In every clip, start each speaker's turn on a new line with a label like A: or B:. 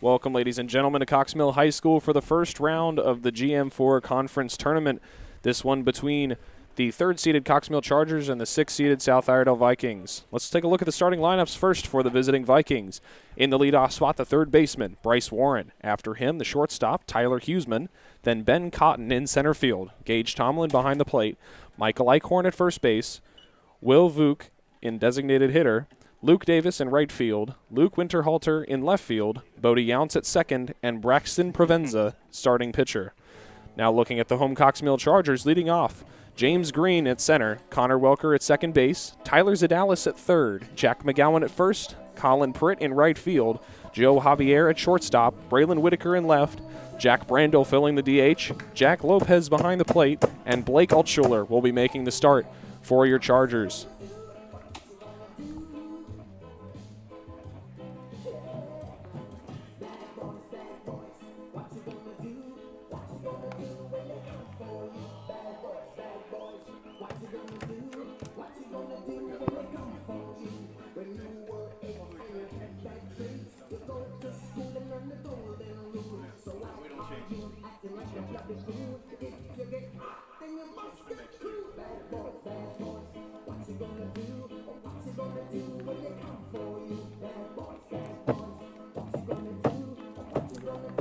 A: Welcome, ladies and gentlemen, to Cox Mill High School for the first round of the GM4 Conference Tournament. This one between the third-seeded Cox Mill Chargers and the sixth-seeded South Iredell Vikings. Let's take a look at the starting lineups first for the visiting Vikings. In the leadoff spot, the third baseman, Bryce Warren. After him, the shortstop, Tyler Huseman. Then Ben Cotton in center field. Gage Tomlin behind the plate. Michael Eichhorn at first base. Will Vuk in designated hitter. Luke Davis in right field, Luke Winterhalter in left field, Bodie Younts at second, and Braxton Provenza starting pitcher. Now looking at the home Cox Mill Chargers leading off, James Green at center, Connor Welker at second base, Tyler Zadalis at third, Jack McGowan at first, Colin Pritt in right field, Joe Javier at shortstop, Braylon Whitaker in left, Jack Brandel filling the DH, Jack Lopez behind the plate, and Blake Altschuler will be making the start for your Chargers.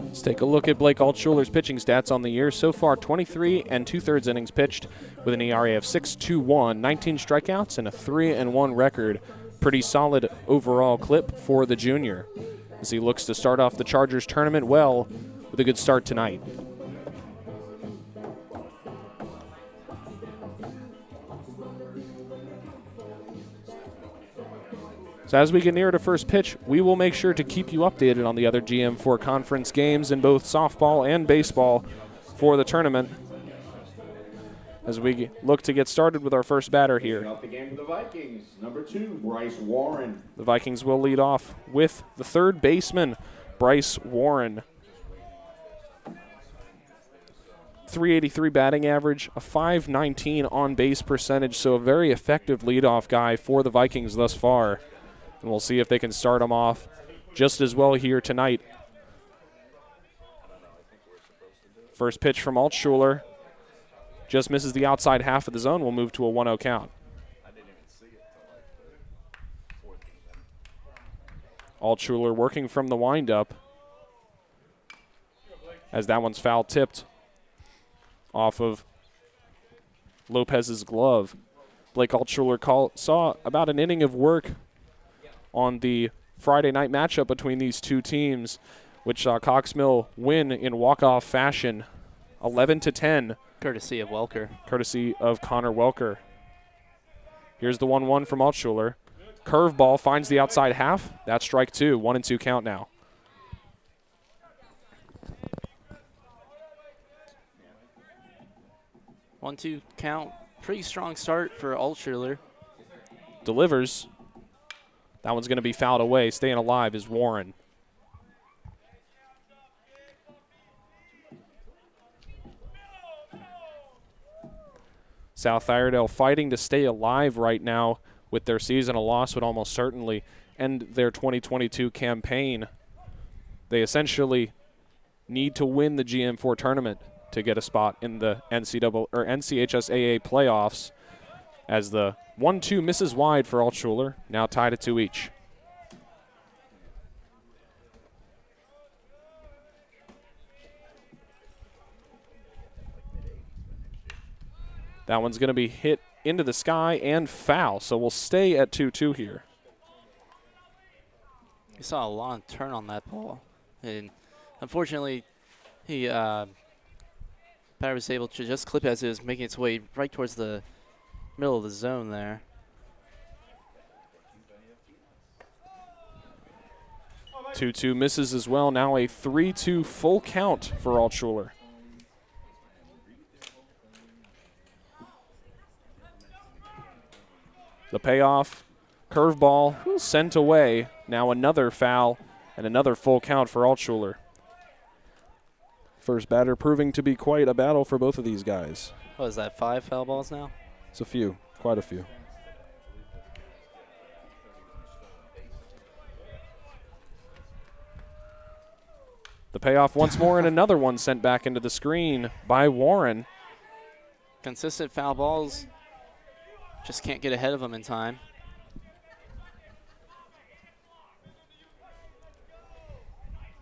A: Let's take a look at Blake Altschuler's pitching stats on the year. So far, 23 and 2/3 innings pitched with an ERA of 6.21, 19 strikeouts, and a 3-1 record. Pretty solid overall clip for the junior as he looks to start off the Chargers tournament well with a good start tonight. So as we get near to first pitch, we will make sure to keep you updated on the other GM4 conference games in both softball and baseball for the tournament as we look to get started with our first batter here.
B: Up the game for the Vikings, number 2, Bryce Warren.
A: The Vikings will lead off with the third baseman, Bryce Warren. .383 batting average, a .519 on-base percentage, so a very effective leadoff guy for the Vikings thus far. And we'll see if they can start him off just as well here tonight. First pitch from Altschuler. Just misses the outside half of the zone. We'll move to a 1-0 count. Altschuler working from the windup as that one's foul tipped off of Lopez's glove. Blake Altschuler saw about an inning of work on the Friday night matchup between these two teams, which Cox Mill win in walk-off fashion, 11-10.
C: Courtesy of Welker.
A: Courtesy of Connor Welker. Here's the 1-1 from Altschuler. Curveball finds the outside half. That's strike two. 1-2 count now.
C: One-two count. Pretty strong start for Altschuler.
A: Delivers. That one's going to be fouled away. Staying alive is Warren. South Iredell fighting to stay alive right now with their season. A loss would almost certainly end their 2022 campaign. They essentially need to win the GM4 tournament to get a spot in the NCHSAA playoffs, as the 1-2 misses wide for Altschuler, now tied at 2 each. That one's going to be hit into the sky and foul, so we'll stay at 2-2 here.
C: You saw a long turn on that ball, and unfortunately, batter was able to just clip as it was making its way right towards the middle of the zone there.
A: Two misses as well. Now a 3-2 full count for Altschuler. The payoff, curveball sent away. Now another foul and another full count for Altschuler. First batter proving to be quite a battle for both of these guys.
C: What is that, 5 foul balls now?
A: It's a few, quite a few. The payoff once more, and another one sent back into the screen by Warren.
C: Consistent foul balls. Just can't get ahead of them in time.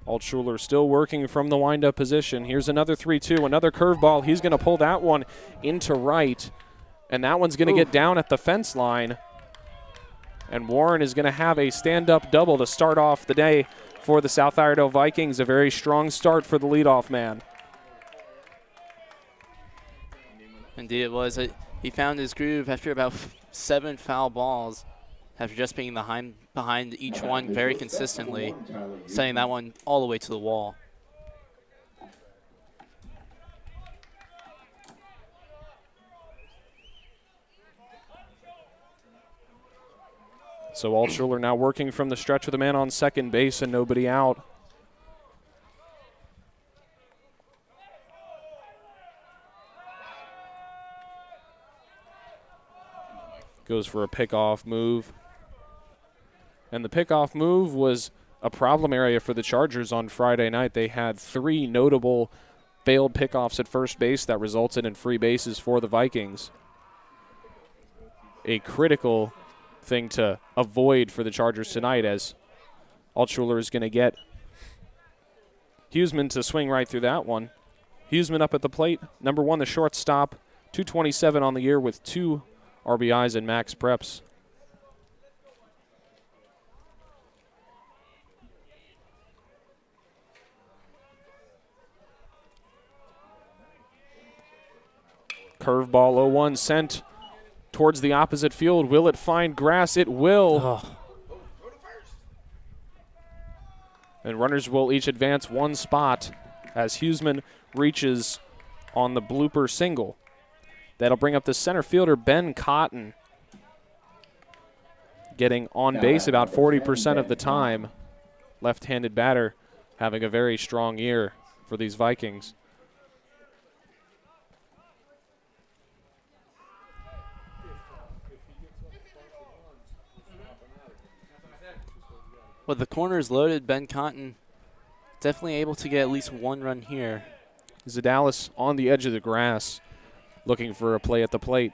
A: Altshuler still working from the windup position. Here's another 3-2, another curveball. He's going to pull that one into right, and that one's going to get down at the fence line. And Warren is going to have a stand-up double to start off the day for the South Iredell Vikings. A very strong start for the leadoff man.
C: Indeed it was. He found his groove after about 7 foul balls, after just being behind each one very consistently, sending that one all the way to the wall.
A: So Altshuler now working from the stretch with a man on second base and nobody out. Goes for a pickoff move. And the pickoff move was a problem area for the Chargers on Friday night. They had 3 notable failed pickoffs at first base that resulted in free bases for the Vikings. A critical thing to avoid for the Chargers tonight, as Altshuler is going to get Huseman to swing right through that one. Huseman up at the plate. Number 1, the shortstop. 227 on the year with 2 RBIs and max preps. Curveball 0-1 sent towards the opposite field. Will it find grass? It will.
C: Oh.
A: And runners will each advance 1 spot as Huseman reaches on the blooper single. That'll bring up the center fielder, Ben Cotton, getting on base about 40% of the time. Left-handed batter having a very strong year for these Vikings.
C: With the corners loaded, Ben Cotton definitely able to get at least 1 run here.
A: Zadalis on the edge of the grass, looking for a play at the plate.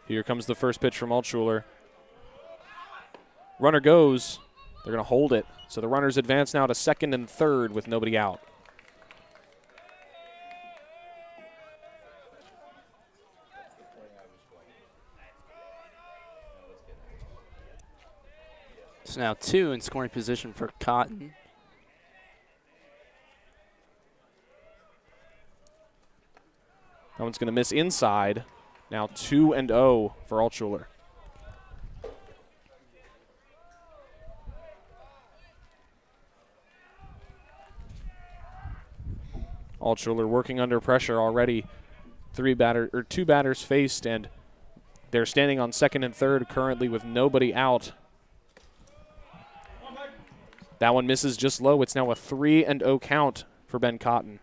A: Here comes the first pitch from Altshuler. Runner goes. They're going to hold it. So the runners advance now to second and third with nobody out.
C: So now 2 in scoring position for Cotton.
A: That one's going to miss inside. Now 2-0 for Altshuler. Altshuler working under pressure already. 2 batters faced, and they're standing on second and third currently with nobody out. That one misses just low. It's now a 3-0 count for Ben Cotton.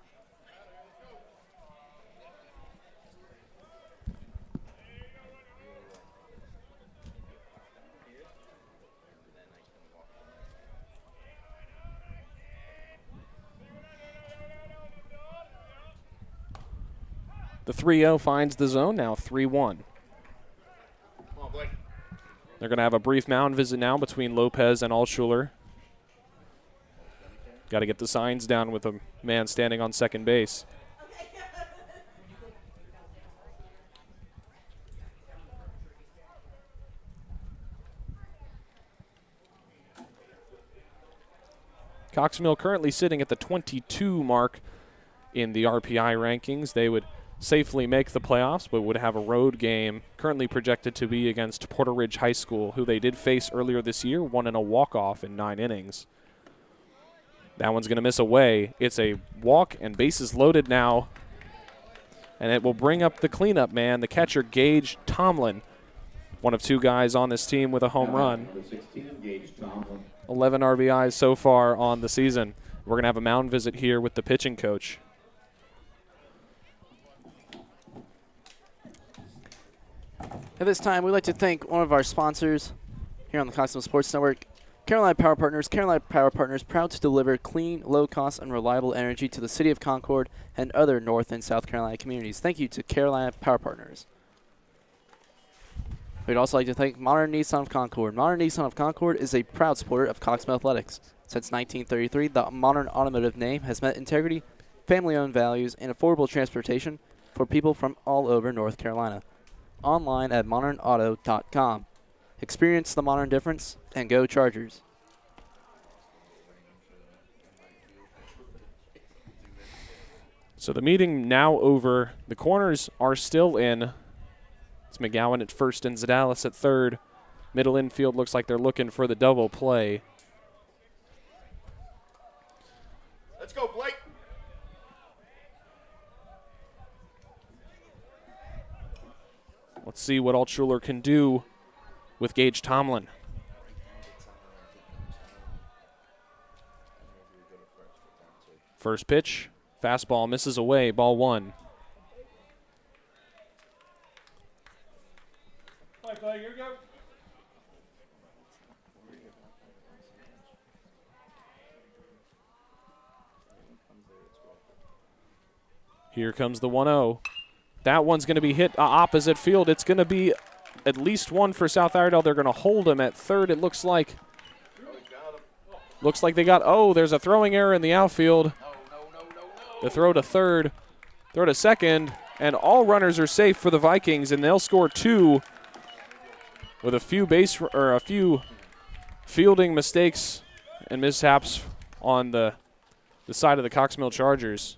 A: The 3-0 finds the zone, now 3-1. They're going to have a brief mound visit now between Lopez and Altshuler. Got to get the signs down with a man standing on second base. Cox Mill currently sitting at the 22 mark in the RPI rankings. They would safely make the playoffs, but would have a road game currently projected to be against Porter Ridge High School, who they did face earlier this year, won in a walk-off in 9 innings. That one's going to miss away. It's a walk, and bases loaded now. And it will bring up the cleanup man, the catcher, Gage Tomlin, one of 2 guys on this team with a home run. 11 RBIs so far on the season. We're going to have a mound visit here with the pitching coach.
C: At this time, we'd like to thank one of our sponsors here on the Cox Mill Sports Network, Carolina Power Partners, proud to deliver clean, low-cost, and reliable energy to the city of Concord and other North and South Carolina communities. Thank you to Carolina Power Partners. We'd also like to thank Modern Nissan of Concord. Modern Nissan of Concord is a proud supporter of Cox Mill Athletics. Since 1933, the Modern Automotive name has met integrity, family-owned values, and affordable transportation for people from all over North Carolina. Online at modernauto.com. Experience the modern difference and go Chargers.
A: So the meeting now over. The corners are still in. It's McGowan at first and Zadalis at third. Middle infield looks like they're looking for the double play.
B: Let's go, Blake.
A: Let's see what Altshuler can do with Gage Tomlin. First pitch, fastball misses away, ball one.
B: Here you go.
A: Here comes the 1-0. That one's going to be hit opposite field. It's going to be at least one for South Iredell. They're going to hold him at third, it looks like. Looks like they got, there's a throwing error in the outfield. The throw to third, throw to second, and all runners are safe for the Vikings, and they'll score two with a few fielding mistakes and mishaps on the side of the Cox Mill Chargers.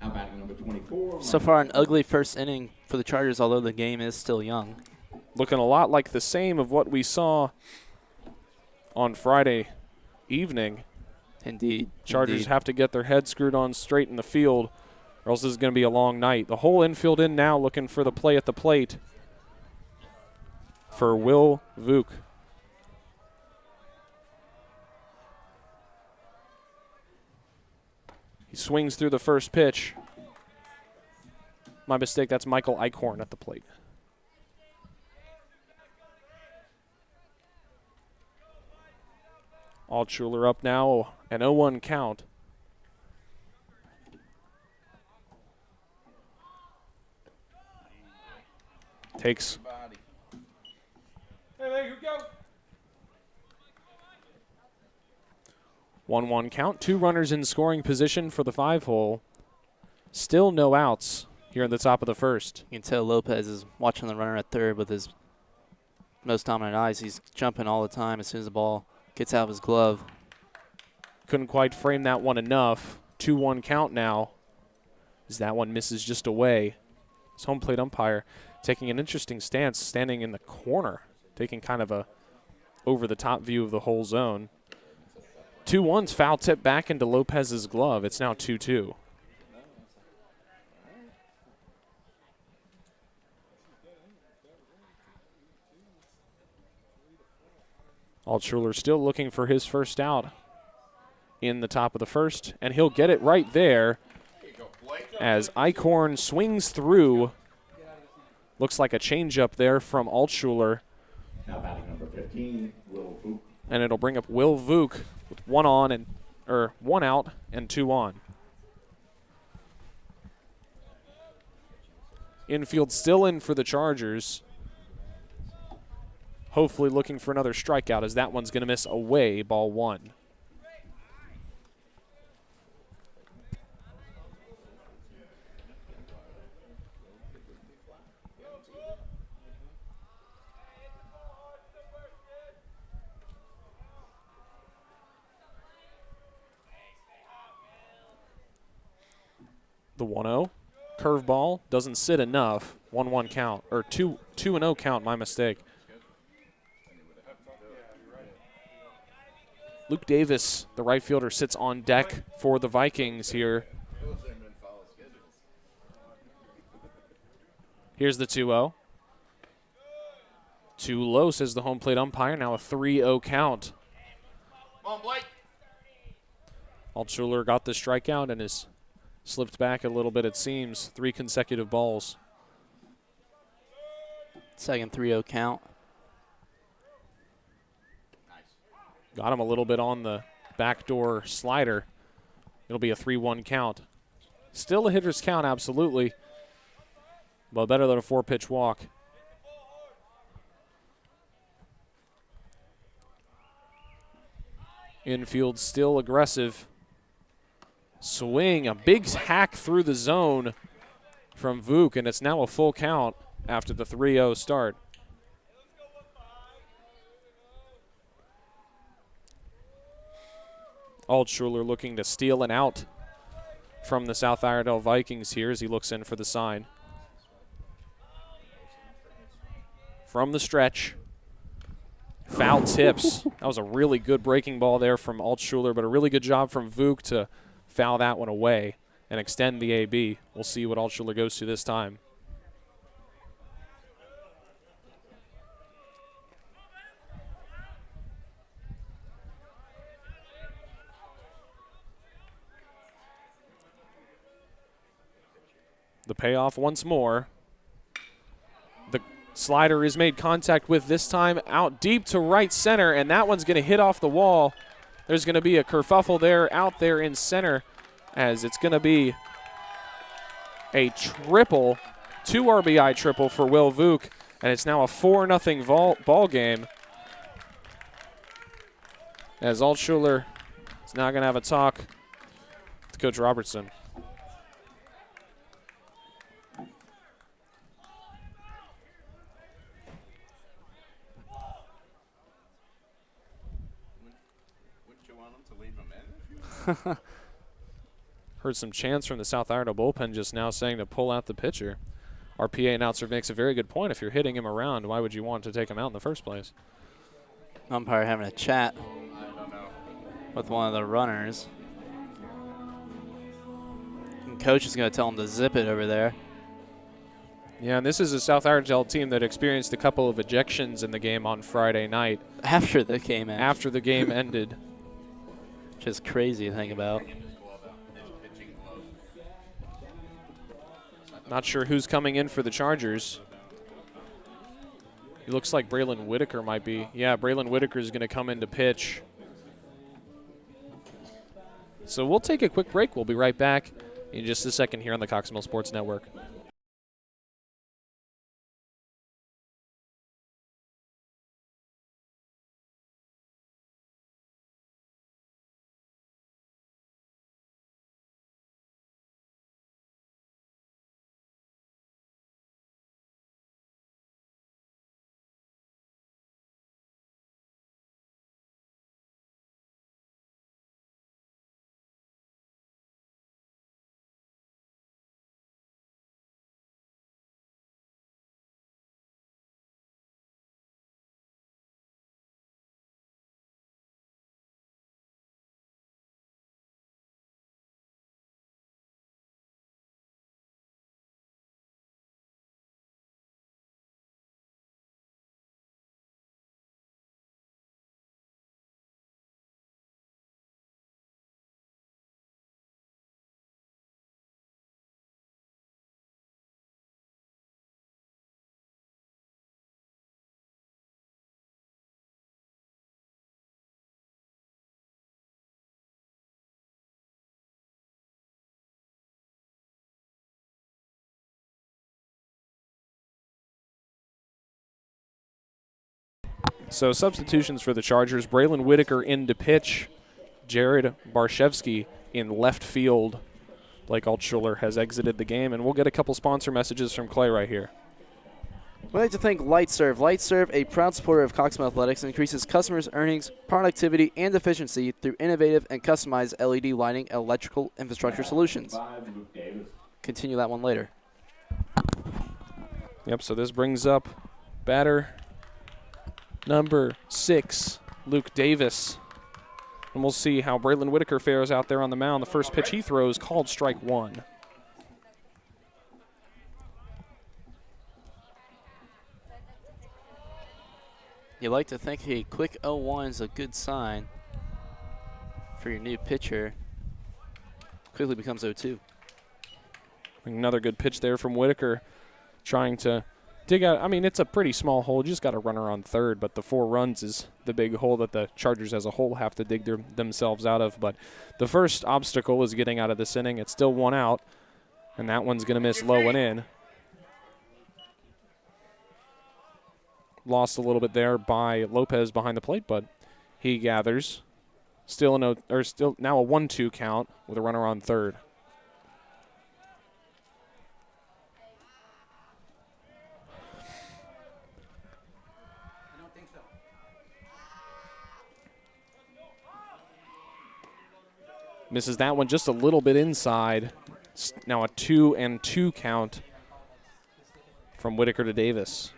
B: Number 24.
C: So far, an ugly first inning for the Chargers, although the game is still young.
A: Looking a lot like the same of what we saw on Friday evening.
C: Indeed.
A: Chargers have to get their heads screwed on straight in the field, or else this is going to be a long night. The whole infield in now looking for the play at the plate for Will Vuk. He swings through the first pitch. My mistake, that's Michael Eichhorn at the plate. Altshuler up now, an 0-1 count. Takes.
B: Hey, there you go.
A: 1-1 count. Two runners in scoring position for the 5-hole. Still no outs here at the top of the first.
C: You can tell Lopez is watching the runner at third with his most dominant eyes. He's jumping all the time as soon as the ball gets out of his glove.
A: Couldn't quite frame that one enough. 2-1 count now as that one misses just away. His home plate umpire taking an interesting stance, standing in the corner, taking kind of a over-the-top view of the whole zone. 2-1's foul tip back into Lopez's glove. It's now 2-2. Altshuler still looking for his first out in the top of the first, and he'll get it right there as Eichhorn swings through. Looks like a changeup there from Altshuler.
B: Now batting number 15, Will Vuk.
A: And it'll bring up Will Vuk with one out and two on. Infield still in for the Chargers. Hopefully looking for another strikeout as that one's going to miss away, ball one. The 1-0. Curveball doesn't sit enough. 1-1 count, or 2-0 count, my mistake. Luke Davis, the right fielder, sits on deck for the Vikings here. Here's the 2-0. Too low, says the home plate umpire. Now a 3-0 count.
B: Come on, Blake.
A: Altshuler got the strikeout and has slipped back a little bit, it seems. 3 consecutive balls.
C: Second 3-0 count.
A: Got him a little bit on the backdoor slider. It'll be a 3-1 count. Still a hitter's count, absolutely, but better than a 4-pitch walk. Infield still aggressive. Swing, a big hack through the zone from Vuk, and it's now a full count after the 3-0 start. Altschuler looking to steal an out from the South Iredell Vikings here as he looks in for the sign. From the stretch. Foul tips. That was a really good breaking ball there from Altschuler, but a really good job from Vuk to foul that one away and extend the AB. We'll see what Altschuler goes to this time. The payoff once more. The slider is made contact with this time out deep to right center, and that one's going to hit off the wall. There's going to be a kerfuffle there out there in center as it's going to be a triple, 2 RBI triple for Will Vuk, and it's now a 4-0 ball game as Altschuler is now going to have a talk with Coach Robertson. Heard some chants from the South Iredell bullpen just now saying to pull out the pitcher. Our PA announcer makes a very good point. If you're hitting him around, why would you want to take him out in the first place?
C: Umpire having a chat with one of the runners. And coach is going to tell him to zip it over there.
A: Yeah, and this is a South Iredell team that experienced a couple of ejections in the game on Friday night.
C: After the game ended.
A: After the game ended.
C: Just crazy to think about.
A: Not sure who's coming in for the Chargers. He looks like Braylon Whitaker might be. Yeah, Braylon Whitaker is going to come in to pitch. So we'll take a quick break. We'll be right back in just a second here on the Cox Mill Sports Network. So substitutions for the Chargers. Braylon Whitaker in to pitch. Jared Barshevsky in left field. Blake Altschuler has exited the game, and we'll get a couple sponsor messages from Clay right here.
C: We'd like to thank LightServe. LightServe, a proud supporter of Cox Mill Athletics, increases customers' earnings, productivity, and efficiency through innovative and customized LED lighting and electrical infrastructure solutions. Continue that one later.
A: Yep, so this brings up batter number 6, Luke Davis. And we'll see how Braylon Whitaker fares out there on the mound. The first pitch he throws called strike 1.
C: You like to think a quick 0-1 is a good sign for your new pitcher. Quickly becomes 0-2.
A: Another good pitch there from Whitaker, trying to dig out. I mean, it's a pretty small hole. You just got a runner on third, but the 4 runs is the big hole that the Chargers as a whole have to dig themselves out of. But the first obstacle is getting out of this inning. It's still 1 out, and that one's going to miss low and in. Lost a little bit there by Lopez behind the plate, but he gathers. Still now a 1-2 count with a runner on third. Misses that one just a little bit inside. Now a 2-2 count from Whitaker to Davis.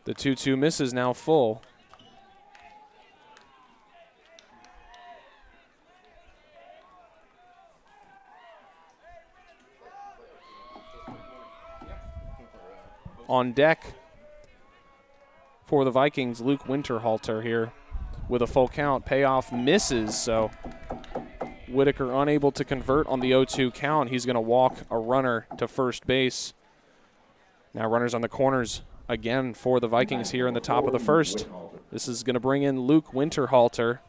A: The 2-2 miss is now full. On deck for the Vikings, Luke Winterhalter here with a full count. Payoff misses, so Whitaker unable to convert on the 0-2 count. He's going to walk a runner to first base. Now runners on the corners again for the Vikings here in the top of the first. This is going to bring in Luke Winterhalter.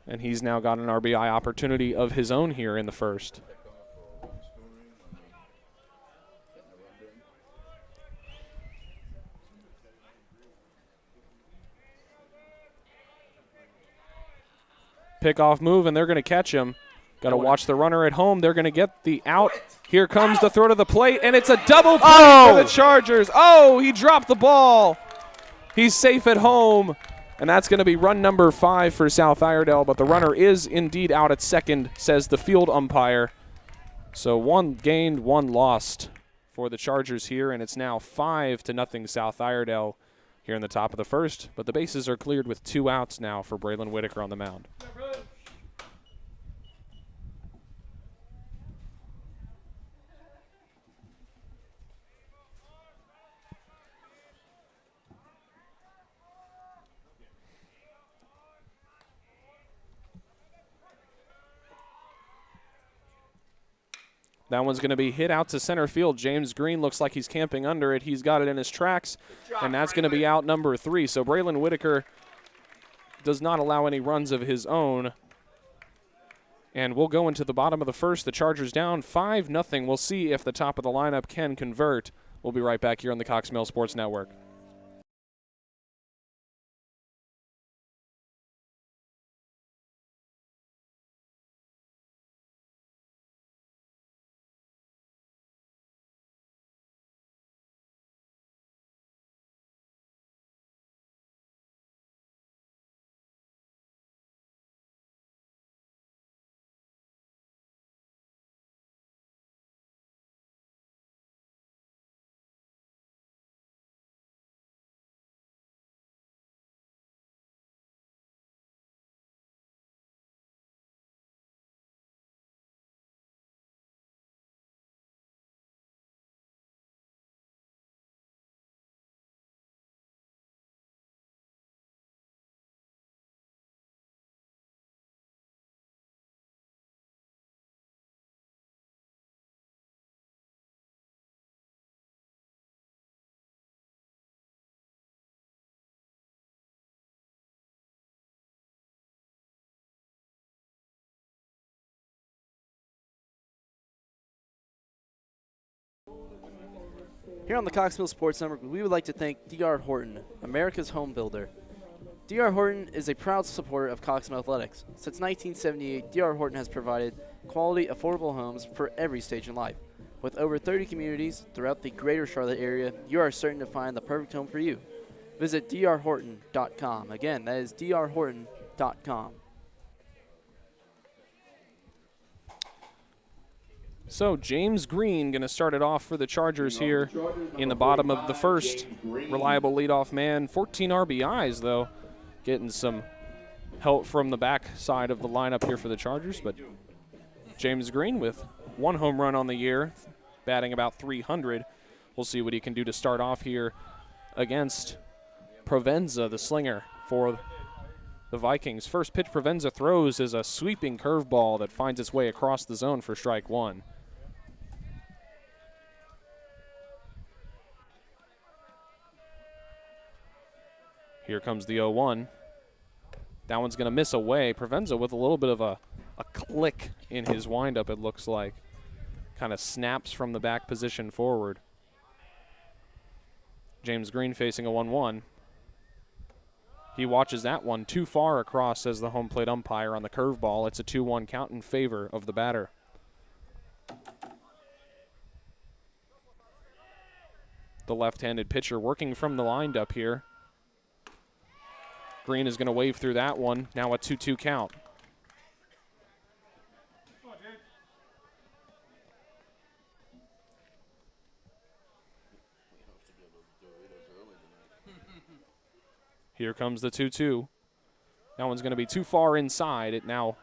A: And he's now got an RBI opportunity of his own here in the first. Pickoff move, and they're going to catch him. Got to watch the runner at home. They're going to get the out. Here comes the throw to the plate, and it's a double play for the Chargers. Oh, he dropped the ball. He's safe at home, and that's going to be run number 5 for South Iredell, but the runner is indeed out at second, says the field umpire. So 1 gained, 1 lost for the Chargers here, and it's now 5-0 South Iredell here in the top of the first, but the bases are cleared with 2 outs now for Braylon Whitaker on the mound. That one's going to be hit out to center field. James Green looks like he's camping under it. He's got it in his tracks, and that's going to be out number 3. So Braylon Whitaker does not allow any runs of his own. And we'll go into the bottom of the first. The Chargers down 5-0. We'll see if the top of the lineup can convert. We'll be right back here on the Cox Mill Sports Network.
C: Here on the Cox Mill Sports Network, we would like to thank D.R. Horton, America's home builder. D.R. Horton is a proud supporter of Cox Mill Athletics. Since 1978, D.R. Horton has provided quality, affordable homes for every stage in life. With over 30 communities throughout the greater Charlotte area, you are certain to find the perfect home for you. Visit drhorton.com. Again, that is drhorton.com.
A: So James Green going to start it off for the Chargers here in the bottom of the first. Reliable leadoff man. 14 RBIs, though. Getting some help from the back side of the lineup here for the Chargers. But James Green with 1 home run on the year, batting about 300. We'll see what he can do to start off here against Provenza, the slinger for the Vikings. First pitch Provenza throws is a sweeping curveball that finds its way across the zone for strike one. Here comes the 0-1. That one's going to miss away. Provenza with a little bit of a click in his windup, it looks like. Kind of snaps from the back position forward. James Green facing a 1-1. He watches that one too far across, says the home plate umpire on the curveball. It's a 2-1 count in favor of the batter. The left-handed pitcher working from the windup here. Green is going to wave through that one. Now a 2-2 count. Here comes the 2-2. That one's going to be too far inside. It now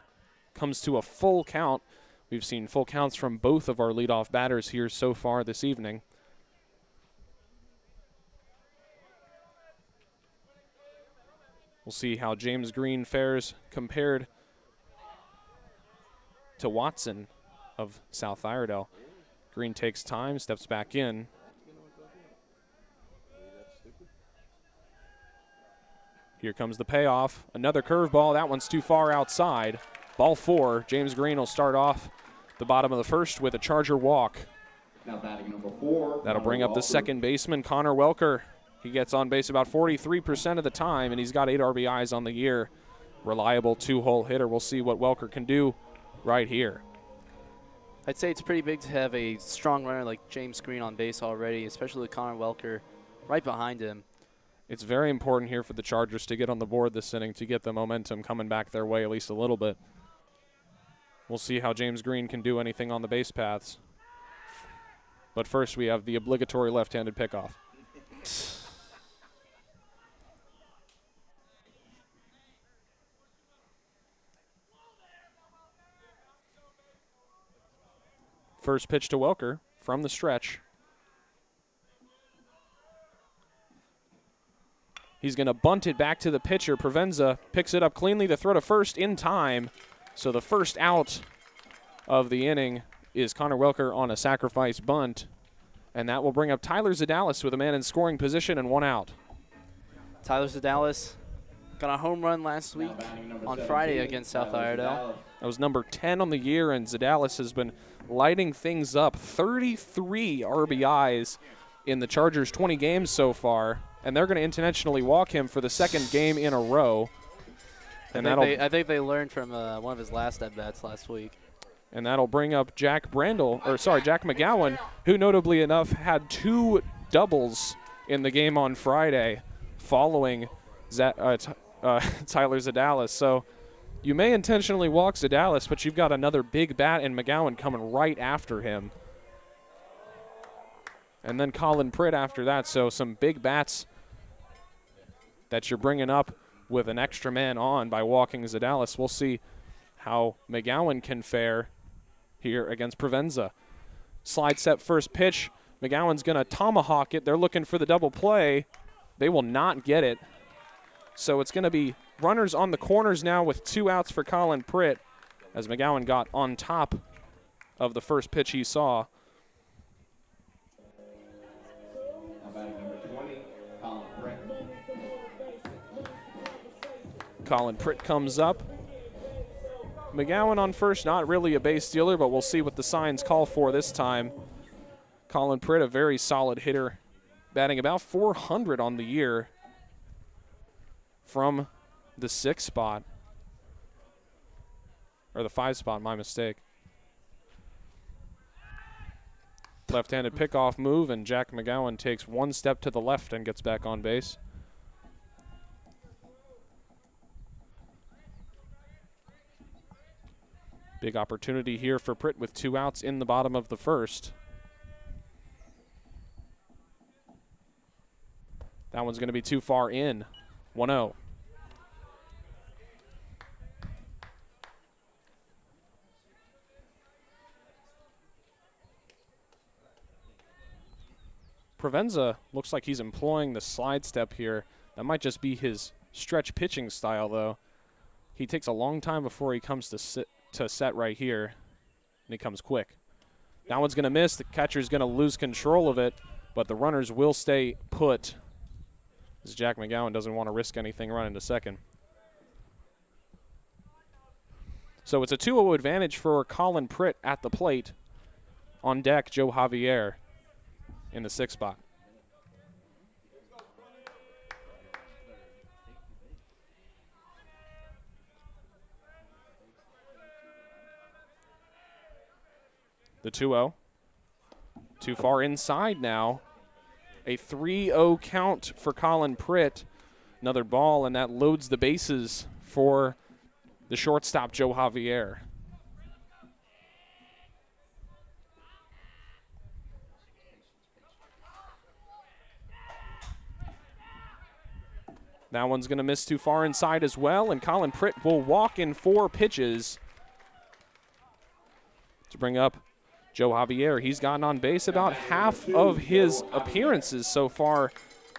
A: comes to a full count. We've seen full counts from both of our leadoff batters here so far this evening. We'll see how James Green fares compared to Watson of South Iredell. Green takes time, steps back in. Here comes the payoff. Another curveball. That one's too far outside. Ball 4. James Green will start off the bottom of the first with a Charger walk.
B: Now batting number 4.
A: That'll bring up the second baseman, Connor Welker. He gets on base about 43% of the time, and he's got 8 RBIs on the year. Reliable 2-hole hitter. We'll see what Welker can do right here.
C: I'd say it's pretty big to have a strong runner like James Green on base already, especially with Connor Welker right behind him.
A: It's very important here for the Chargers to get on the board this inning to get the momentum coming back their way at least a little bit. We'll see how James Green can do anything on the base paths. But first we have the obligatory left-handed pickoff. First pitch to Welker from the stretch. He's going to bunt it back to the pitcher. Provenza picks it up cleanly. The throw to first in time. So the first out of the inning is Connor Welker on a sacrifice bunt. And that will bring up Tyler Zadalis with a man in scoring position and 1 out.
C: Tyler Zadalis got a home run last week on Friday against South Iredell.
A: That was number 10 on the year, and Zadalis has been lighting things up. 33 RBIs in the Chargers' 20 games so far, and they're going to intentionally walk him for the second game in a row. And
C: I think they learned from one of his last at-bats last week.
A: And that'll bring up Jack McGowan, who notably enough had 2 doubles in the game on Friday following Tyler Zadalis. So you may intentionally walk Zadalis, but you've got another big bat in McGowan coming right after him. And then Colin Pritt after that. So some big bats that you're bringing up with an extra man on by walking Zadalis. We'll see how McGowan can fare here against Provenza. Slide step first pitch. McGowan's going to tomahawk it. They're looking for the double play. They will not get it. So it's going to be runners on the corners now with 2 outs for Colin Pritt as McGowan got on top of the first pitch he saw. Colin Pritt comes up. McGowan on first, not really a base stealer, but we'll see what the signs call for this time. Colin Pritt, a very solid hitter, batting about 400 on the year from the 6th spot. Or the 5 spot, my mistake. Left-handed pickoff move, and Jack McGowan takes 1 step to the left and gets back on base. Big opportunity here for Pritt with 2 outs in the bottom of the first. That one's going to be too far in. 1-0. Provenza looks like he's employing the slide step here. That might just be his stretch pitching style, though. He takes a long time before he comes to set right here, and he comes quick. That one's going to miss. The catcher's going to lose control of it, but the runners will stay put, as Jack McGowan doesn't want to risk anything running to second. So it's a 2-0 advantage for Colin Pritt at the plate. On deck, Joe Javier in the 6th spot. The 2-0. Too far inside now. A 3-0 count for Colin Pritt. Another ball, and that loads the bases for the shortstop, Joe Javier. That one's going to miss too far inside as well, and Colin Pritt will walk in 4 pitches to bring up Joe Javier. He's gotten on base about half of his appearances so far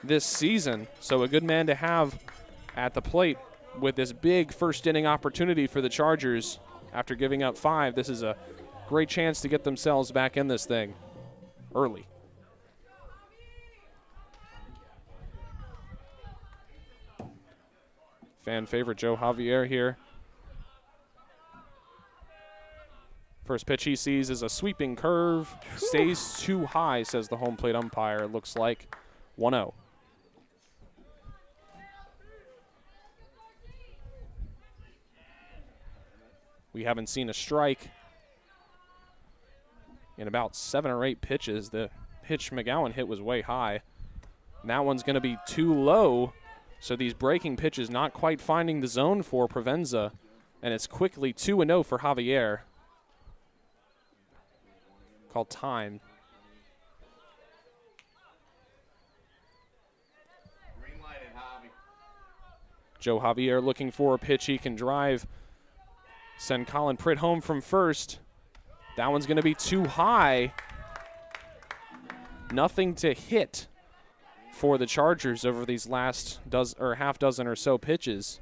A: this season, so a good man to have at the plate with this big first inning opportunity for the Chargers. After giving up 5, this is a great chance to get themselves back in this thing early. Fan favorite Joe Javier here. First pitch he sees is a sweeping curve. Stays too high, says the home plate umpire. It looks like 1-0. We haven't seen a strike in about 7 or 8 pitches. The pitch McGowan hit was way high. And that one's going to be too low. So these breaking pitches not quite finding the zone for Provenza. And it's quickly 2-0 for Javier. Called time. Joe Javier looking for a pitch he can drive. Send Colin Pritt home from first. That one's going to be too high. Nothing to hit for the Chargers over these last half dozen or so pitches.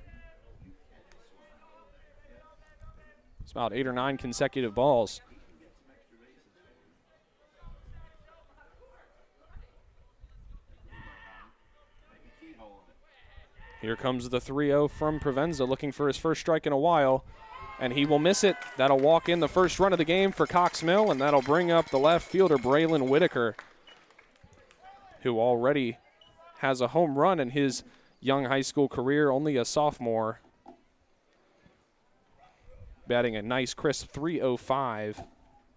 A: It's about 8 or 9 consecutive balls. Here comes the 3-0 from Provenza, looking for his first strike in a while, and he will miss it. That'll walk in the first run of the game for Cox Mill, and that'll bring up the left fielder, Braylon Whitaker, who already has a home run in his young high school career, only a sophomore. Batting a nice, crisp 305,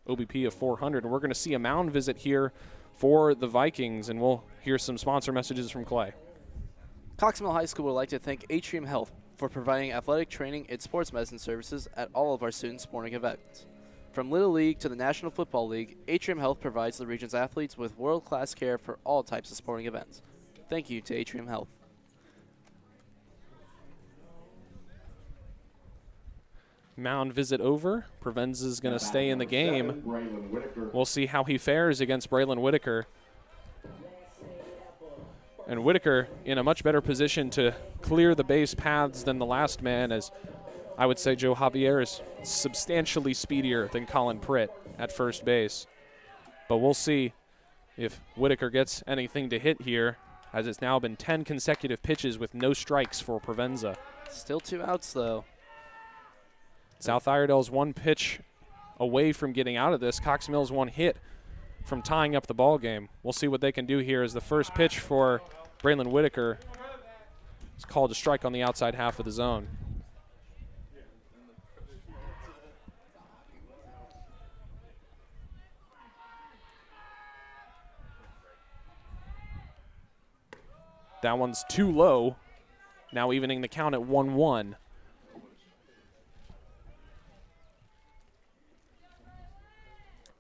A: OBP of 400. And we're going to see a mound visit here for the Vikings, and we'll hear some sponsor messages from Clay.
C: Cox Mill High School would like to thank Atrium Health for providing athletic training and sports medicine services at all of our students' sporting events. From Little League to the National Football League, Atrium Health provides the region's athletes with world-class care for all types of sporting events. Thank you to Atrium Health.
A: Mound visit over. Provenza's going to stay in the game. We'll see how he fares against Braylon Whitaker. And Whitaker in a much better position to clear the base paths than the last man, as I would say Joe Javier is substantially speedier than Colin Pritt at first base. But we'll see if Whitaker gets anything to hit here, as it's now been 10 consecutive pitches with no strikes for Provenza.
C: Still 2 outs, though.
A: South Iredell's 1 pitch away from getting out of this. Cox Mill's 1 hit from tying up the ball game. We'll see what they can do here as the first pitch for Braylon Whitaker is called a strike on the outside half of the zone. That one's too low. Now evening the count at 1-1.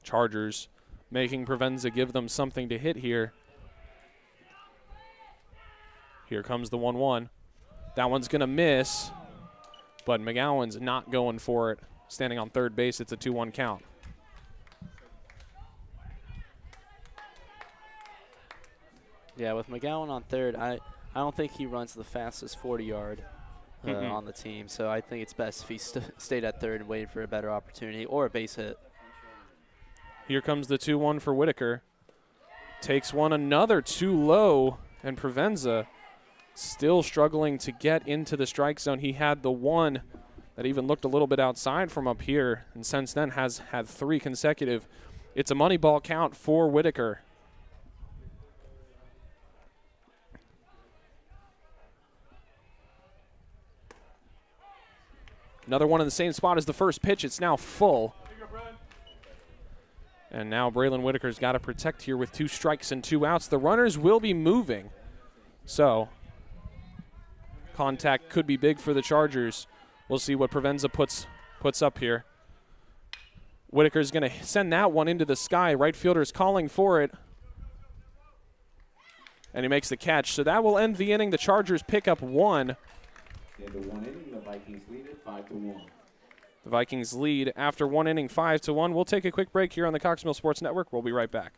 A: Chargers making Provenza give them something to hit here. Here comes the 1-1. That one's going to miss, but McGowan's not going for it. Standing on third base, it's a 2-1 count.
C: Yeah, with McGowan on third, I don't think he runs the fastest 40-yard on the team. So I think it's best if he stayed at third and waited for a better opportunity or a base hit.
A: Here comes the 2-1 for Whitaker. Takes one, another too low, and Provenza still struggling to get into the strike zone. He had the one that even looked a little bit outside from up here, and since then has had 3 consecutive. It's a money ball count for Whitaker. Another one in the same spot as the first pitch. It's now full. And now Braylon Whitaker's got to protect here with 2 strikes and 2 outs. The runners will be moving. So contact could be big for the Chargers. We'll see what Provenza puts up here. Whitaker's going to send that one into the sky. Right fielder's calling for it. And he makes the catch. So that will end the inning. The Chargers pick up 1.
B: Into 1 inning, the Vikings lead it 5-1.
A: The Vikings lead after 1 inning 5-1. We'll take a quick break here on the Cox Mill Sports Network. We'll be right back.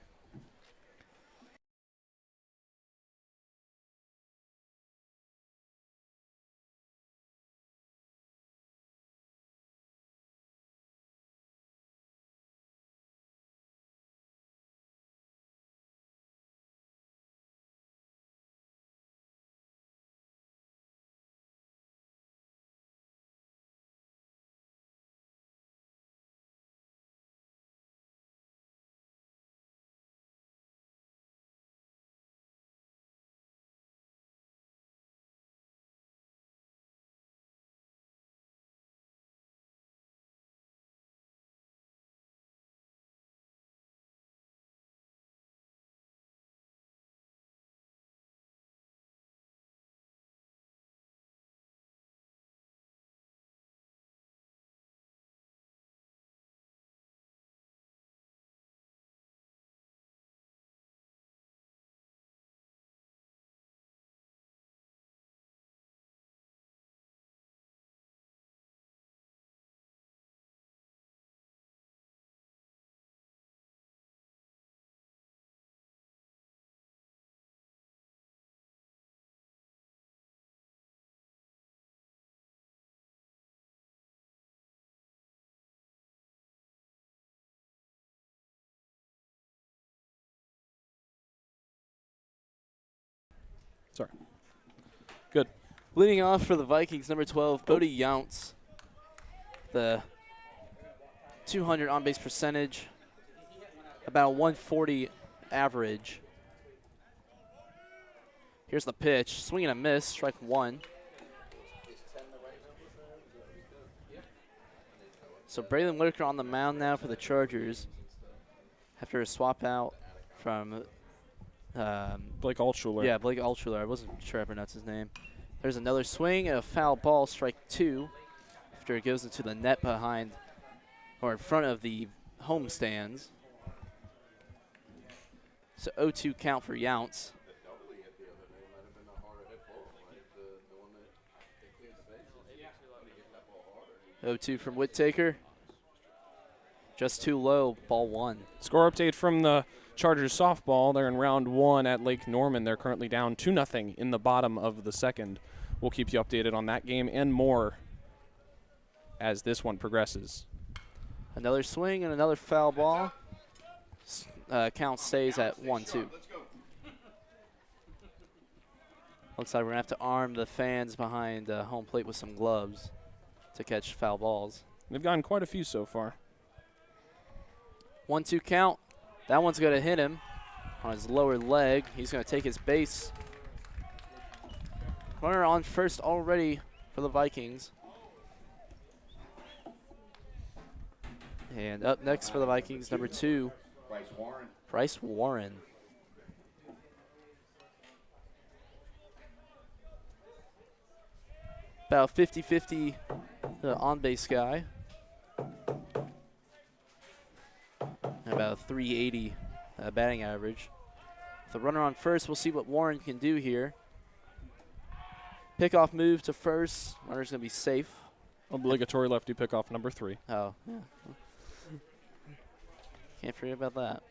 A: Sorry. Good.
C: Leading off for the Vikings, number 12, Bodie Younts. The 200 on-base percentage, about 140 average. Here's the pitch. Swing and a miss, strike 1. So Braylon Whitaker on the mound now for the Chargers after a swap out from
A: Blake Altshuler.
C: Yeah, Blake Altshuler. I wasn't sure I pronounced his name. There's another swing, a foul ball, strike 2 after it goes into the net behind or in front of the home stands. So 0-2 count for Younts. 0-2 from Whittaker. Just too low, ball 1.
A: Score update from the Chargers softball. They're in round 1 at Lake Norman. They're currently down 2-0 in the bottom of the second. We'll keep you updated on that game and more as this one progresses.
C: Another swing and another foul ball. Count stays at 1-2. Looks like we're going to have to arm the fans behind home plate with some gloves to catch foul balls.
A: They've gotten quite a few so far.
C: 1-2 count. That one's going to hit him on his lower leg. He's going to take his base. Runner on first already for the Vikings. And up next for the Vikings, number 2, Bryce Warren. About 50-50 on-base guy. About 380 batting average. The runner on first, we'll see what Warren can do here. Pickoff move to first. Runner's going to be safe.
A: Obligatory lefty pickoff number 3.
C: Oh, yeah. Can't forget about that.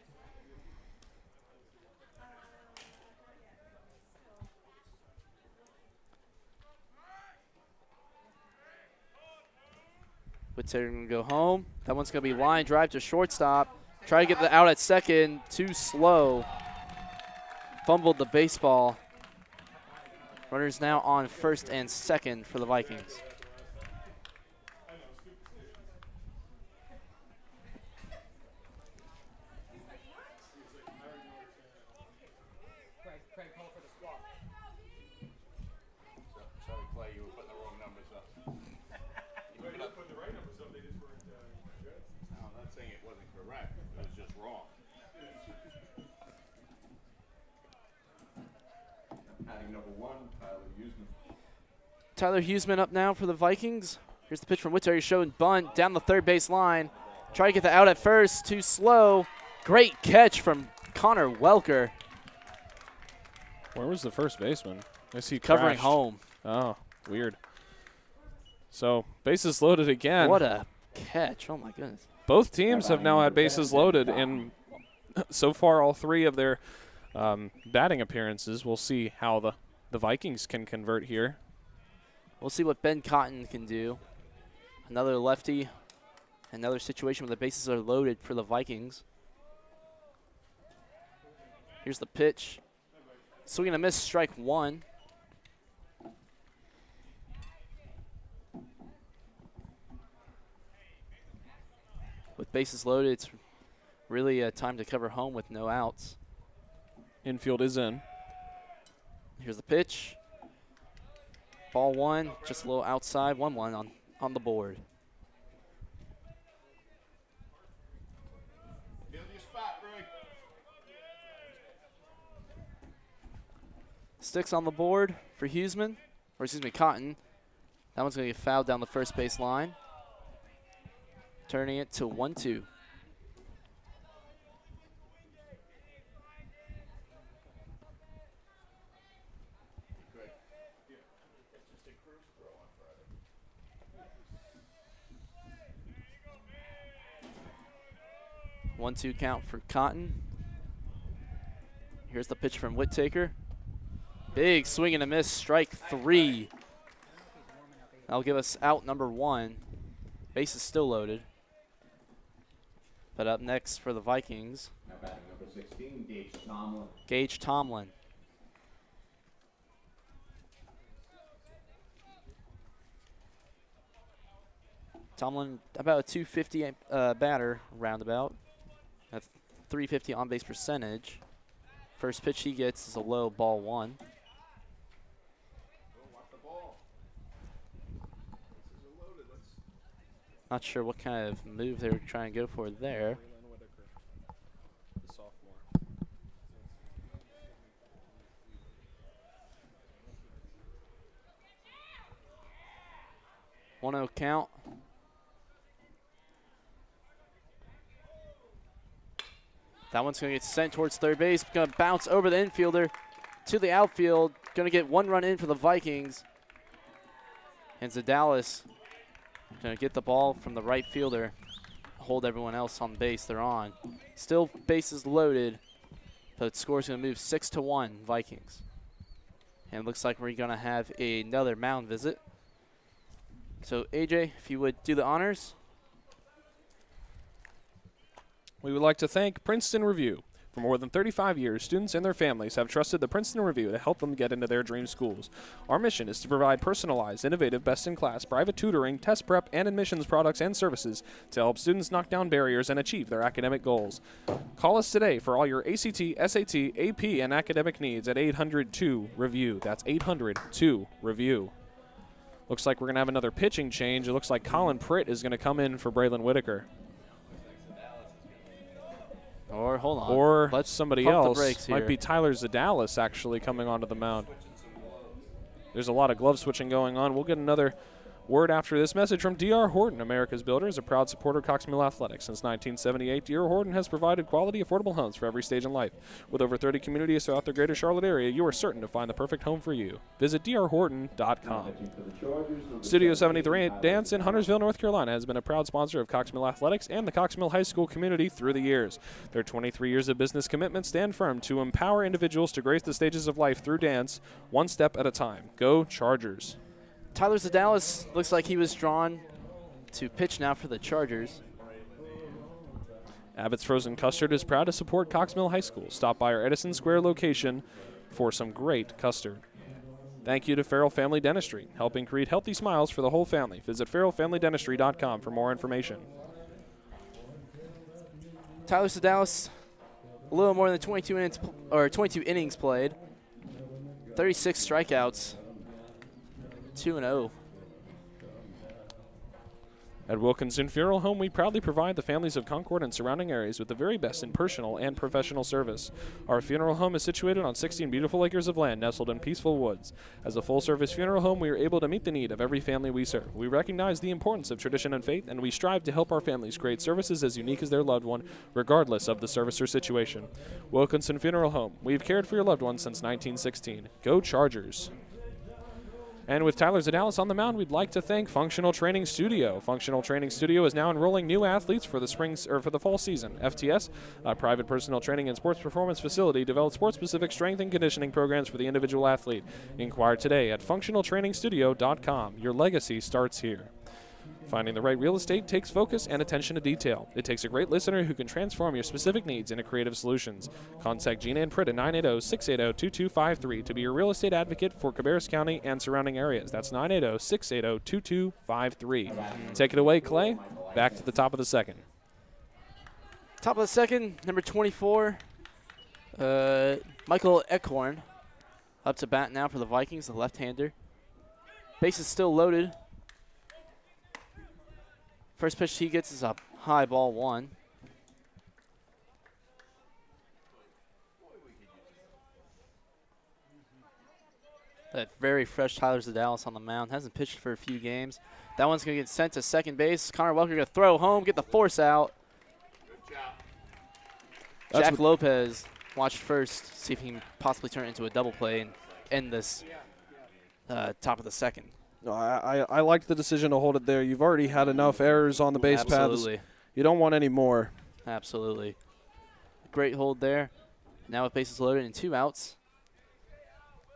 C: Whittaker going to go home. That one's going to be line drive to shortstop. Try to get the out at second. Too slow. Fumbled the baseball. Runners now on first and second for the Vikings. Tyler Huseman up now for the Vikings. Here's the pitch from Whittaker, showing bunt down the third base line. Try to get the out at first, too slow. Great catch from Connor Welker.
A: Where was the first baseman? I see
C: Covering
A: crashed.
C: home.
A: Oh, weird. So, bases loaded again.
C: What a catch. Oh, my goodness.
A: Both teams have now had bases loaded in so far all three of their batting appearances. We'll see how the Vikings can convert here.
C: We'll see what Ben Cotton can do. Another lefty. Another situation where the bases are loaded for the Vikings. Here's the pitch. Swing and a miss, strike one. With bases loaded, it's really time to cover home with no outs.
A: Infield is in.
C: Here's the pitch. Ball one, just a little outside, 1-1 on the board. Sticks on the board for Huseman, or excuse me, Cotton. That one's going to get fouled down the first base line. Turning it to 1-2. One-two count for Cotton. Here's the pitch from Whittaker. Big swing and a miss, strike three. That'll give us out number one. Base is still loaded. But up next for the Vikings,
B: Now batting number 16, Gage Tomlin.
C: Gage Tomlin. Tomlin, about a 250 batter, roundabout. A 350 on-base percentage. First pitch he gets is a low ball one. Not sure what kind of move they were trying to go for there. One-0 count. That one's going to get sent towards third base. Going to bounce over the infielder to the outfield. Going to get one run in for the Vikings. And Zadalis going to get the ball from the right fielder. Hold everyone else on base they're on. Still bases loaded. But score's going to move 6-1 Vikings. And it looks like we're going to have another mound visit. So AJ, if you would do the honors.
A: We would like to thank Princeton Review. For more than 35 years, students and their families have trusted the Princeton Review to help them get into their dream schools. Our mission is to provide personalized, innovative, best-in-class private tutoring, test prep, and admissions products and services to help students knock down barriers and achieve their academic goals. Call us today for all your ACT, SAT, AP, and academic needs at 800-2-REVIEW. That's 800-2-REVIEW. Looks like we're going to have another pitching change. It looks like Colin Pritt is going to come in for Braylon Whittaker.
C: Or hold on.
A: Or
C: Let's
A: somebody
C: pump the
A: else.
C: brakes here.
A: Might be Tyler Zadalis actually coming onto the mound. There's a lot of glove switching going on. We'll get another word after this message from D.R. Horton, America's Builder, is a proud supporter of Cox Mill Athletics. Since 1978, D.R. Horton has provided quality, affordable homes for every stage in life. With over 30 communities throughout the greater Charlotte area, you are certain to find the perfect home for you. Visit drhorton.com. Studio 73 Dance in Huntersville, North Carolina has been a proud sponsor of Cox Mill Athletics and the Cox Mill High School community through the years. Their 23 years of business commitment stand firm to empower individuals to grace the stages of life through dance, one step at a time. Go Chargers.
C: Tyler Zadalis looks like he was drawn to pitch now for the Chargers.
A: Abbott's Frozen Custard is proud to support Cox Mill High School. Stop by our Edison Square location for some great custard. Thank you to Farrell Family Dentistry, helping create healthy smiles for the whole family. Visit farrellfamilydentistry.com for more information.
C: Tyler Sedalis, a little more than 22 innings played. 36 strikeouts. 2-0.
A: At Wilkinson Funeral Home, we proudly provide the families of Concord and surrounding areas with the very best in personal and professional service. Our funeral home is situated on 16 beautiful acres of land nestled in peaceful woods. As a full-service funeral home, we are able to meet the need of every family we serve. We recognize the importance of tradition and faith, and we strive to help our families create services as unique as their loved one, regardless of the service or situation. Wilkinson Funeral Home, we've cared for your loved ones since 1916. Go Chargers! And with Tyler Sedalis on the mound, we'd like to thank Functional Training Studio. Functional Training Studio is now enrolling new athletes for the for the fall season. FTS, a private personal training and sports performance facility, develops sport-specific strength and conditioning programs for the individual athlete. Inquire today at functionaltrainingstudio.com. Your legacy starts here. Finding the right real estate takes focus and attention to detail. It takes a great listener who can transform your specific needs into creative solutions. Contact Gina and Pritt at 980-680-2253 to be your real estate advocate for Cabarrus County and surrounding areas. That's 980-680-2253. Take it away, Clay. Back to the top of the second.
C: Top of the second, number 24, Michael Eckhorn, up to bat now for the Vikings, the left-hander. Base is still loaded. First pitch he gets is a high ball 1. That very fresh Tyler Sedalis on the mound. Hasn't pitched for a few games. That one's going to get sent to second base. Connor Welker going to throw home, get the force out.
B: Good job.
C: Jack Lopez watched first, see if he can possibly turn it into a double play and end this top of the second.
D: No, I like the decision to hold it there. You've already had enough errors on the base paths. You don't want any more.
C: Absolutely. Great hold there. Now with bases loaded and 2 outs.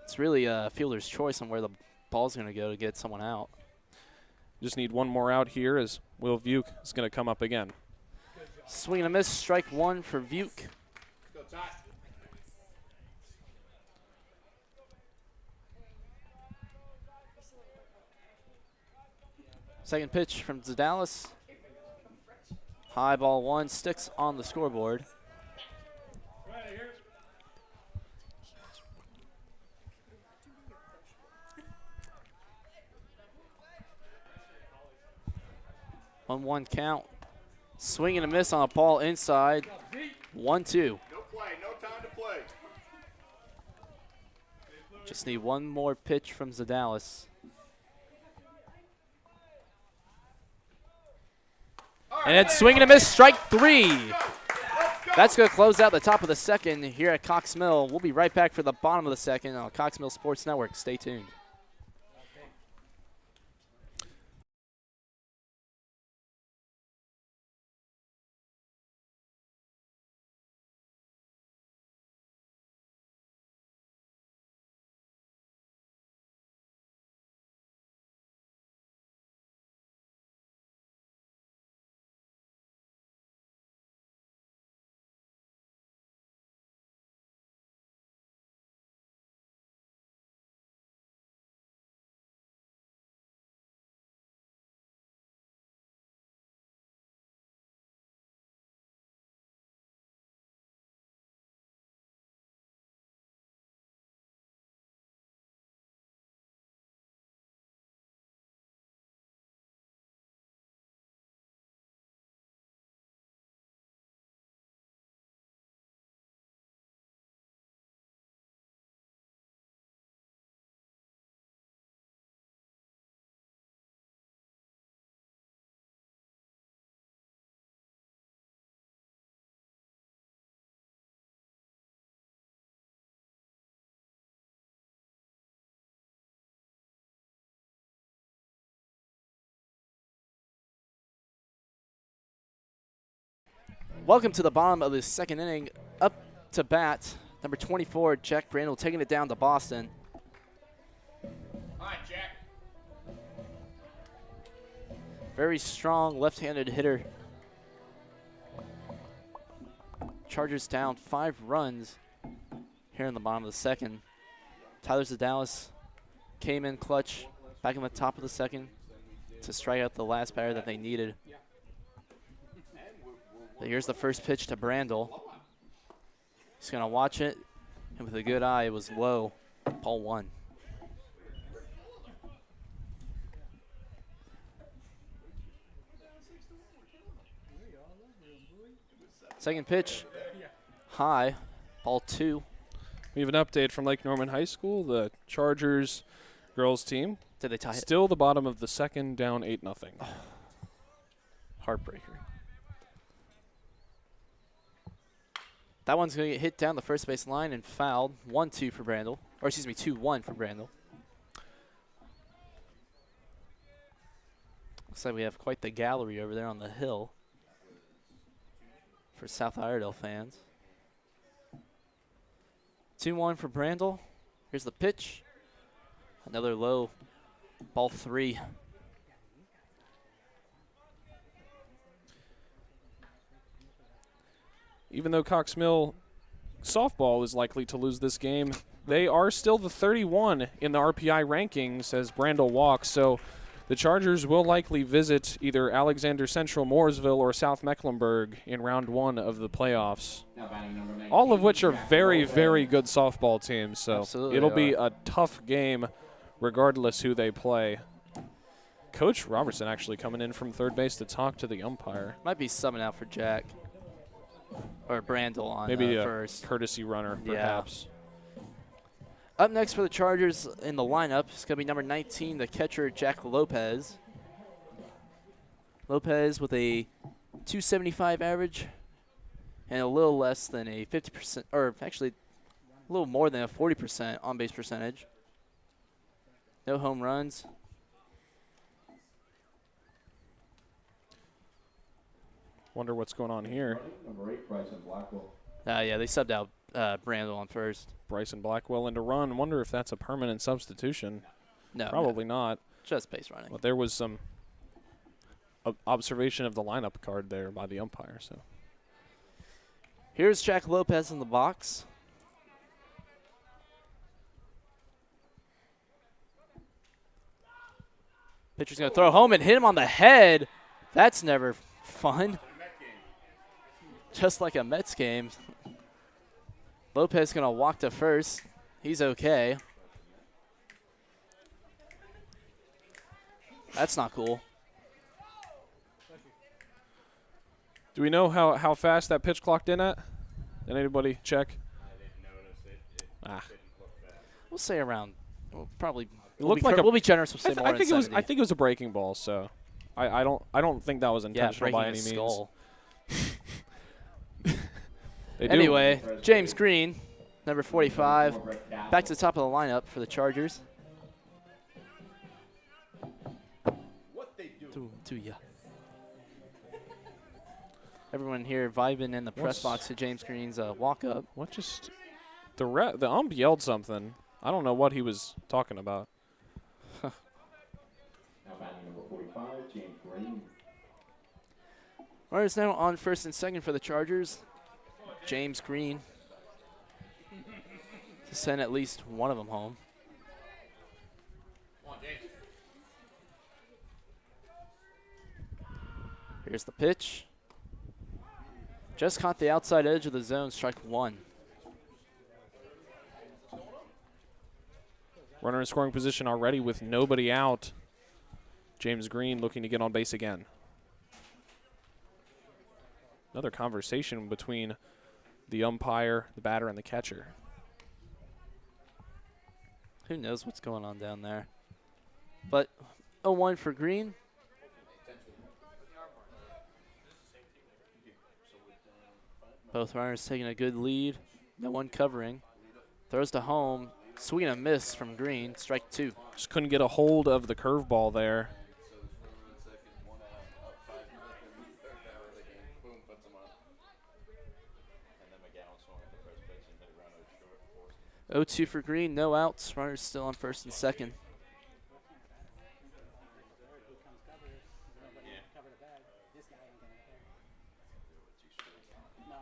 C: It's really a fielder's choice on where the ball's going to go to get someone out.
A: Just need one more out here as Will Vuke is going to come up again.
C: Swing and a miss, strike 1 for Vuke.
B: Go, Todd.
C: Second pitch from Sedalis. High ball 1, sticks on the scoreboard. One count. Swing and a miss on a ball inside. 1-2.
B: No play, no time to play.
C: Just need one more pitch from Sedalis. And it's swing and a miss, strike 3. That's going to close out the top of the second here at Cox Mill. We'll be right back for the bottom of the second on Cox Mill Sports Network. Stay tuned. Welcome to the bottom of the second inning. Up to bat, number 24, Jack Brandel, taking it down to Boston.
B: All right, Jack.
C: Very strong left-handed hitter. Chargers down 5 runs here in the bottom of the second. Tyler Zadalis came in clutch back in the top of the second to strike out the last batter that they needed. But here's the first pitch to Brandel. He's going to watch it, and with a good eye, it was low. Ball 1. Second pitch, high, ball 2.
D: We have an update from Lake Norman High School. The Chargers girls team
C: Did they tie it?
D: still the bottom of the second, down 8-0.
C: Heartbreaker. That one's going to get hit down the first base line and fouled. 1-2 for Brandel. Or excuse me, 2-1 for Brandel. Looks like we have quite the gallery over there on the hill for South Iredell fans. 2-1 for Brandel. Here's the pitch. Another low, ball 3.
D: Even though Cox Mill softball is likely to lose this game, they are still the 31 in the RPI rankings as Brandel walks. So the Chargers will likely visit either Alexander Central Mooresville or South Mecklenburg in round 1 of the playoffs. All of which are very, very good softball teams. So
C: Absolutely
D: it'll be a tough game regardless who they play. Coach Robertson actually coming in from third base to talk to the umpire.
C: Might be subbing out for Jack. Or Brandel on
D: Maybe a
C: first.
D: courtesy runner,
C: Yeah.
D: perhaps.
C: Up next for the Chargers in the lineup is going to be number 19, the catcher, Jack Lopez. Lopez with a 275 average and a little less than a 50%, or actually a little more than a 40% on-base percentage. No home runs.
D: Wonder what's going on here.
B: Number 8, Bryson Blackwell.
C: Yeah, they subbed out Brandel on first.
D: Bryson Blackwell into run. Wonder if that's a permanent substitution.
C: No,
D: Probably not.
C: just base running.
D: But there was some observation of the lineup card there by the umpire. So
C: Here's Jack Lopez in the box. Pitcher's going to throw home and hit him on the head. That's never fun. Just like a Mets game. Lopez going to walk to first. He's okay. That's not cool.
D: do we know how fast that pitch clocked in at? Did anybody check?
C: We'll say around. We'll probably.
D: We'll
C: be generous. We'll say more
D: I think
C: than
D: it was.
C: 70.
D: I think it was a breaking ball. So I don't think that was intentional by any
C: breaking
D: means.
C: his skull.
D: They do.
C: Anyway, James Green, number 45, back to the top of the lineup for the Chargers. To ya. Everyone here vibing in the press box to James Green's walk-up.
D: What just the ump yelled something. I don't know what he was talking about.
B: Now batting number 45, James Green.
C: Runners now on first and second for the Chargers. James Green to send at least one of them home. Here's the pitch. Just caught the outside edge of the zone, strike 1.
D: Runner in scoring position already with nobody out. James Green looking to get on base again. Another conversation between the umpire, the batter, and the catcher.
C: Who knows what's going on down there. But 0-1 for Green. Both runners taking a good lead. No one covering. Throws to home. Swing and a miss from Green. Strike 2.
D: Just couldn't get a hold of the curveball there.
C: Oh, 2 for Green. No outs. Runners still on first and second.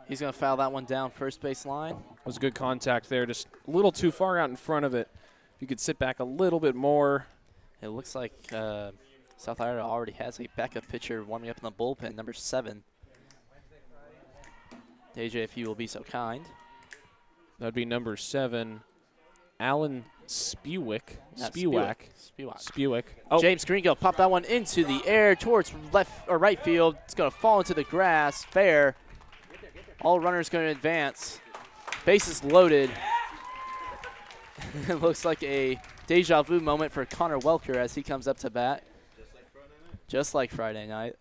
C: He's going to foul that one down first base line.
D: Was good contact there, just a little too far out in front of it. If you could sit back a little bit more.
C: It looks like South Iredell already has a backup pitcher warming up in the bullpen, number 7. AJ, if you will be so kind.
D: That'd be number 7, Alan Spiewak.
C: Not
D: Spiewak.
C: Spiewak.
D: Spiewak. Oh,
C: James Gringo popped that one into the air towards left or right field. It's going to fall into the grass. Fair. All runners going to advance. Bases loaded. It looks like a deja vu moment for Connor Welker as he comes up to bat. Just like Friday night.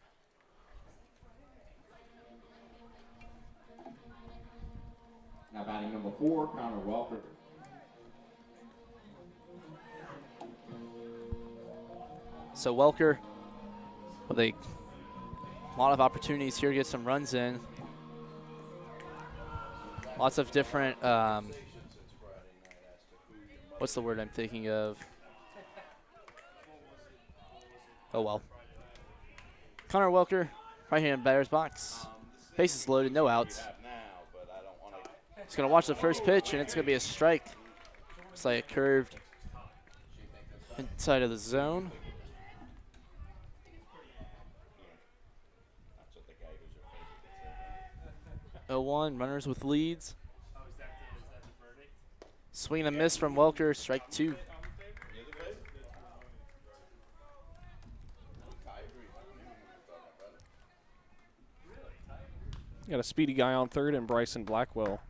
B: Now batting number 4, Connor Welker.
C: So Welker with a lot of opportunities here to get some runs in. Lots of different, what's the word I'm thinking of? Oh well. Connor Welker, right-hand batter's box. Bases loaded, no outs. He's going to watch the first pitch, and it's going to be a strike. Looks like it curved inside of the zone. 0-1, runners with leads. Swing and a miss from Welker, strike 2.
D: got a speedy guy on third and Bryson Blackwell.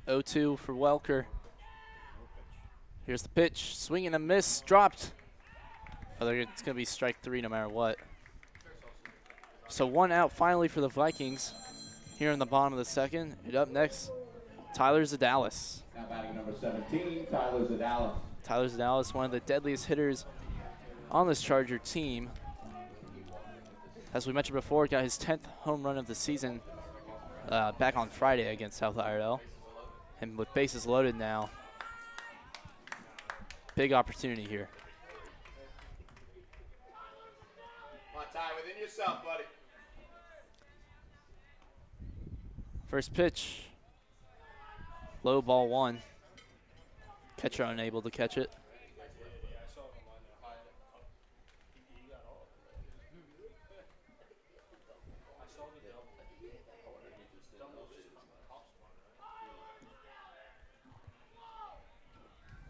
C: 0-2 for Welker. Here's the pitch. Swing and a miss. Dropped. Oh, it's going to be strike 3 no matter what. So 1 out finally for the Vikings here in the bottom of the second. And up next, Tyler Zadalis.
B: Now batting number 17, Tyler Zadalis.
C: Tyler Zadalis, one of the deadliest hitters on this Charger team. As we mentioned before, got his 10th home run of the season back on Friday against South Iredell. And with bases loaded now, big opportunity here.
B: Come on, Ty, within yourself, buddy.
C: First pitch, low ball 1. Catcher unable to catch it.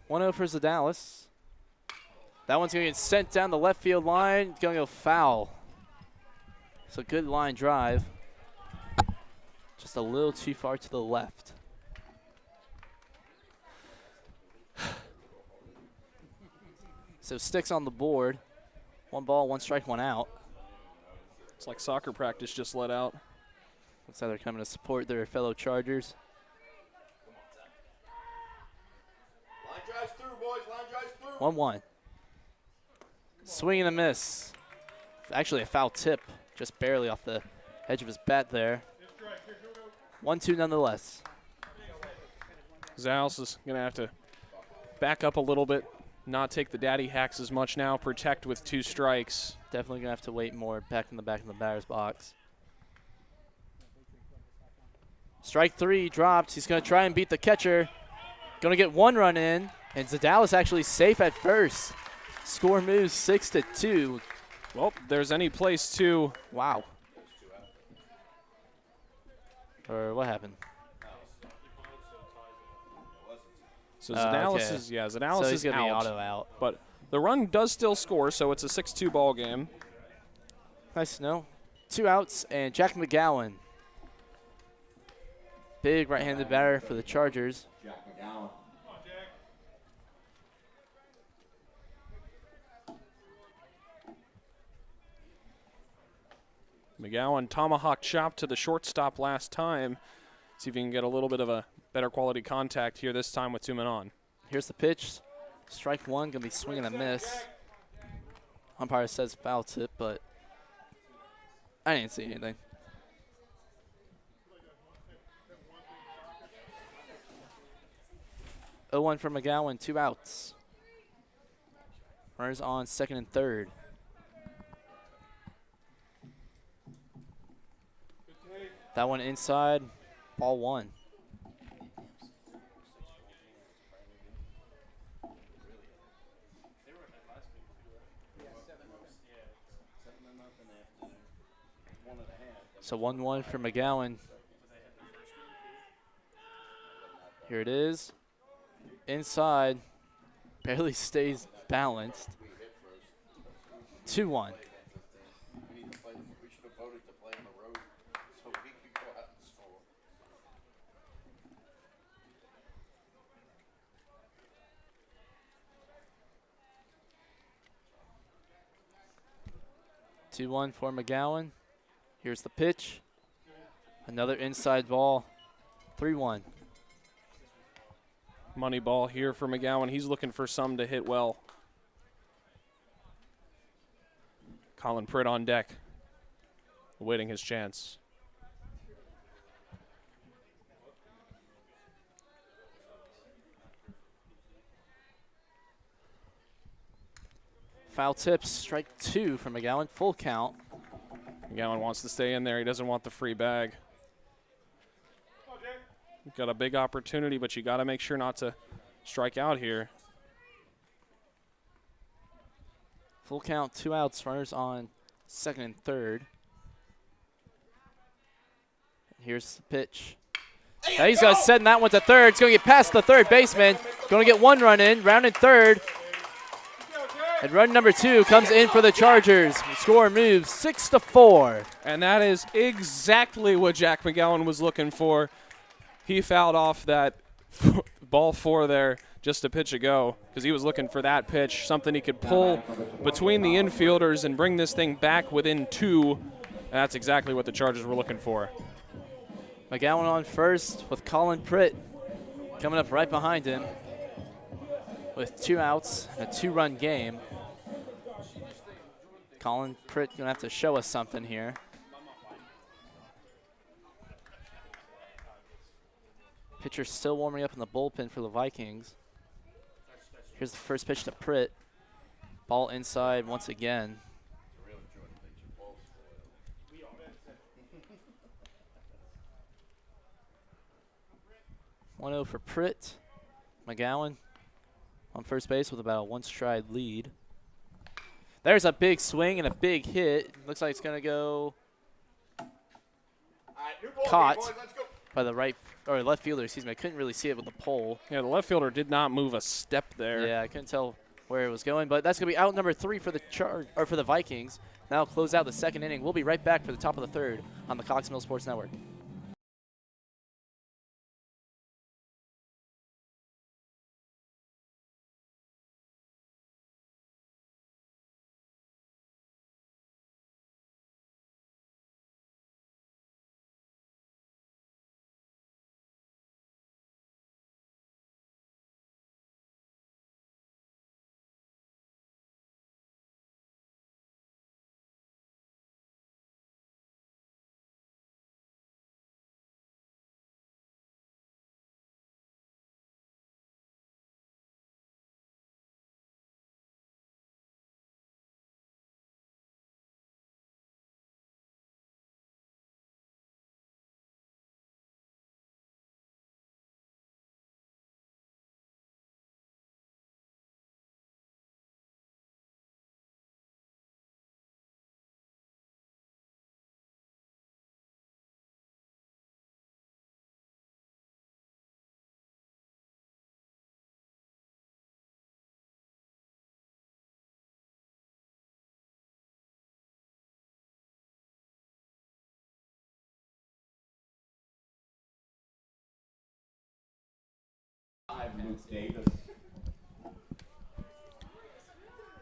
C: One 0 for Zadalis. That one's going to get sent down the left field line. It's going to go foul. So good line drive. Just a little too far to the left. So sticks on the board. 1 ball, 1 strike, 1 out.
D: It's like soccer practice just let out.
C: Looks like they're coming to support their fellow Chargers.
B: Line drives through, boys. Line drives through.
C: 1-1. Swing and a miss. Actually a foul tip, just barely off the edge of his bat there. 1-2 nonetheless.
D: Zals is going to have to back up a little bit, not take the daddy hacks as much now, protect with 2 strikes.
C: Definitely going to have to wait more back in the batter's box. Strike 3 dropped. He's going to try and beat the catcher. Going to get 1 run in, and Zadalis actually safe at first. Score moves 6-2.
D: Well, there's any place to.
C: Wow. Or what happened?
D: So Zadalis
C: okay.
D: is, yeah, Zadalis
C: So he's
D: is
C: going to be
D: out.
C: auto out.
D: But the run does still score, so it's a 6-2 ball game.
C: Nice to know. 2 outs, and Jack McGowan. Big right-handed batter for the Chargers.
B: Jack McGowan.
D: McGowan tomahawk chop to the shortstop last time. See if he can get a little bit of a better quality contact here this time with 2 men on.
C: Here's the pitch. Strike 1, going to be swinging a miss. Umpire says foul tip, but I didn't see anything. Oh, 1 for McGowan, 2 outs. Runners on second and third. That one inside, ball one. So 1-1 for McGowan. Here it is. Inside, barely stays balanced. 2-1. 2-1 for McGowan. Here's the pitch. Another inside ball. 3-1.
D: Money ball here for McGowan. He's looking for some to hit well. Colin Pritt on deck, awaiting his chance.
C: Foul tips, strike 2 for McGowan, full count.
D: McGowan wants to stay in there. He doesn't want the free bag. You've got a big opportunity, but you got to make sure not to strike out here.
C: Full count, 2 outs, runners on second and third. Here's the pitch. Now he's going to send that one to third. It's going to get past the third baseman. Going to get 1 run in, rounded third. And run number 2 comes in for the Chargers. The score moves 6-4.
D: And that is exactly what Jack McGowan was looking for. He fouled off that ball 4 there just a pitch ago because he was looking for that pitch, something he could pull between the infielders and bring this thing back within 2. And that's exactly what the Chargers were looking for.
C: McGowan on first with Colin Pritt coming up right behind him with 2 outs and a 2-run game. Colin Pritt going to have to show us something here. Pitcher still warming up in the bullpen for the Vikings. Here's the first pitch to Pritt. Ball inside once again. (1-0) for Pritt. McGowan on first base with about a 1-stride lead. There's a big swing and a big hit. Looks like it's going to go caught by the right or left fielder. Excuse me. I couldn't really see it with the pole.
D: Yeah, the left fielder did not move a step there.
C: Yeah, I couldn't tell where it was going, but that's going to be out number 3 for the Vikings. Now close out the second inning. We'll be right back for the top of the third on the Cox Mill Sports Network.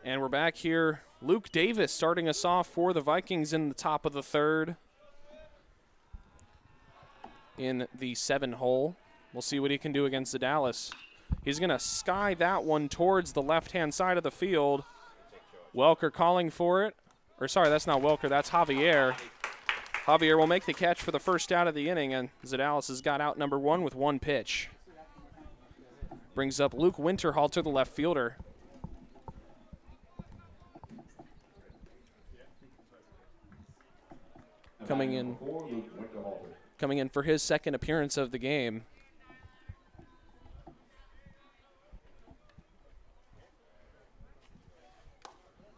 D: And we're back here. Luke Davis starting us off for the Vikings in the top of the third in the 7-hole. We'll see what he can do against the Dallas. He's going to sky that one towards the left-hand side of the field. Welker calling for it. Or sorry, that's not Welker, that's Javier. Javier will make the catch for the first out of the inning, and Zadalis has got out number 1 with 1 pitch. Brings up Luke Winterhalter, the left fielder. coming in for his second appearance of the game.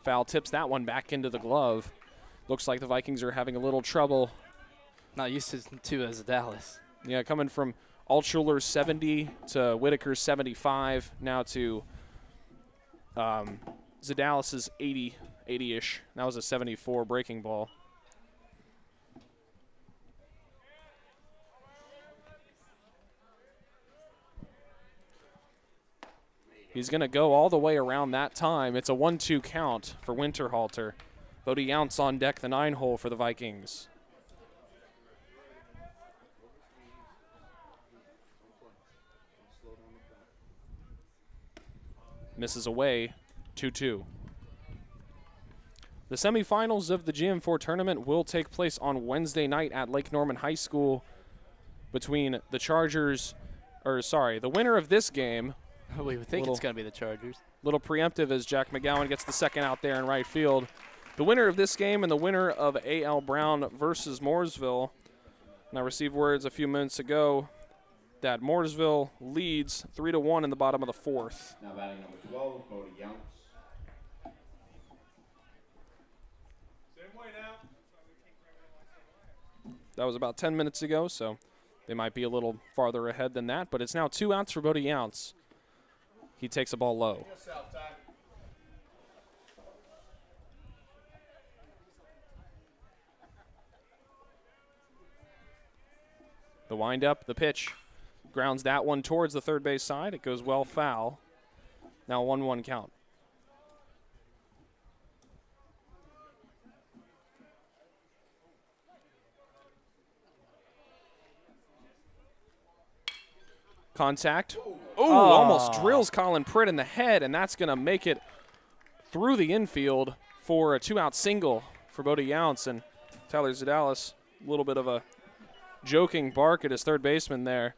D: Foul tips that one back into the glove. Looks like the Vikings are having a little trouble.
C: Not used to as a Dallas.
D: Yeah, coming from Altschuler's 70 to Whitaker's 75, now to Zadalis's 80-ish. That was a 74 breaking ball. He's going to go all the way around that time. It's a 1-2 count for Winterhalter. Bodie Younts on deck, the 9-hole for the Vikings. Misses away, 2-2. The semifinals of the GM4 tournament will take place on Wednesday night at Lake Norman High School between the Chargers, the winner of this game.
C: We would think it's going to be the Chargers.
D: Little preemptive as Jack McGowan gets the second out there in right field. The winner of this game and the winner of A.L. Brown versus Mooresville. And I received words a few minutes ago that Mooresville leads 3-1 in the bottom of the fourth.
B: Now batting number 12, Bodie Younts.
D: That was about 10 minutes ago, so they might be a little farther ahead than that. But it's now 2 outs for Bodie Younts. He takes a ball low. The windup, the pitch, grounds that one towards the third base side. It goes well foul. Now 1-1 count. Contact. Ooh, almost drills Colin Pritt in the head, and that's going to make it through the infield for a 2-out single for Bodie Younts. And Tyler Zadalis, a little bit of a joking bark at his third baseman there.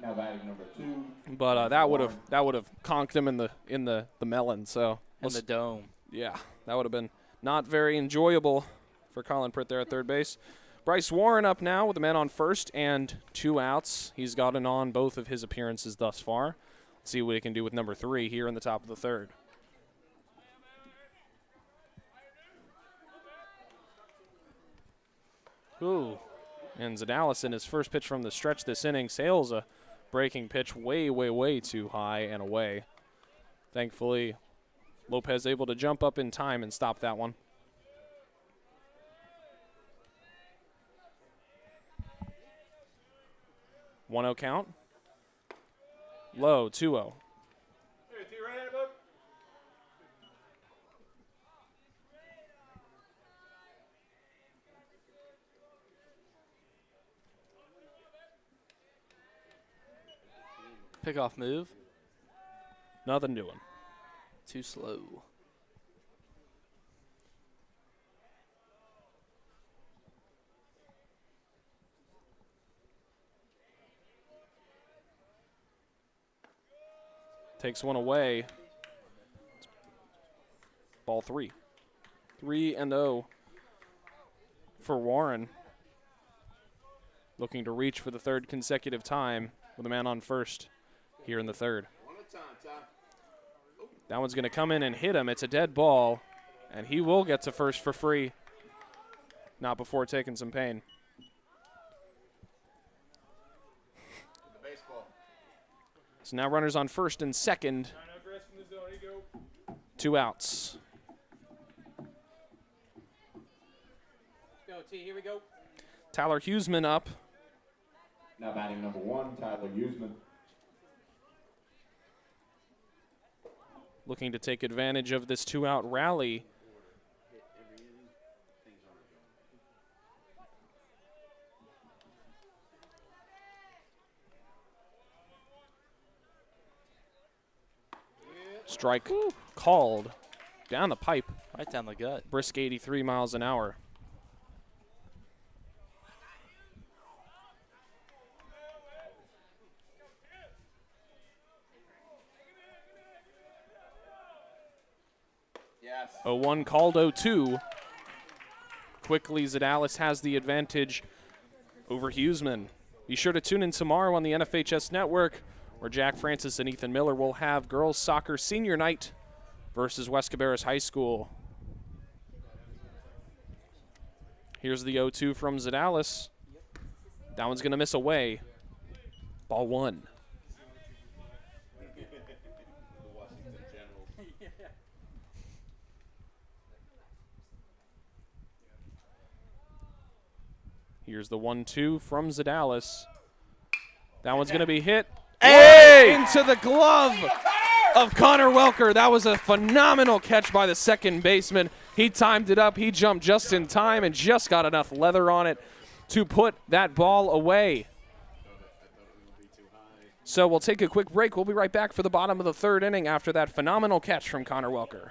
B: Now batting number 2.
D: But that would have conked him in the melon. So
C: in the dome.
D: Yeah, that would have been not very enjoyable for Colin Pritt there at third base. Bryce Warren up now with the man on first and 2 outs. He's gotten on both of his appearances thus far. Let's see what he can do with number 3 here in the top of the third. Ooh. And Zadalis in his first pitch from the stretch this inning sails a breaking pitch way, way, way too high and away. Thankfully, Lopez able to jump up in time and stop that one. 1-0 count. Low, 2-0.
C: Pickoff move.
D: Nothing doing.
C: Too slow.
D: Takes one away. Ball 3. 3-0 for Warren. Looking to reach for the third consecutive time with a man on first here in the third. That one's going to come in and hit him. It's a dead ball, and he will get to first for free. Not before taking some pain. So now runners on first and second. 2 outs.
E: Go, T, here we go.
D: Tyler Huseman up.
B: Now batting number 1, Tyler Huseman.
D: Looking to take advantage of this 2-out rally. Strike called down the pipe.
C: Right down the gut.
D: Brisk 83 miles an hour.
B: Yes.
D: 0-1 called 0-2. Quickly, Zadalis has the advantage over Huseman. Be sure to tune in tomorrow on the NFHS Network, where Jack Francis and Ethan Miller will have girls soccer senior night versus West Cabarrus High School. Here's the 0-2 from Zadalis. That one's going to miss away. Ball one. Here's the 1-2 from Zadalis. That one's going to be hit. Hey! Into the glove of Connor Welker. That was a phenomenal catch by the second baseman. He timed it up. He jumped just in time and just got enough leather on it to put that ball away. So we'll take a quick break. We'll be right back for the bottom of the third inning after that phenomenal catch from Connor Welker.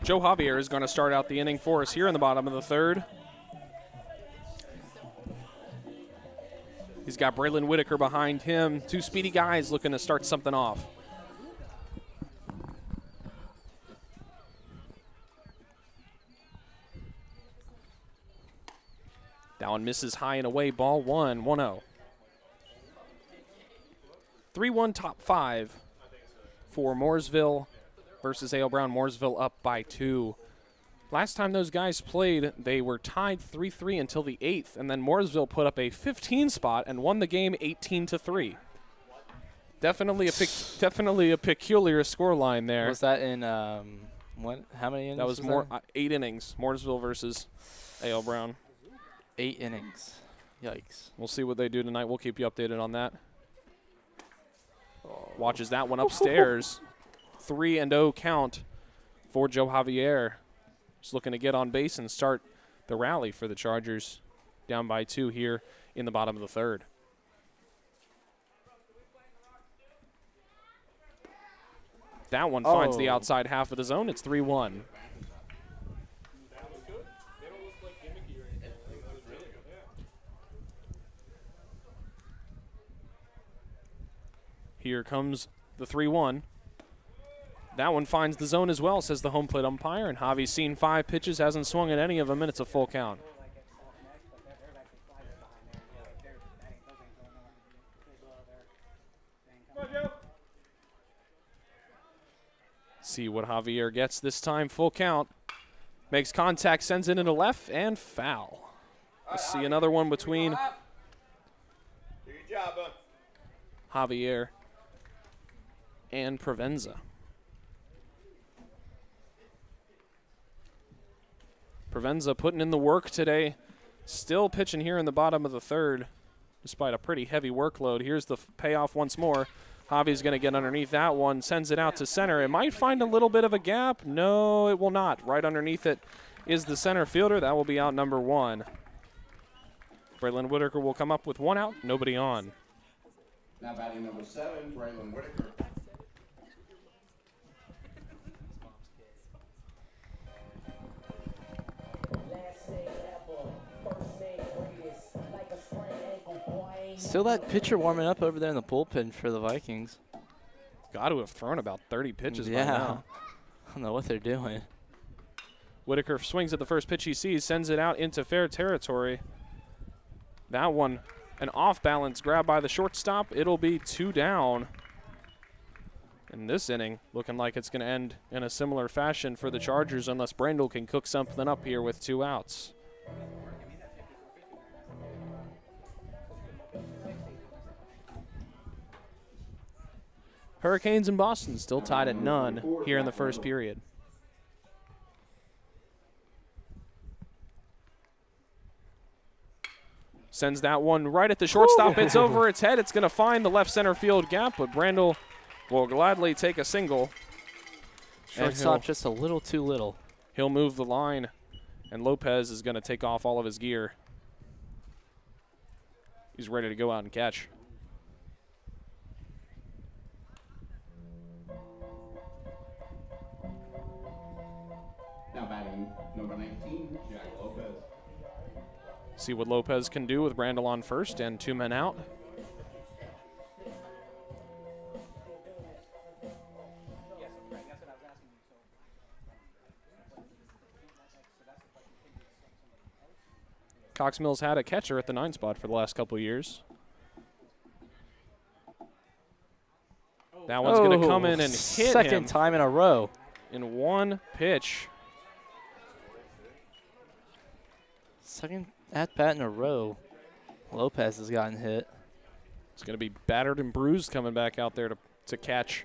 D: Joe Javier is going to start out the inning for us here in the bottom of the third. He's got Braylon Whitaker behind him. Two speedy guys looking to start something off. That one misses high and away. Ball one, 1-0. 3-1 top five for Mooresville versus A.L. Brown. Mooresville up by 2. Last time those guys played, they were tied 3-3 until the 8th, and then Mooresville put up a 15 spot and won the game 18-3. Definitely a peculiar scoreline there.
C: Was that in what? How many innings?
D: That was more 8 innings. Mooresville versus A.L. Brown.
C: 8 innings. Yikes.
D: We'll see what they do tonight. We'll keep you updated on that. Watches that one upstairs. 3-0 count for Joe Javier. Just looking to get on base and start the rally for the Chargers. Down by 2 here in the bottom of the third. That one finds the outside half of the zone. It's 3-1. Here comes the 3-1. That one finds the zone as well, says the home plate umpire. And Javi's seen 5 pitches, hasn't swung at any of them, and it's a full count. See what Javier gets this time. Full count. Makes contact, sends it into left, and foul. Let's see another one between Javier and Provenza. Provenza putting in the work today. Still pitching here in the bottom of the third, despite a pretty heavy workload. Here's the payoff once more. Javi's going to get underneath that one, sends it out to center. It might find a little bit of a gap. No, it will not. Right underneath it is the center fielder. That will be out number 1. Braylon Whitaker will come up with 1 out, nobody on.
B: Now batting number 7, Braylon Whitaker.
C: Still that pitcher warming up over there in the bullpen for the Vikings.
D: Got to have thrown about 30 pitches by
C: yeah.
D: now.
C: I don't know what they're doing.
D: Whitaker swings at the first pitch he sees, sends it out into fair territory. That one, an off-balance grab by the shortstop. It'll be 2 down. In this inning, looking like it's going to end in a similar fashion for the Chargers unless Brandel can cook something up here with 2 outs. Hurricanes in Boston still tied at none here in the first period. Sends that one right at the shortstop. It's over its head. It's going to find the left center field gap, but Brandel will gladly take a single.
C: Shortstop just a little too little.
D: He'll move the line, and Lopez is going to take off all of his gear. He's ready to go out and catch.
B: Now batting number 19, Jack Lopez.
D: See what Lopez can do with Brandel on first and 2 men out. Cox Mill's had a catcher at the 9 spot for the last couple of years. That one's going to come in and hit
C: second
D: him
C: time in a row.
D: in 1 pitch.
C: Second at-bat in a row. Lopez has gotten hit.
D: It's going to be battered and bruised coming back out there to catch.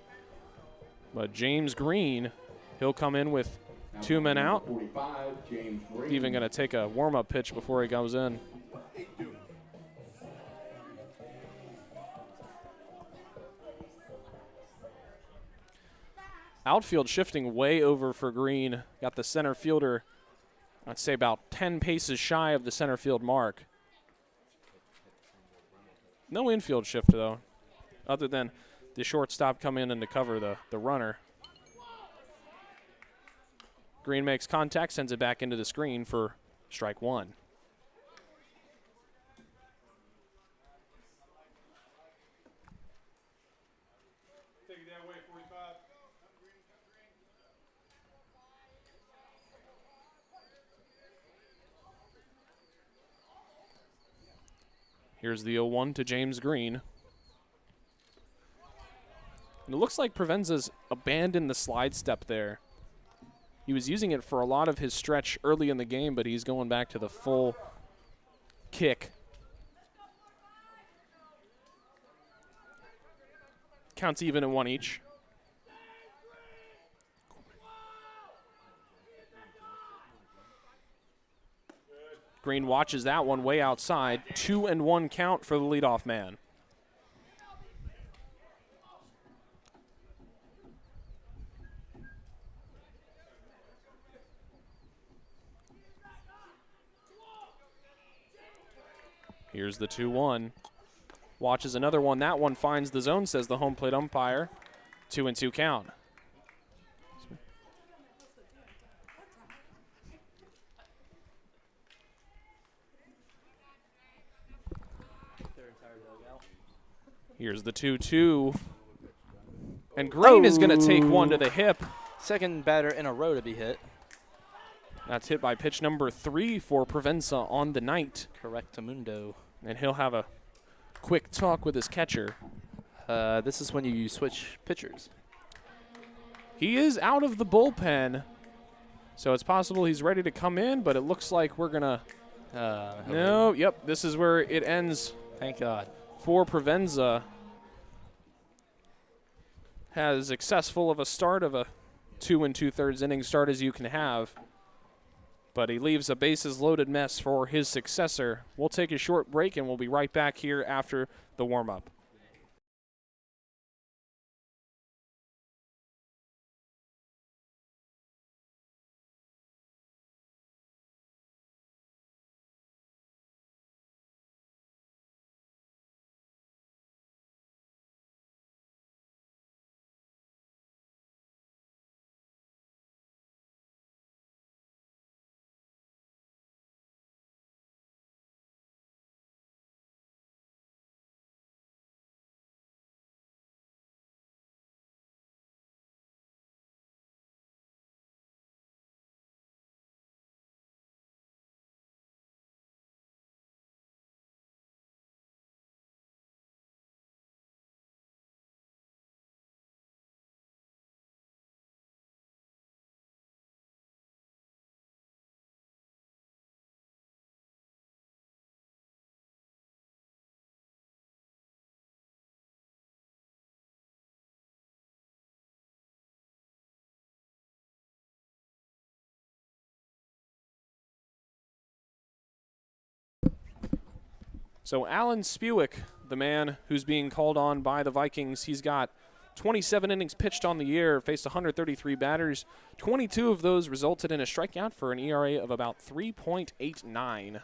D: But James Green, he'll come in with 2 men out.
B: 45, James Green.
D: Even going to take a warm-up pitch before he goes in. Outfield shifting way over for Green. Got the center fielder, I'd say about 10 paces shy of the center field mark. No infield shift, though, other than the shortstop come in and to cover the runner. Green makes contact, sends it back into the screen for strike 1. Here's the 0-1 to James Green. And it looks like Provenza's abandoned the slide step there. He was using it for a lot of his stretch early in the game, but he's going back to the full kick. Counts even at 1 each. Green watches that one way outside. 2-1 count for the leadoff man. Here's the 2-1. Watches another one. That one finds the zone, says the home plate umpire. 2-2 count. Here's the 2-2. And Green is going to take one to the hip.
C: Second batter in a row to be hit.
D: That's hit by pitch number 3 for Provenza on the night.
C: Correctamundo.
D: And he'll have a quick talk with his catcher.
C: This is when you switch pitchers.
D: He is out of the bullpen, so it's possible he's ready to come in, but it looks like we're going to... no, yep, this is where it ends.
C: Thank God.
D: For Provenza. Has as successful of a start of a 2 2/3 inning start as you can have. But he leaves a bases loaded mess for his successor. We'll take a short break and we'll be right back here after the warm-up. So Alan Spewick, the man who's being called on by the Vikings, he's got 27 innings pitched on the year, faced 133 batters. 22 of those resulted in a strikeout for an ERA of about 3.89.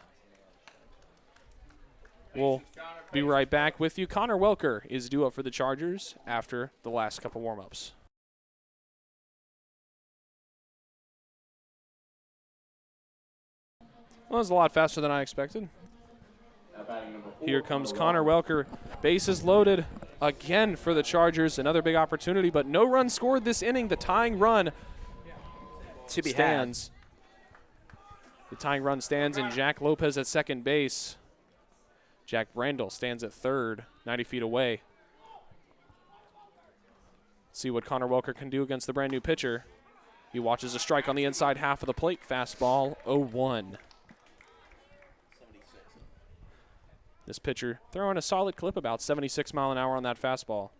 D: We'll be right back with you. Connor Welker is due up for the Chargers after the last couple warm-ups. Well, that was a lot faster than I expected. Here comes Connor Welker. Bases loaded again for the Chargers. Another big opportunity, but no run scored this inning. The tying run stands. The tying run stands in Jack Lopez at second base. Jack Brandel stands at third, 90 feet away. See what Connor Welker can do against the brand new pitcher. He watches a strike on the inside half of the plate. Fastball 0-1. This pitcher throwing a solid clip, about 76 mile an hour on that fastball.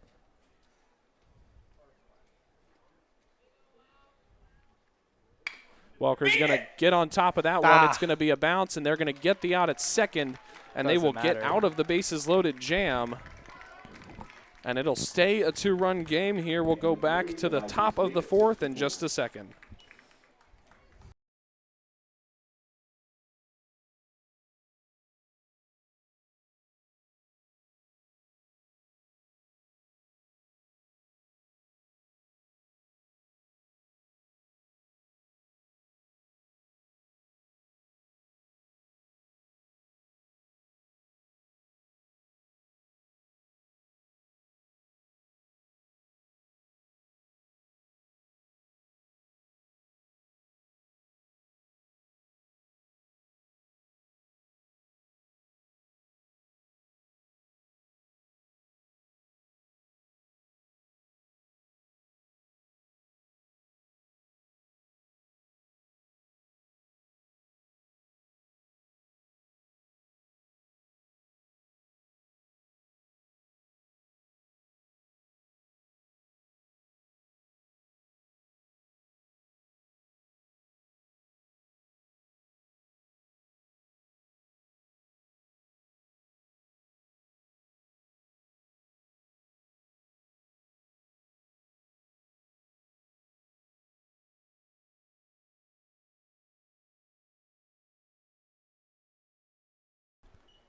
D: Welker's going to get on top of that one. It's going to be a bounce, and they're going to get the out at second, and they will get out of the bases loaded jam. And it'll stay a 2-run game here. We'll go back to the top of the fourth in just a second.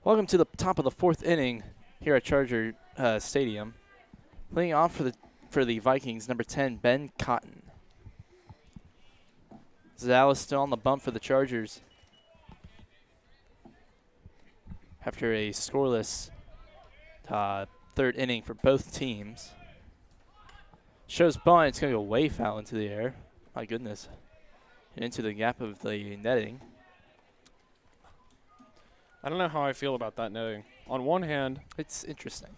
C: Welcome to the top of the fourth inning here at Charger Stadium. Leading off for the Vikings, number 10, Ben Cotton. Zales still on the bump for the Chargers after a scoreless third inning for both teams. Shows bunt. It's going to go way foul into the air. My goodness. And into the gap of the netting.
D: I don't know how I feel about that netting. On one hand,
C: It's interesting.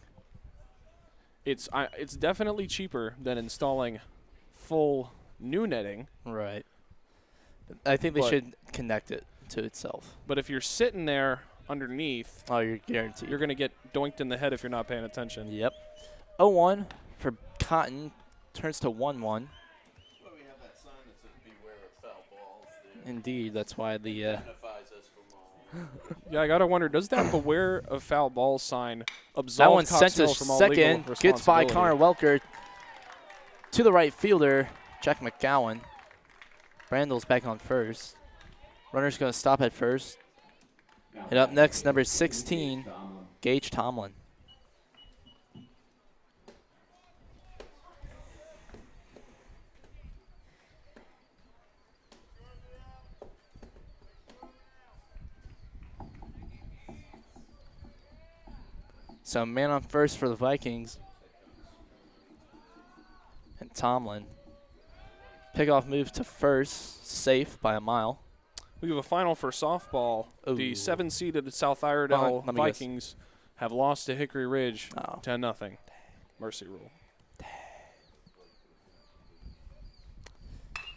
D: it's definitely cheaper than installing full new netting.
C: Right. I think they should connect it to itself.
D: But if you're sitting there underneath,
C: Oh, you're guaranteed.
D: you're going to get doinked in the head if you're not paying attention.
C: Yep. 0-1 for Cotton. Turns to 1-1. Indeed, that's why the
D: Yeah, I got to wonder, does that beware of foul ball sign
C: that
D: absolve
C: one
D: Cox
C: sent
D: Mill
C: to
D: from all legal
C: second. Gets by
D: responsibility?
C: Connor Welker to the right fielder, Jack McGowan. Brandel's back on first. Runner's going to stop at first. And up next, number 16, Gage Tomlin. So man on first for the Vikings. And Tomlin. Pickoff move to first, safe by a mile.
D: We have a final for softball.
C: Ooh.
D: The 7-seeded South Iredell
C: Let me guess.
D: Vikings have lost to Hickory Ridge
C: Oh.
D: 10-0. Mercy rule.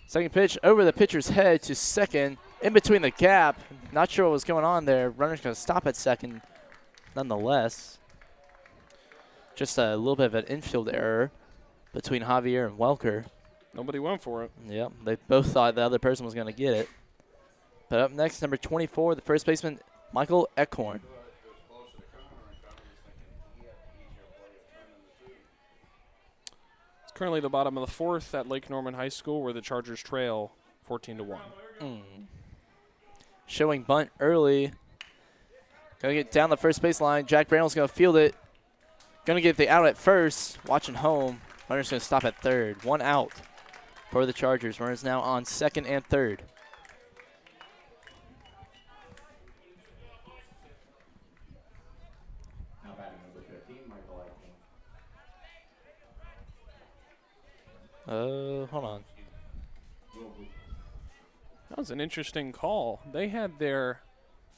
C: Second pitch over the pitcher's head to second. In between the gap. Not sure what was going on there. Runner's going to stop at second nonetheless. Just a little bit of an infield error between Javier and Welker.
D: Nobody went for it.
C: Yep, they both thought the other person was going to get it. But up next, number 24, the first baseman, Michael Eckhorn.
D: Currently the bottom of the fourth at Lake Norman High School, where the Chargers trail 14-1.
C: Showing bunt early. Going to get down the first baseline. Jack Brandle's going to field it. Going to get the out at first. Watching home. Runner's going to stop at third. 1 out for the Chargers. Runner's now on second and third.
B: Now batting number 15, Michael Eichmann.
C: Hold on.
D: That was an interesting call. They had their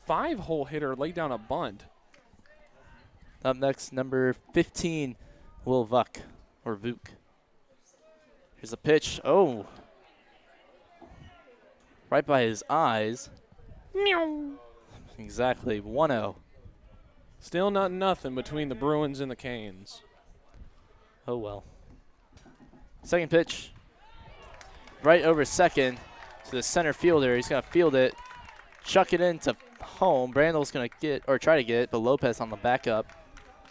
D: 5-hole hitter lay down a bunt.
C: Up next, number 15, Will Vuk, or Vuk. Here's a pitch. Oh. Right by his eyes.
D: Meow.
C: Exactly. 1-0.
D: Still not nothing between the Bruins and the Canes.
C: Oh, well. Second pitch. Right over second to the center fielder. He's going to field it. Chuck it into home. Brandle's going to get, or try to get it, but Lopez on the backup.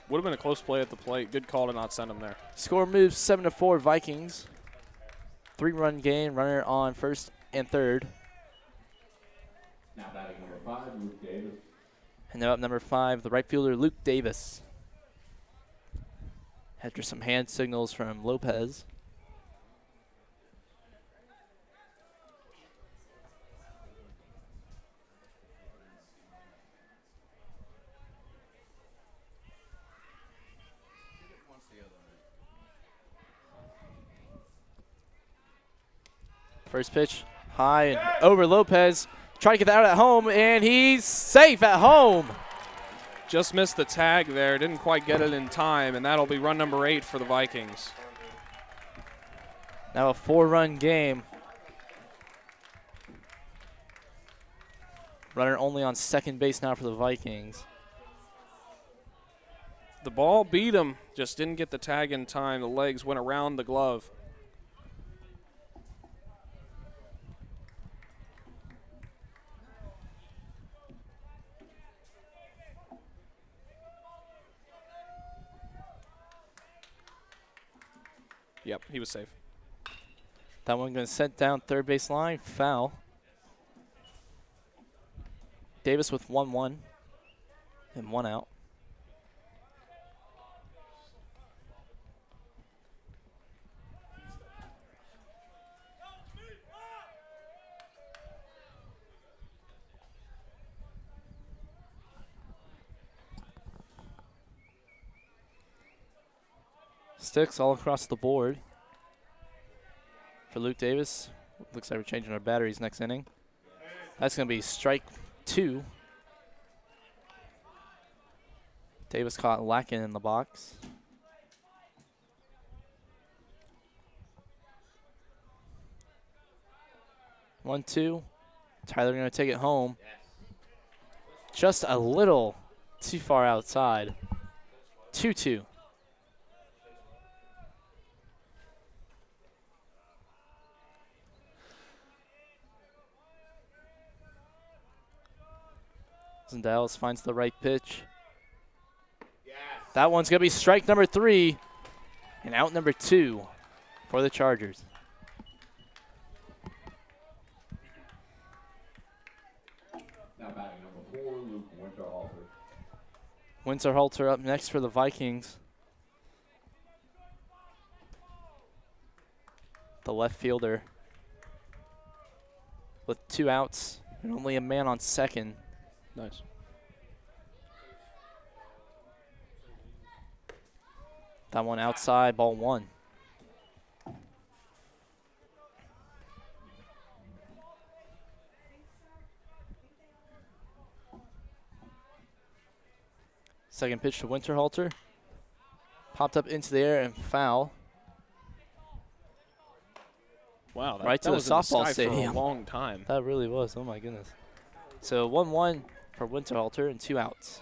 D: Would have been a close play at the plate. Good call to not send him there.
C: Score moves 7-4 Vikings. 3-run game. Runner on first and third.
B: Now batting number 5, Luke Davis.
C: And now up number 5, the right fielder, Luke Davis. After some hand signals from Lopez. First pitch, high and over Lopez. Trying to get that out at home, and he's safe at home.
D: Just missed the tag there. Didn't quite get it in time, and that'll be run number 8 for the Vikings.
C: Now a 4-run game. Runner only on second base now for the Vikings.
D: The ball beat him, just didn't get the tag in time. The legs went around the glove. Yep, he was safe.
C: That one going to set down third base line. Foul. Davis with 1-1 and 1 out. Sticks all across the board for Luke Davis. Looks like we're changing our batteries next inning. That's going to be strike 2. Davis caught lacking in the box. One, two. Tyler going to take it home. Just a little too far outside. 2-2. Dallas finds the right pitch.
B: Yes.
C: That one's going to be strike number 3 and out number 2 for the Chargers.
B: Now batting number 4, Luke Winterhalter.
C: Winterhalter up next for the Vikings. The left fielder with 2 outs and only a man on second.
D: Nice.
C: That one outside, ball 1. Second pitch to Winterhalter. Popped up into the air and foul.
D: Wow, that,
C: Right
D: that
C: to
D: was
C: the
D: in the
C: softball
D: sky
C: stadium.
D: for a long time.
C: That really was. Oh, my goodness. So 1-1 for Winterhalter and 2 outs.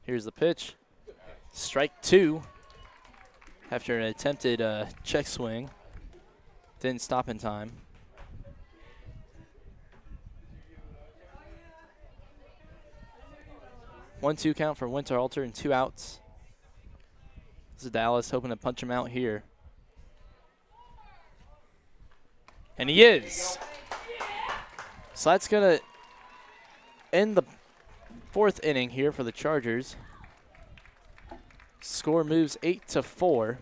C: Here's the pitch. Strike 2 after an attempted check swing. Didn't stop in time. 1-2 count for Winterhalter and 2 outs. Zadalis hoping to punch him out here. And he is. So that's going to end the 4th inning here for the Chargers. Score moves 8-4.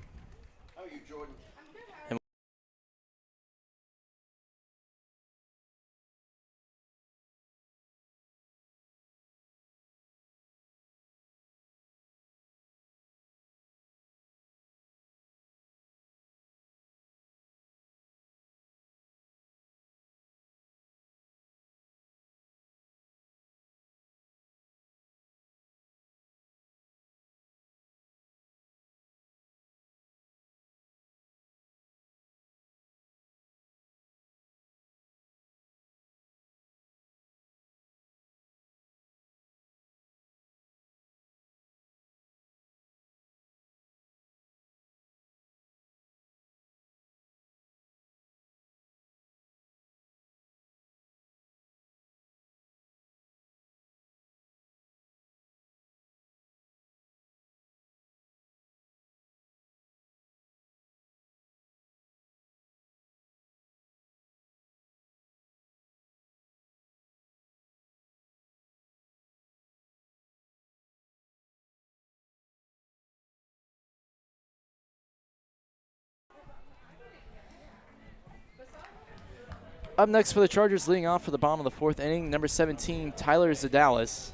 C: Up next for the Chargers, leading off for the bottom of the 4th inning, number 17, Tyler Zadalis.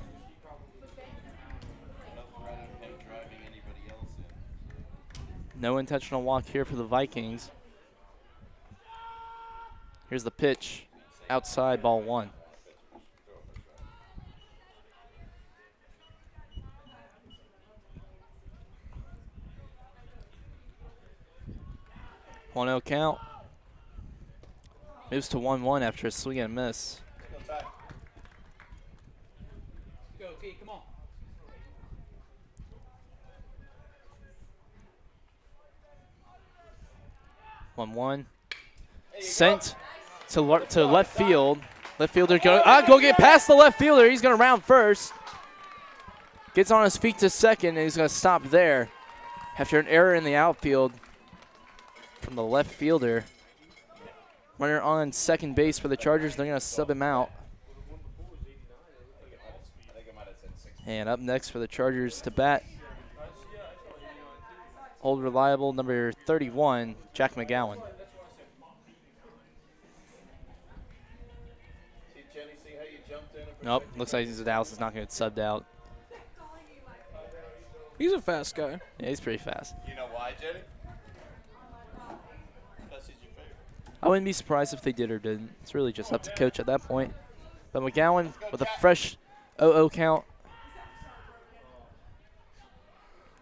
C: No intentional walk here for the Vikings. Here's the pitch, outside, ball 1. One 0 count. Moves to 1-1 after a swing and a miss.
E: Go, T, come on.
C: 1-1. Sent to left field. Left fielder go get past the left fielder. He's going to round first. Gets on his feet to second, and he's going to stop there after an error in the outfield from the left fielder. Runner on second base for the Chargers. They're going to sub him out. And up next for the Chargers to bat, old reliable number 31, Jack McGowan. Nope, looks like Zadalis is not going to get subbed out.
D: He's a fast guy.
C: Yeah, he's pretty fast.
F: You know why, Jenny?
C: I wouldn't be surprised if they did or didn't. It's really just up to coach at that point. But McGowan with a fresh 0-0 count.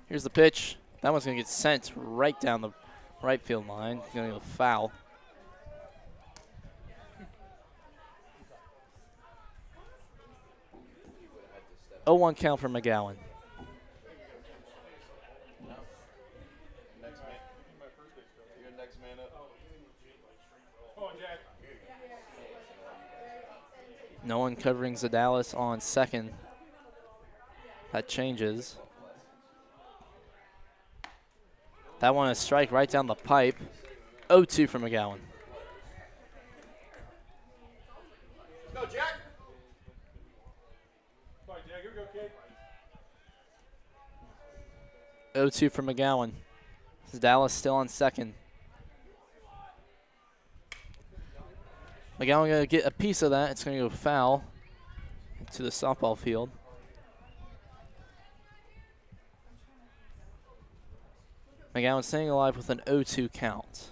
C: Here's the pitch. That one's going to get sent right down the right field line. Going to go foul. Oh, 1 count for McGowan. No one covering Zadalis on second. That changes. That one a strike right down the pipe. 0-2 for McGowan.
F: Go, Jack.
C: 0-2 for McGowan. Zadalis still on second. McGowan going to get a piece of that. It's going to go foul to the softball field. McGowan staying alive with an 0-2 count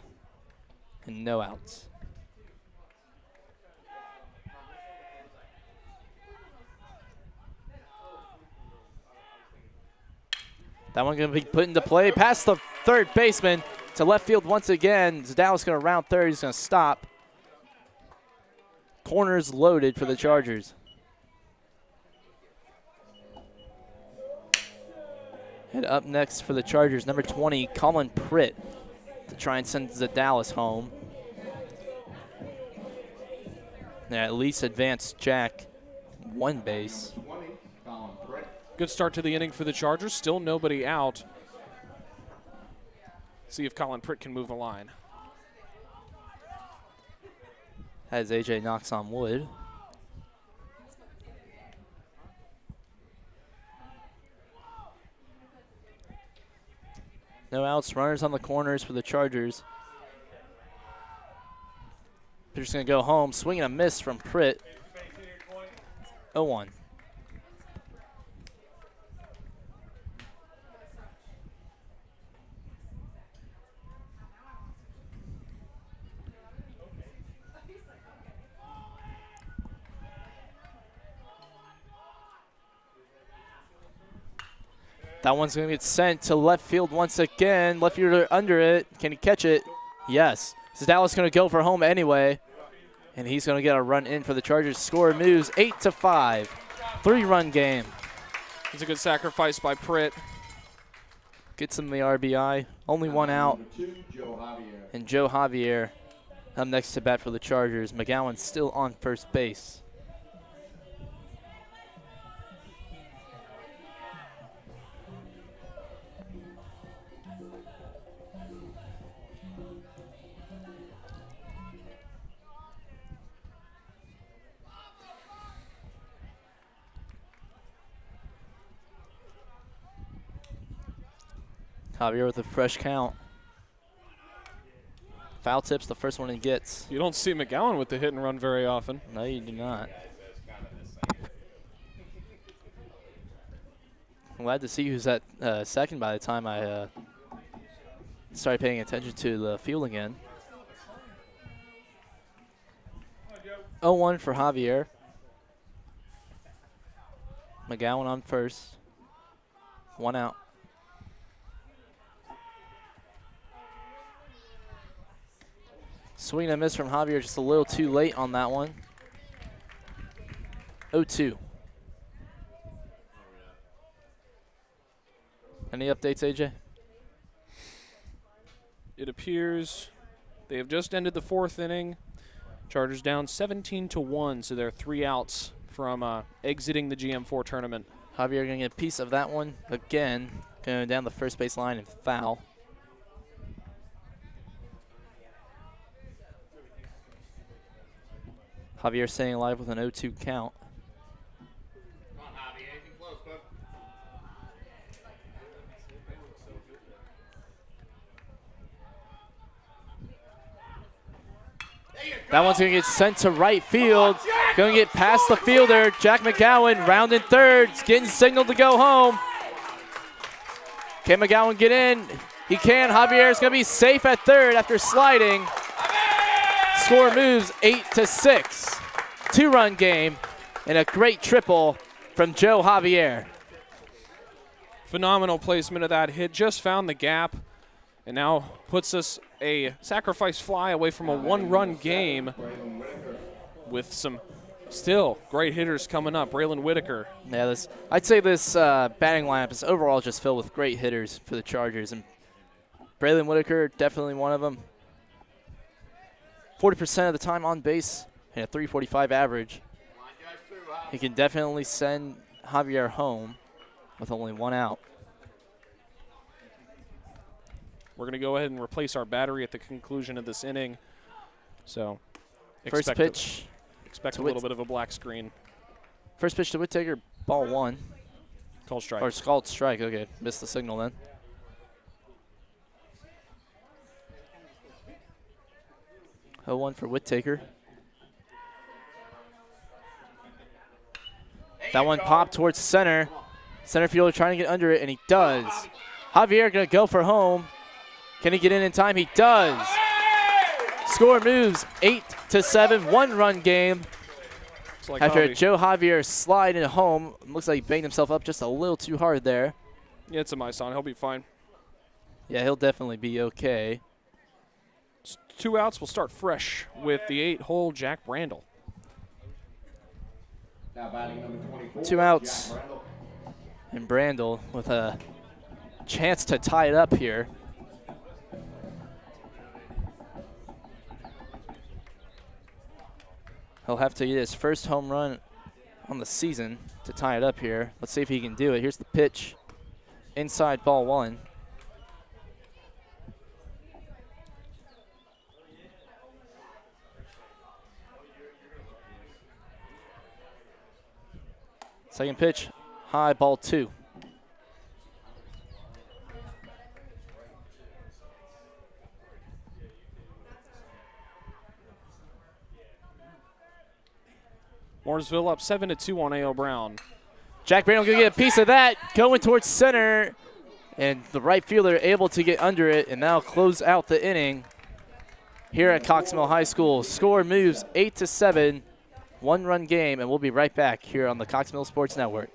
C: and no outs. That one going to be put into play past the third baseman to left field once again. Zadalis going to round third. He's going to stop. Corners loaded for the Chargers. And up next for the Chargers, number 20, Colin Pritt, to try and send Zadalis home. They at least advance Jack 1 base.
B: 20, Colin Pritt.
D: Good start to the inning for the Chargers. Still nobody out. See if Colin Pritt can move the line.
C: As AJ knocks on wood. No outs, runners on the corners for the Chargers. Pitcher's going to go home. Swing and a miss from Pritt. 0-1. That one's going to get sent to left field once again. Left fielder under it. Can he catch it? Yes. So Dallas going to go for home anyway. And he's going to get a run in for the Chargers. Score moves 8-5. 3-run game.
D: It's a good sacrifice by Pritt.
C: Gets him the RBI. Only one out. And Joe Javier up next to bat for the Chargers. McGowan still on first base. Javier with a fresh count. Foul tips, the first one he gets.
D: You don't see McGowan with the hit and run very often.
C: No, you do not. I'm glad to see who's at second by the time I started paying attention to the field again. 0-1 for Javier. McGowan on first. 1 out. Swing and a miss from Javier, just a little too late on that one. 0-2. Any updates, AJ?
D: It appears they have just ended the 4th inning. Chargers down 17-1, so they're 3 outs from exiting the GM4 tournament.
C: Javier going to get a piece of that one again, going down the first base line and foul. Javier staying alive with an 0-2 count.
F: Come on, Javi. Anything close, bud?
C: That one's going to get sent to right field. Going to get past the fielder. Jack McGowan rounding third. Getting signaled to go home. Can McGowan get in? He can. Javier's going to be safe at third after sliding. Score moves 8-6. 2-run game and a great triple from Joe Javier.
D: Phenomenal placement of that hit. Just found the gap and now puts us a sacrifice fly away from a 1-run game with some still great hitters coming up. Braylon Whitaker.
C: Yeah, I'd say this batting lineup is overall just filled with great hitters for the Chargers. And Braylon Whitaker, definitely one of them. 40% of the time on base and a .345 average. He can definitely send Javier home with only 1 out.
D: We're going to go ahead and replace our battery at the conclusion of this inning. So,
C: First pitch.
D: Expect a little bit of a black screen.
C: First pitch to Whittaker, ball 1.
D: Called strike.
C: Or called strike, okay. Missed the signal then. .0-1 for Whittaker. That one popped towards center. Center fielder trying to get under it, and he does. Javier going to go for home. Can he get in time? He does. Score moves 8-7, 1-run game.
D: Like
C: after
D: Javi.
C: Joe Javier slide into home. Looks like he banged himself up just a little too hard there.
D: Yeah, it's a Maison. He'll be fine.
C: Yeah, he'll definitely be okay.
D: 2 outs. We'll start fresh with the 8-hole Jack Brandel.
B: Now batting number 24.
C: 2 outs. And Brandel with a chance to tie it up here. He'll have to get his first home run on the season to tie it up here. Let's see if he can do it. Here's the pitch. Inside, ball one. Second pitch, high, ball two.
D: Mooresville up 7-2 on A.O. Brown.
C: Jack Brandel gonna get a piece of that, going towards center, and the right fielder able to get under it, and now close out the inning here at Cox Mill High School. Score moves 8-7, one-run game, and we'll be right back here on the Cox Mill Sports Network.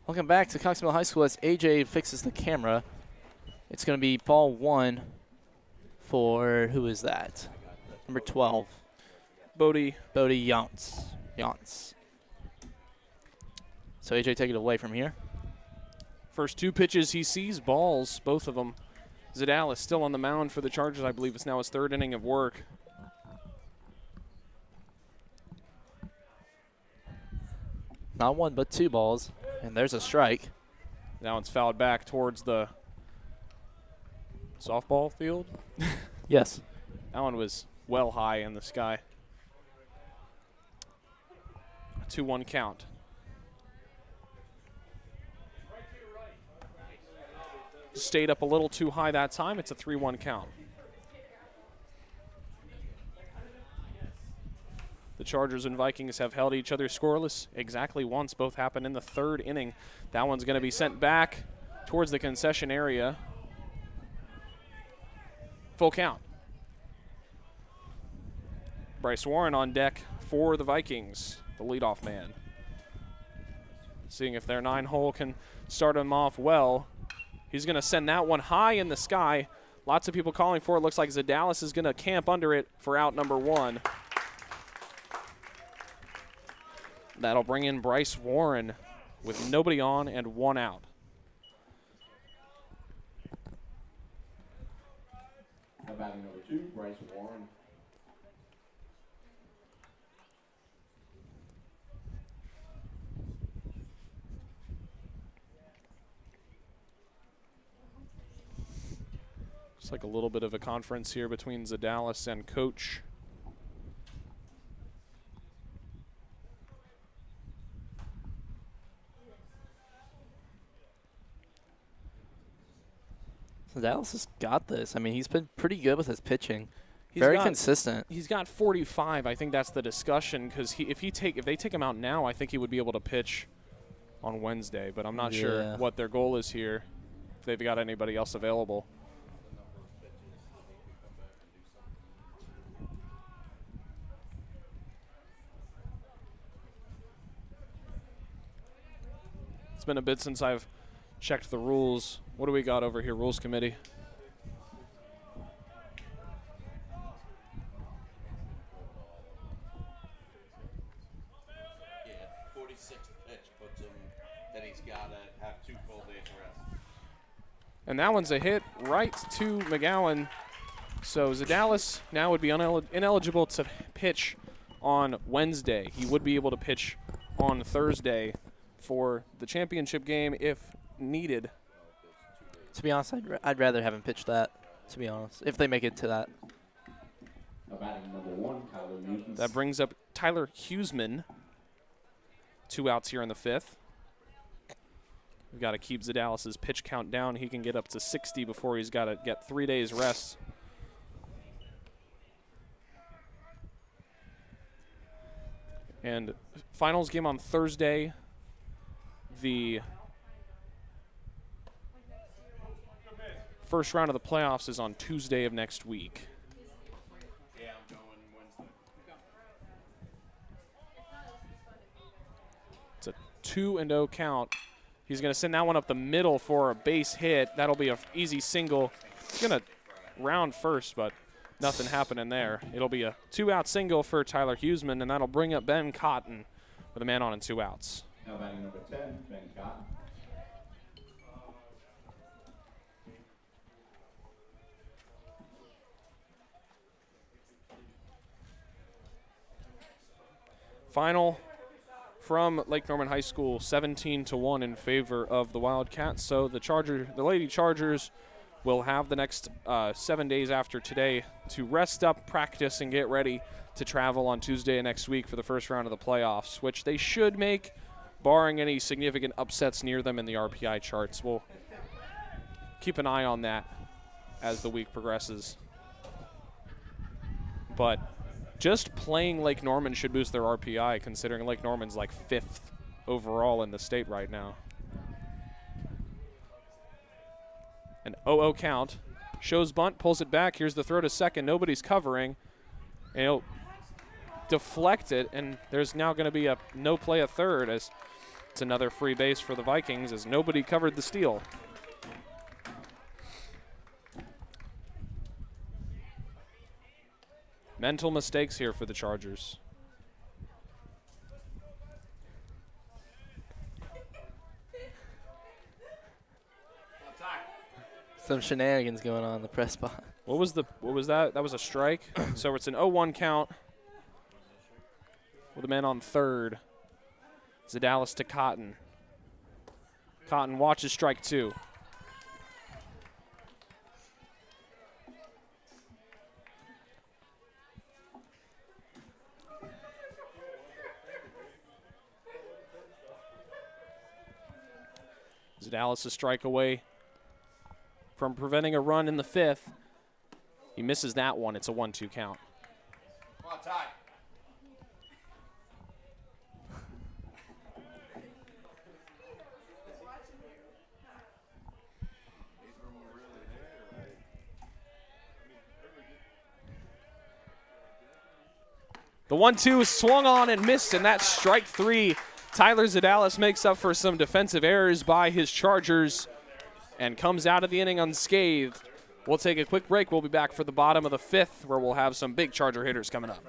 C: Welcome back to Cox Mill High School as AJ fixes the camera. It's going to be ball one for, who is that? Number 12.
D: Bodie
C: Yance. So AJ, take it away from here.
D: First two pitches he sees, balls, both of them. Zadalis still on the mound for the Chargers. I believe it's now his third inning of work.
C: Not one, but two balls. And there's a strike.
D: Now it's fouled back towards the softball field.
C: Yes.
D: That one was well high in the sky. A 2-1 count. Stayed up a little too high that time. It's a 3-1 count. The Chargers and Vikings have held each other scoreless exactly once. Both happened in the third inning. That one's going to be sent back towards the concession area. Full count. Bryce Warren on deck for the Vikings, the leadoff man. Seeing if their 9-hole can start him off well. He's going to send that one high in the sky. Lots of people calling for it. Looks like Zadalis is going to camp under it for out number one. That'll bring in Bryce Warren with nobody on and one out.
B: Batting number 2, Bryce Warren.
D: Looks like a little bit of a conference here between Zadalis and Coach.
C: So Dallas has got this. I mean, he's been pretty good with his pitching. Very consistent.
D: He's got 45. I think that's the discussion because if they take him out now, I think he would be able to pitch on Wednesday. But I'm not sure what their goal is here. If they've got anybody else available. been a bit since I've checked the rules. What do we got over here, Rules Committee?
F: Yeah, 46th pitch puts him, then he's got to have 2 full days rest.
D: And that one's a hit right to McGowan. So Zadalis now would be ineligible to pitch on Wednesday. He would be able to pitch on Thursday for the championship game if needed.
C: To be honest, I'd rather have him pitch that, to be honest, if they make it to that.
B: Now batting number 1, Tyler Newton.
D: That brings up Tyler Huseman. 2 outs here in the 5th. We've got to keep Zadalis' pitch count down. He can get up to 60 before he's got to get 3 days rest. And finals game on Thursday. The first round of the playoffs is on Tuesday of next week.
F: Yeah, I'm going Wednesday.
D: It's a 2-0 count. He's going to send that one up the middle for a base hit. That'll be an easy single. He's going to round first, but nothing happening there. It'll be a 2-out single for Tyler Huseman, and that'll bring up Ben Cotton with a man on and 2 outs.
B: Now batting number 10, Ben Cotton.
D: Final from Lake Norman High School, 17-1 in favor of the Wildcats. So the Lady Chargers will have the next 7 days after today to rest up, practice, and get ready to travel on Tuesday of next week for the first round of the playoffs, which they should make, barring any significant upsets near them in the RPI charts. We'll keep an eye on that as the week progresses. But just playing Lake Norman should boost their RPI, considering Lake Norman's like 5th overall in the state right now. An 0-0 count. Shows bunt, pulls it back. Here's the throw to second. Nobody's covering. And he'll deflect it, and there's now going to be a no play at third, as it's another free base for the Vikings as nobody covered the steal. Mental mistakes here for the Chargers.
C: Some shenanigans going on in the press box.
D: What was that? That was a strike. So it's an 0-1 count with a man on third. Zadalis to Cotton. Cotton watches strike 2. Zadalis a strike away from preventing a run in the 5th. He misses that one. It's a 1-2 count.
F: Come on, Ty.
D: The 1-2 swung on and missed, and that's strike 3. Tyler Zadalis makes up for some defensive errors by his Chargers and comes out of the inning unscathed. We'll take a quick break. We'll be back for the bottom of the 5th, where we'll have some big Charger hitters coming up.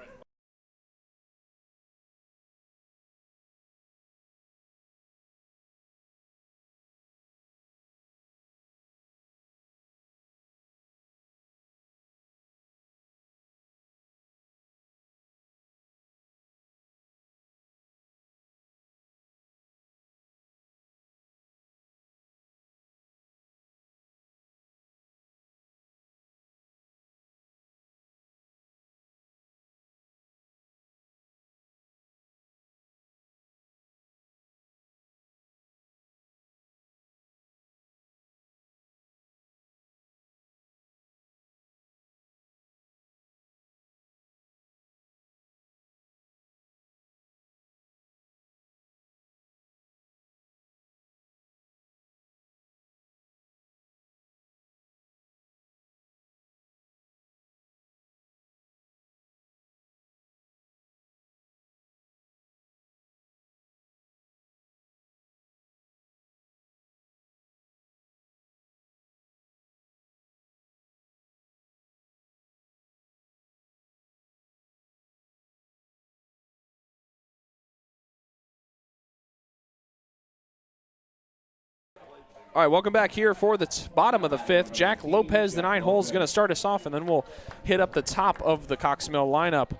D: All right, welcome back here for the bottom of the 5th. Jack Lopez, the 9 hole, is going to start us off, and then we'll hit up the top of the Cox Mill lineup.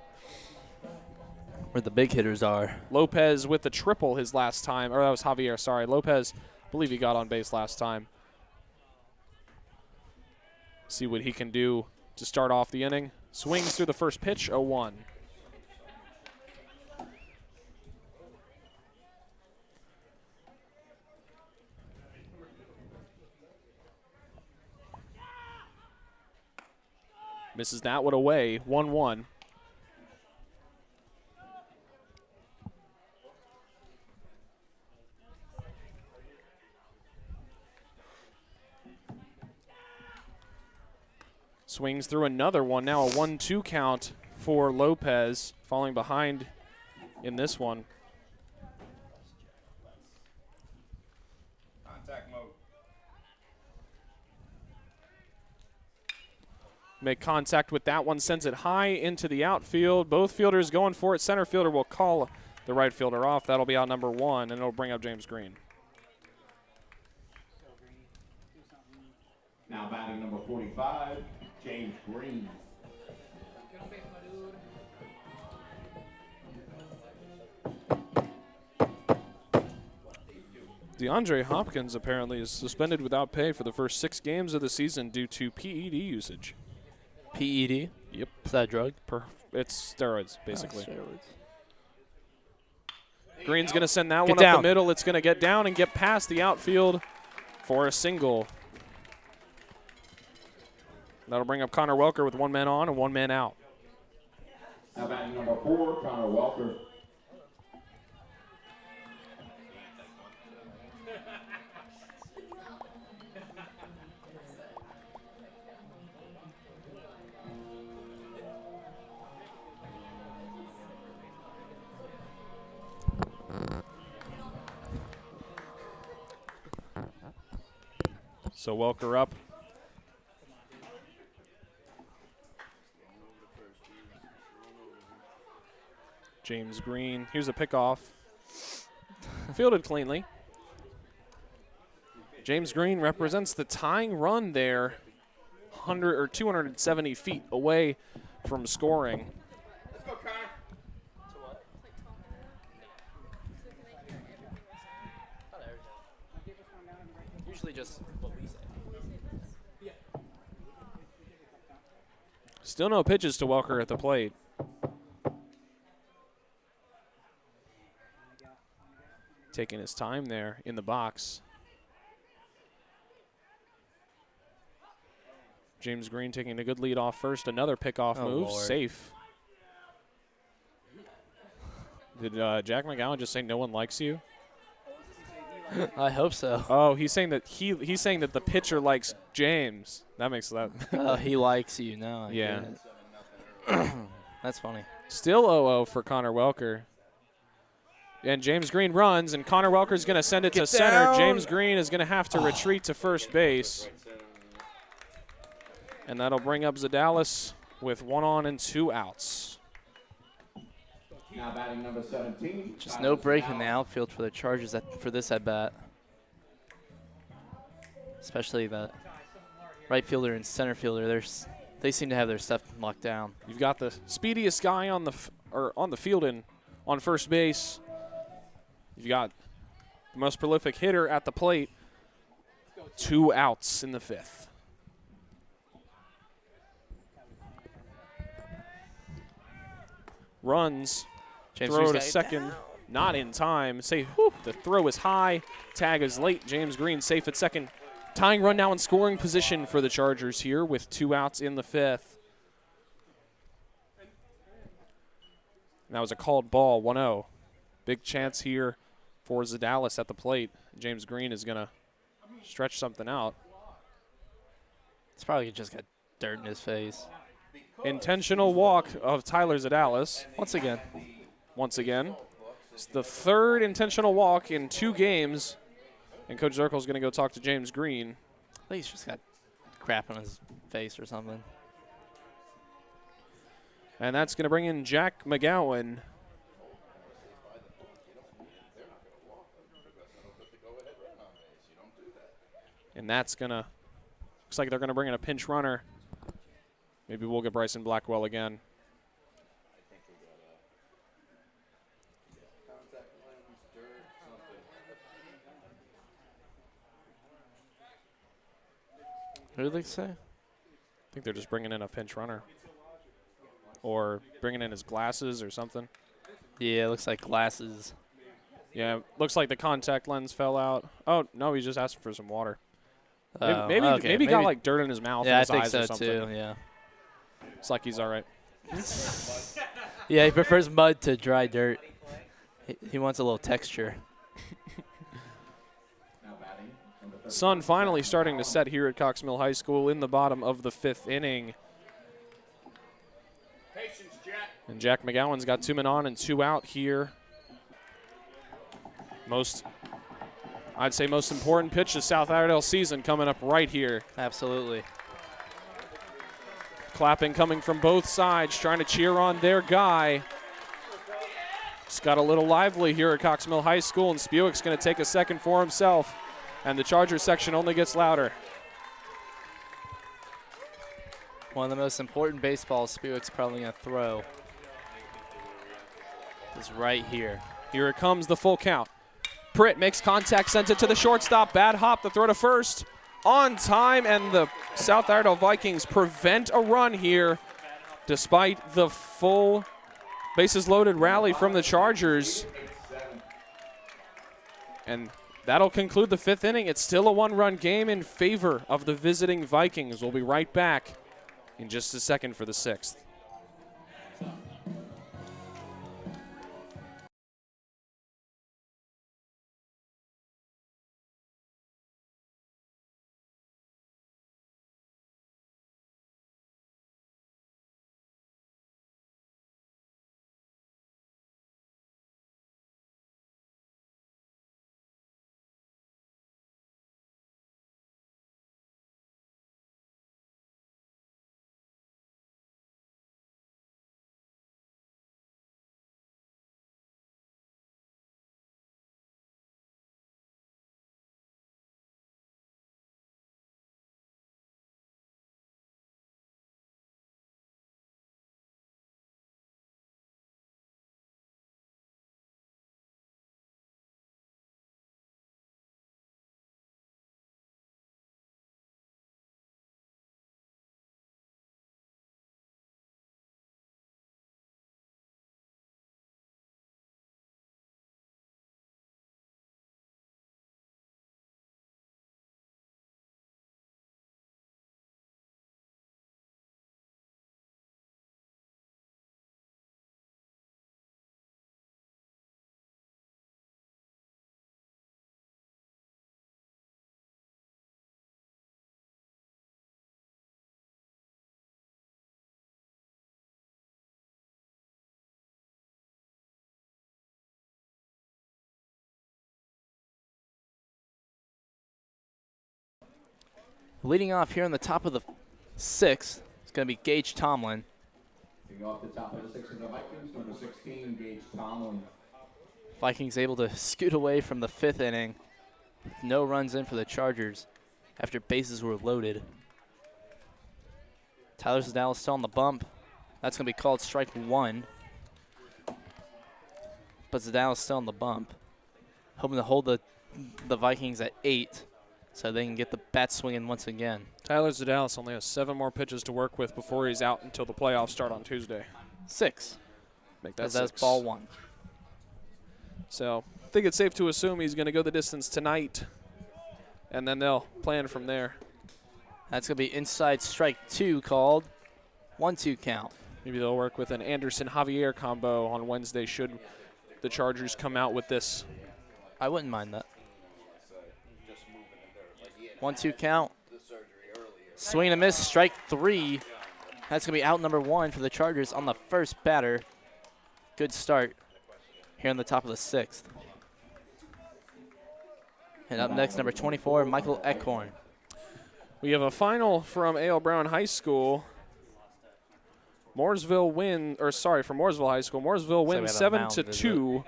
C: Where the big hitters are.
D: Lopez with the triple his last time. Or that was Javier, sorry. Lopez, I believe he got on base last time. See what he can do to start off the inning. Swings through the first pitch, 0-1. Misses that one away, 1-1. Swings through another one. Now a 1-2 count for Lopez, falling behind in this one.
F: Contact mode.
D: Make contact with that one, sends it high into the outfield. Both fielders going for it. Center fielder will call the right fielder off. That'll be out number 1, and it'll bring up James Green.
B: Now batting number 45, James Green.
D: DeAndre Hopkins apparently is suspended without pay for the first 6 games of the season due to PED usage.
C: PED?
D: Yep.
C: Is that a drug?
D: It's steroids, basically.
C: Oh, steroids.
D: Green's going to send that
C: Get
D: one
C: down.
D: up the middle. It's going to get down and get past the outfield for a single. That'll bring up Connor Welker with 1 man on and 1 man out.
B: Now batting number 4, Connor Welker.
D: So Welker up. James Green. Here's a pickoff. Fielded cleanly. James Green represents the tying run there, 100 or 270 feet away from scoring.
F: Let's go, Connor.
C: Usually just what we say.
D: Still no pitches to Welker at the plate. Taking his time there in the box. James Green taking a good lead off first. Another pickoff move.
C: Lord.
D: Safe. Did Jack McGowan just say no one likes you?
C: I hope so.
D: Oh, he's saying that he's saying that the pitcher likes James. That makes that.
C: Oh, he likes you now. I
D: Yeah.
C: get it. That's funny.
D: Still 0-0 for Connor Welker. And James Green runs, and Connor Welker's going to send it to center.
C: down.
D: James Green is going to have to retreat to first base. And that'll bring up Zadalis with 1 on and 2 outs.
B: Now batting number 17.
C: Just no break in the outfield for the Chargers for this at bat. Especially the right fielder and center fielder. They seem to have their stuff locked down.
D: You've got the speediest guy on the field and on first base. You've got the most prolific hitter at the plate. 2 outs in the 5th. Runs.
C: James
D: Throw
C: Green's
D: to
C: got it
D: second.
C: down.
D: Not in time. The throw is high. Tag is late. James Green safe at second. Tying run now in scoring position for the Chargers here with 2 outs in the 5th. And that was a called ball, 1-0. Big chance here for Zadalis at the plate. James Green is going to stretch something out.
C: It's probably just got dirt in his face.
D: Intentional walk of Tyler Zadalis.
C: Once again.
D: Once again. It's the 3rd intentional walk in 2 games. And Coach Zirkle's going to go talk to James Green.
C: I think he's just got crap on his face or something.
D: And that's going to bring in Jack McGowan. And that's going to, looks like they're going to bring in a pinch runner. Maybe we'll get Bryson Blackwell again.
C: Who did they say?
D: I think they're just bringing in a pinch runner. Or bringing in his glasses or something.
C: Yeah, it looks like glasses.
D: Yeah, looks like the contact lens fell out. Oh, no, he's just asking for some water. Maybe,
C: Okay,
D: maybe got like dirt in his mouth
C: yeah,
D: and his
C: I think
D: eyes
C: so
D: or something.
C: too. Yeah.
D: It's like he's all right.
C: Yeah, he prefers mud to dry dirt. He wants a little texture.
D: Sun finally starting to set here at Cox Mill High School in the bottom of the 5th inning. And Jack McGowan's got 2 men on and 2 out here. I'd say most important pitch of South Iredell season coming up right here.
C: Absolutely.
D: Clapping coming from both sides, trying to cheer on their guy. Just got a little lively here at Cox Mill High School, and Spuick's going to take a second for himself. And the Charger section only gets louder.
C: One of the most important baseballs Spuick's probably going to throw is right here.
D: Here it comes, the full count. Pritt makes contact, sends it to the shortstop. Bad hop, the throw to first. On time, and the South Iredell Vikings prevent a run here despite the full bases loaded rally from the Chargers. And that'll conclude the 5th inning. It's still a 1-run game in favor of the visiting Vikings. We'll be right back in just a second for the 6th.
C: Leading off here on the top of the 6th, it's going to be Gage Tomlin.
B: Leading off the top of the 6th of the Vikings, number 16, Gage Tomlin.
C: Vikings able to scoot away from the 5th inning. No runs in for the Chargers after bases were loaded. Tyler Zadal is still on the bump. That's going to be called strike 1. But Zadal is still on the bump. Hoping to hold the Vikings at 8 so they can get the bat swinging once again.
D: Tyler Zadalis only has 7 more pitches to work with before he's out until the playoffs start on Tuesday.
C: 6.
D: Make that 6.
C: That's ball 1.
D: So I think it's safe to assume he's going to go the distance tonight, and then they'll plan from there.
C: That's going to be inside strike 2 called. 1-2 count.
D: Maybe they'll work with an Anderson-Javier combo on Wednesday should the Chargers come out with this.
C: I wouldn't mind that. 1-2 count. Swing and a miss, strike 3. That's going to be out number 1 for the Chargers on the first batter. Good start here on the top of the 6th. And up next, number 24, Michael Eckhorn.
D: We have a final from A.L. Brown High School. For Mooresville High School. Mooresville wins 7-2.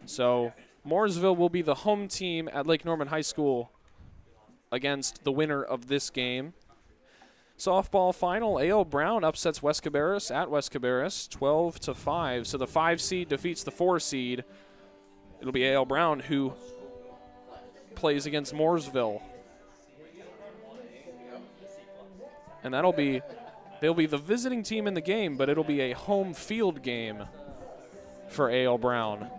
D: So Mooresville will be the home team at Lake Norman High School against the winner of this game. Softball final, A.L. Brown upsets West Cabarrus at West Cabarrus 12-5. So the 5 seed defeats the 4 seed. It'll be A.L. Brown who plays against Mooresville. And they'll be the visiting team in the game, but it'll be a home field game for A.L. Brown.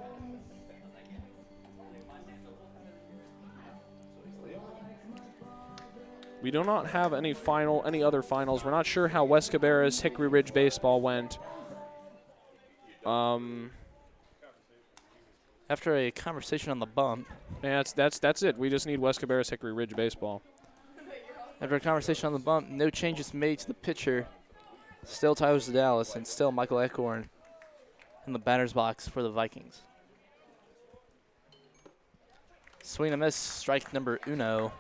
D: We do not have any other finals. We're not sure how West Cabarrus Hickory Ridge baseball went.
C: After a conversation on the bump.
D: Yeah, that's it. We just need West Cabarrus Hickory Ridge baseball.
C: After a conversation on the bump, no changes made to the pitcher. Still Tyler Zadalis and still Michael Ecorn in the batter's box for the Vikings. Swing and miss, strike number uno.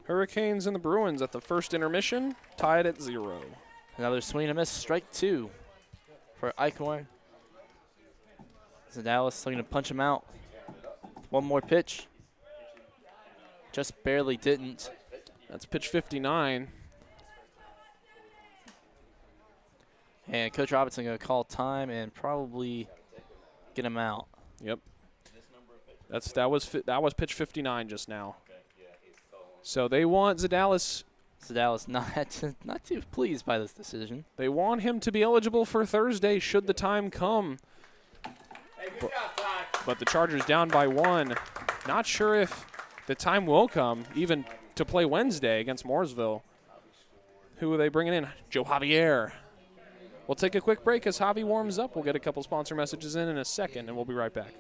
D: Hurricanes and the Bruins at the first intermission, tied at 0.
C: Another swing and miss, strike 2 for Eichhorn. Zadalis looking to punch him out. One more pitch. Just barely didn't.
D: That's pitch 59.
C: And Coach Robinson going to call time and probably get him out.
D: Yep. That was pitch 59 just now. So they want Zadalis.
C: Zadalis not too pleased by this decision.
D: They want him to be eligible for Thursday should the time come. But the Chargers down by 1. Not sure if the time will come even to play Wednesday against Mooresville. Who are they bringing in? Joe Javier. We'll take a quick break as Javi warms up. We'll get a couple sponsor messages in a second, and we'll be right back.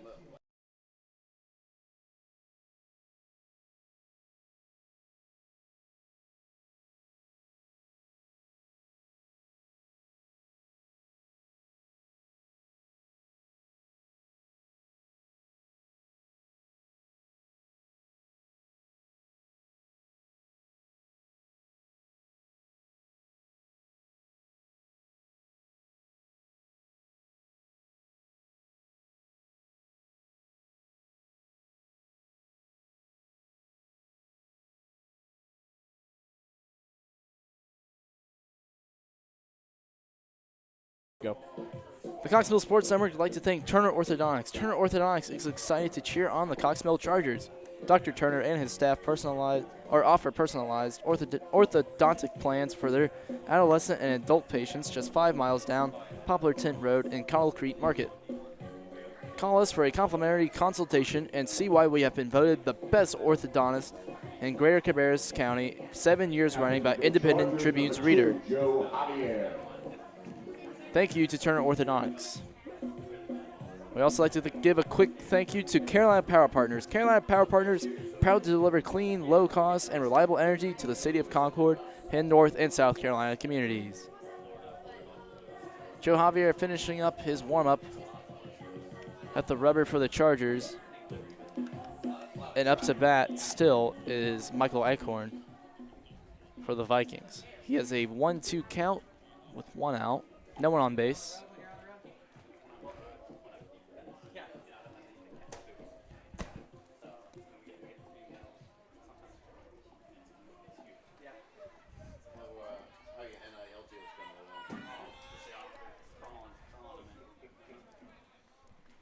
D: Go.
C: The Cox Mill Sports Network would like to thank Turner Orthodontics. Turner Orthodontics is excited to cheer on the Cox Mill Chargers. Dr. Turner and his staff offer personalized orthodontic plans for their adolescent and adult patients just 5 miles down Poplar Tent Road in Cottle Creek Market. Call us for a complimentary consultation and see why we have been voted the best orthodontist in Greater Cabarrus County 7 years running by Independent Tribune's reader.
B: Joe Javier.
C: Thank you to Turner Orthodontics. We also like to give a quick thank you to Carolina Power Partners. Carolina Power Partners, proud to deliver clean, low cost, and reliable energy to the city of Concord and North and South Carolina communities. Joe Javier finishing up his warm-up at the rubber for the Chargers. And up to bat still is Michael Eichhorn for the Vikings. He has a 1-2 count with 1 out. No one on base.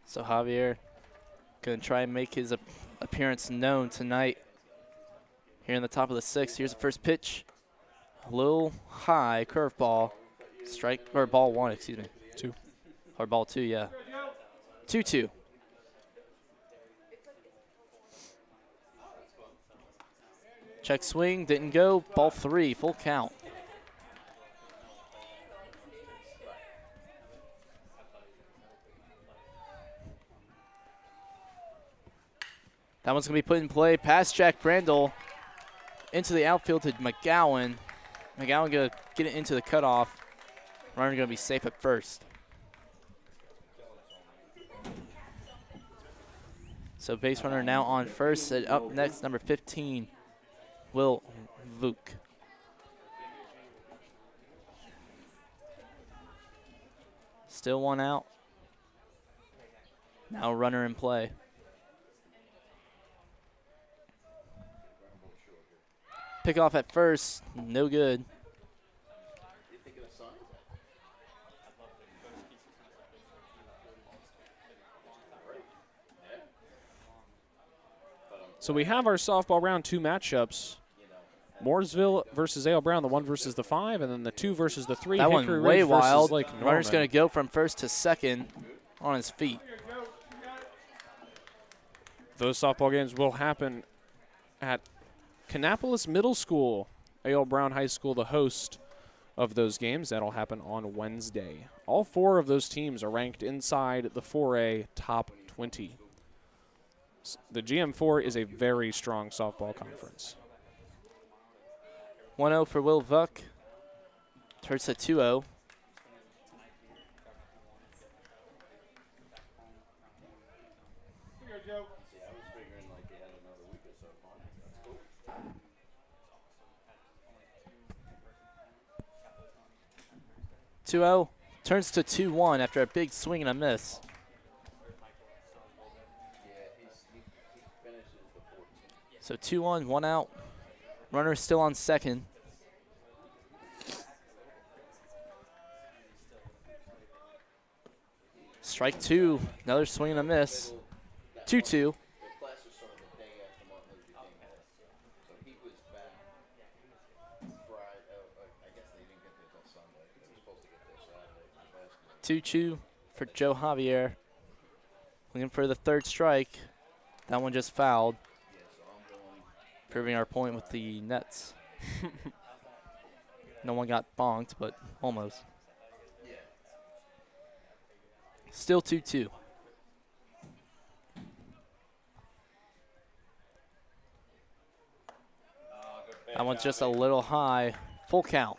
C: So Javier going to try and make his appearance known tonight here in the top of the 6th. Here's the first pitch. A little high curveball. Strike, or ball 1, excuse me.
D: 2.
C: Or ball 2, yeah. 2-2. Check swing, didn't go. Ball 3, full count. That one's going to be put in play. Past Jack Brandel into the outfield to McGowan. McGowan going to get it into the cutoff. Runner going to be safe at first. So base runner now on first. And up next, number 15, Will Vuk. Still 1 out. Now runner in play. Pick off at first, no good.
A: So we have our softball round 2 matchups. Mooresville versus A.L. Brown, the 1 versus the 5, and then the 2 versus the 3.
C: That
A: Hickory
C: one way
A: Ridge versus
C: wild.
A: Lake Norman.
C: Runner's going to go from first to second on his feet.
A: Those softball games will happen at Kannapolis Middle School. A.L. Brown High School, the host of those games. That'll happen on Wednesday. All 4 of those teams are ranked inside the 4A top 20. The GM4 is a very strong softball conference.
C: 1-0 for Will Vuck. Turns to 2-0. Turns to 2-1 after a big swing and a miss. So 2-1, 1 out. Runner still on second. Strike 2, another swing and a miss. 2-2. Two for Joe Javier. Looking for the 3rd strike. That one just fouled. Proving our point with the nets. No one got bonked, but almost. Still 2-2. That one's just a little high. Full count.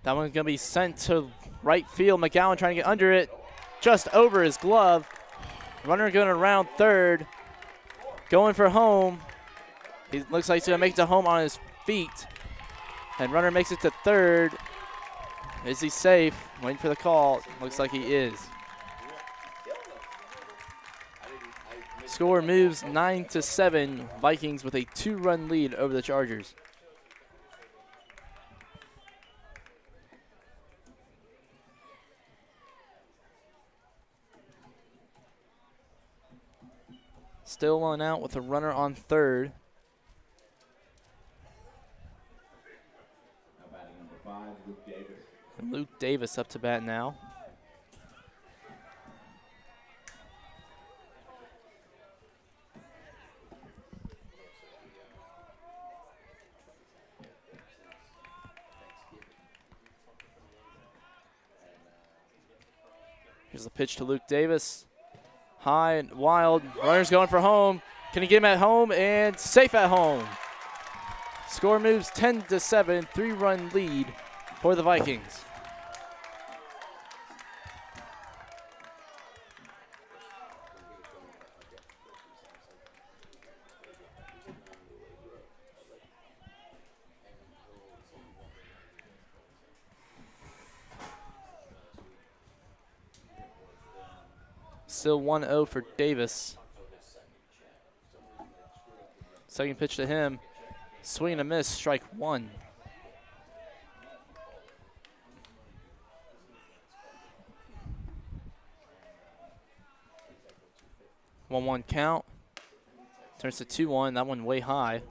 C: That one's going to be sent to right field. McGowan trying to get under it. Just over his glove. Runner going around third. Going for home. He looks like he's going to make it to home on his feet. And runner makes it to third. Is he safe? Waiting for the call. Looks like he is. Score moves 9-7. Vikings with a 2-run lead over the Chargers. Still one out with a runner on third.
B: Now batting number 5, Luke Davis.
C: And Luke Davis up to bat now. Here's the pitch to Luke Davis. High and wild. Runner's going for home. Can he get him at home? And safe at home. Score moves 10-7. 3-run lead for the Vikings. Still 1-0 for Davis. Second pitch to him. Swing and a miss, strike 1. One count. Turns to 2-1. That one way high.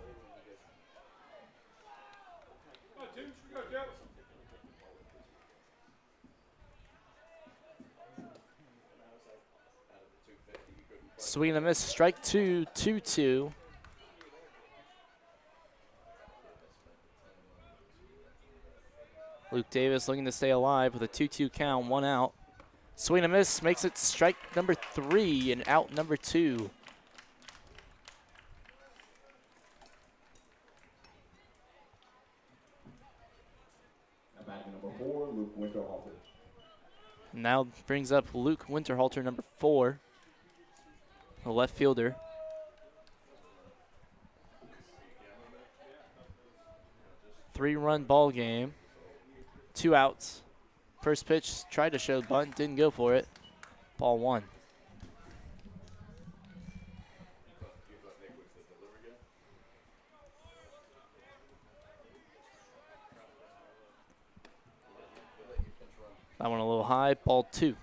C: Swing and a miss, strike 2, 2-2. Luke Davis looking to stay alive with a 2-2 count, 1 out. Swing and a miss makes it strike number 3 and out number 2.
B: Now batting number 4, Luke Winterhalter.
C: Now brings up Luke Winterhalter, number 4, the left fielder. Three-run ball game. 2 outs. First pitch, tried to show bunt, didn't go for it. Ball 1. That one a little high, ball 2.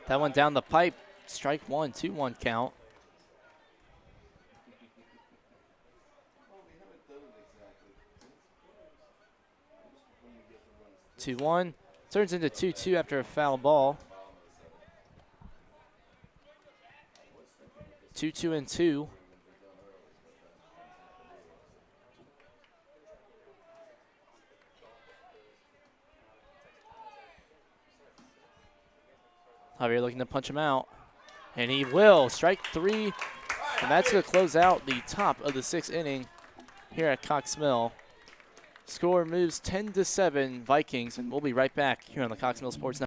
C: That one down the pipe, strike 1, 2-1 count. 2-1, turns into 2-2 after a foul ball. 2-2-2. Javier looking to punch him out, and he will. Strike 3, and that's going to close out the top of the 6th inning here at Cox Mill. Score moves 10-7 Vikings, and we'll be right back here on the Cox Mill Sports Network.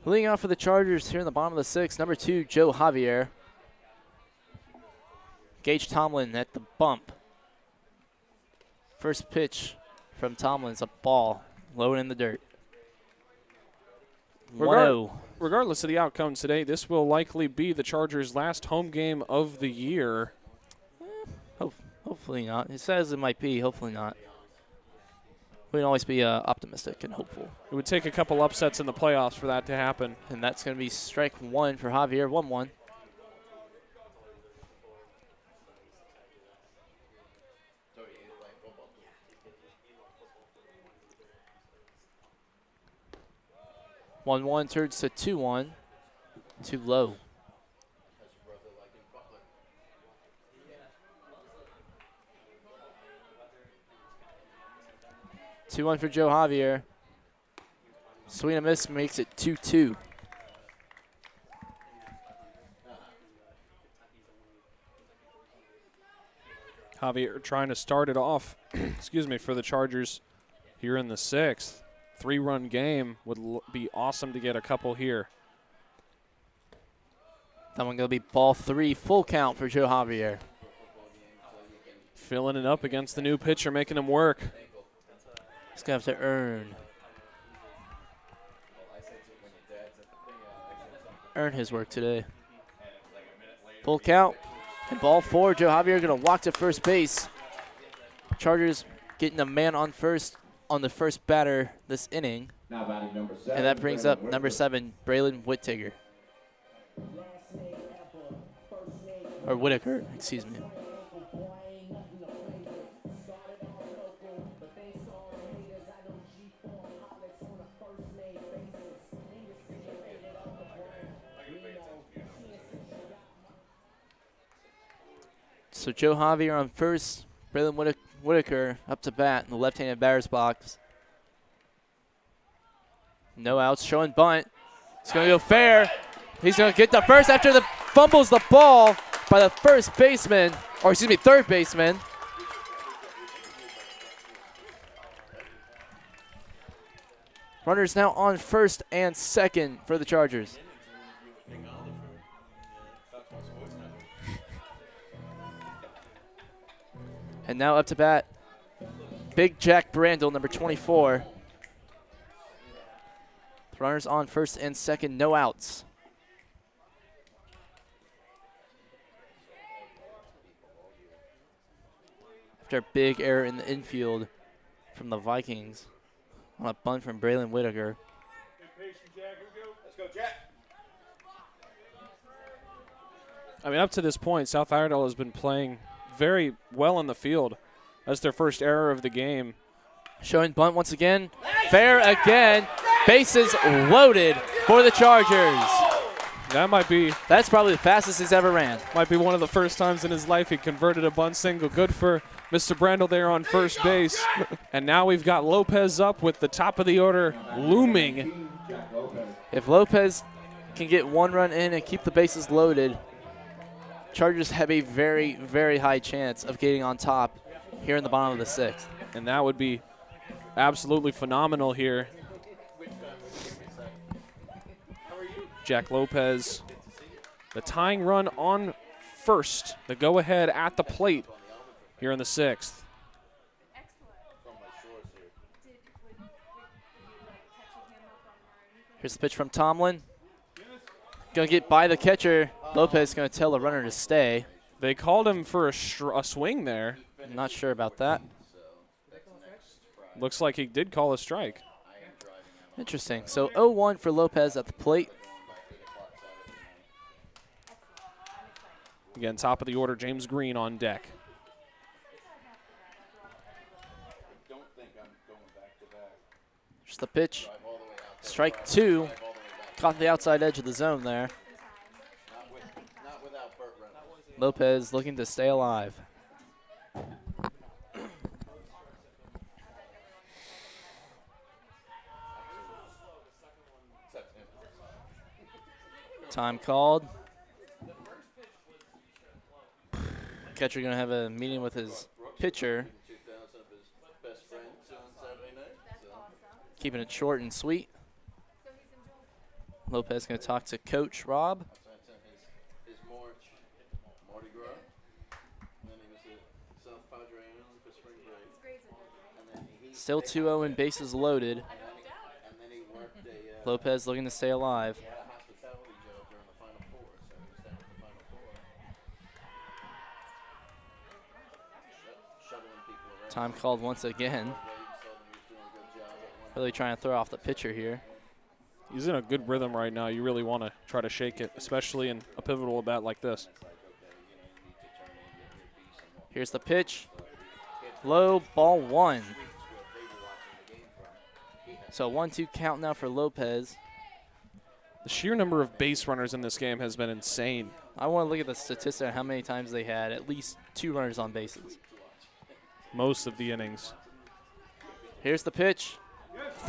C: Leading off for the Chargers here in the bottom of the 6th, number 2, Joe Javier. Gage Tomlin at the bump. First pitch from Tomlin's a ball, low and in the dirt. 1-0.
D: Regardless of the outcome today, this will likely be the Chargers' last home game of the year.
C: Hopefully not. It says it might be, hopefully not. We can always be optimistic and hopeful.
D: It would take a couple upsets in the playoffs for that to happen.
C: And that's going to be strike 1 for Javier, 1-1. Turns to 2-1. Too low. 2-1 for Joe Javier. Swing and miss makes it 2-2.
D: Javier trying to start it off, excuse me, for the Chargers here in the 6th. 3-run game would be awesome to get a couple here.
C: That one going to be ball 3, full count for Joe Javier.
D: Filling it up against the new pitcher, making him work.
C: He's going to have to earn his work today. Full count and ball 4. Joe Javier going to walk to first base. Chargers getting a man on first on the first batter this inning.
B: Now batting number 7.
C: And that brings up number 7, Braylon Whittaker. Or Whitaker, excuse me. So Joe Javier on first. Braylon Whitaker up to bat in the left-handed batter's box. No outs, showing bunt. He's going to go fair. He's going to get the first after the fumbles the ball by the first baseman, or excuse me, third baseman. Runners now on first and second for the Chargers. And now up to bat, Big Jack Brandel, number 24. Runners on first and second, no outs. After a big error in the infield from the Vikings on a bunt from Braylon Whitaker.
F: Let's go, Jack.
D: I mean, up to this point, South Iredell has been playing very well in the field. That's their first error of the game.
C: Showing bunt once again. Fair again. Bases loaded for the Chargers. That's probably the fastest he's ever ran.
D: Might be one of the first times in his life he converted a bunt single. Good for Mr. Brandel there on first base. And now we've got Lopez up with the top of the order looming.
C: If Lopez can get one run in and keep the bases loaded, Chargers have a very, very high chance of getting on top here in the bottom of the sixth.
D: And that would be absolutely phenomenal here. Jack Lopez, the tying run on first, the go-ahead at the plate here in the sixth.
C: Here's the pitch from Tomlin. Going to get by the catcher. Lopez going to tell the runner to stay.
D: They called him for a swing there.
C: I'm not sure about that.
D: Looks like he did call a strike.
C: Interesting. So 0-1 for Lopez at the plate.
D: Again, top of the order, James Green on deck.
C: Just the pitch. Strike two. Caught the outside edge of the zone there. Lopez looking to stay alive. Time called. Catcher going to have a meeting with his pitcher. Keeping it short and sweet. Lopez going to talk to Coach Rob. Still 2-0 and bases loaded. Lopez looking to stay alive. Time called once again. Really trying to throw off the pitcher here.
D: He's in a good rhythm right now. You really want to try to shake it, especially in a pivotal at bat like this.
C: Here's the pitch. Low, ball one. So 1-2 count now for Lopez.
D: The sheer number of base runners in this game has been insane.
C: I want to look at the statistic on how many times they had at least 2 runners on bases.
D: Most of the innings.
C: Here's the pitch.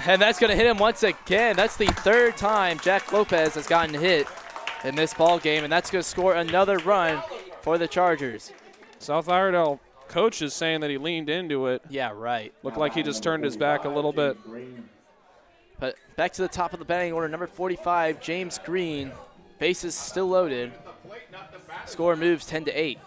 C: And that's going to hit him once again. That's the third time Jack Lopez has gotten hit in this ball game, and that's going to score another run for the Chargers.
D: South Iredell coach is saying that he leaned into it.
C: Yeah, right.
D: Looked like he just turned his back a little bit.
C: But back to the top of the batting order, number 45, James Green. Bases still loaded. Score moves 10-8.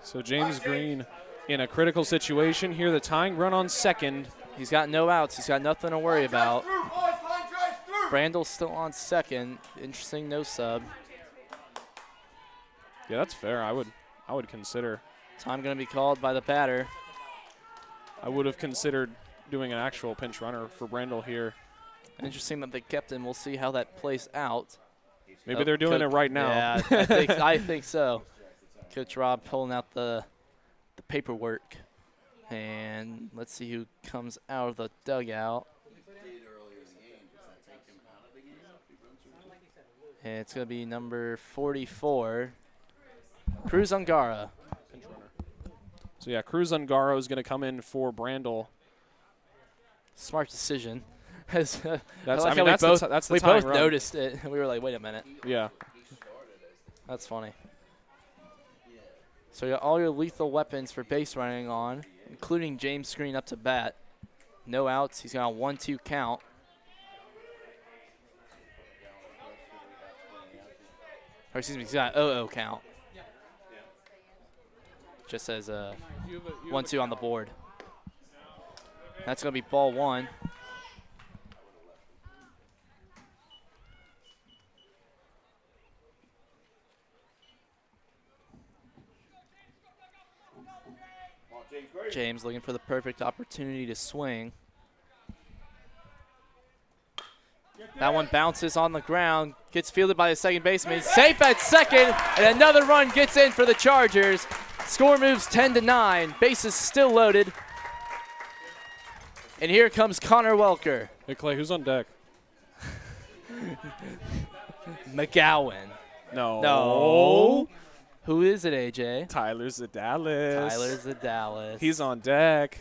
D: So James Green in a critical situation here. The tying run on second.
C: He's got no outs. He's got nothing to worry about. Brandel's still on second. Interesting no sub.
D: Yeah, that's fair. I would consider.
C: Time going to be called by the batter.
D: I would have considered doing an actual pinch runner for Brandel here.
C: Interesting that they kept him. We'll see how that plays out.
D: Maybe they're doing it right now.
C: Yeah, I think so. Coach Rob pulling out the paperwork. And let's see who comes out of the dugout. And it's going to be number 44, Cruz Ungara.
D: So yeah, Cruz Ungaro is going to come in for Brandel.
C: Smart decision. That's
D: That's
C: I like how
D: the
C: we
D: time
C: both
D: run.
C: noticed it. We were like, wait a minute.
D: Yeah.
C: That's funny. So you got all your lethal weapons for base running on, including James Screen up to bat. No outs. He's got a 1-2 count. Or excuse me, he's got an 0-0 count. Just says 1-2 on the board. That's going to be ball 1. James looking for the perfect opportunity to swing. That one bounces on the ground, gets fielded by the second baseman. Safe at second, and another run gets in for the Chargers. Score moves 10-9. Bases still loaded. And here comes Connor Welker.
D: Hey, Clay, who's on deck?
C: McGowan.
D: No.
C: No. Who is it, AJ?
D: Tyler Zadalis.
C: Tyler Zadalis.
D: He's on deck,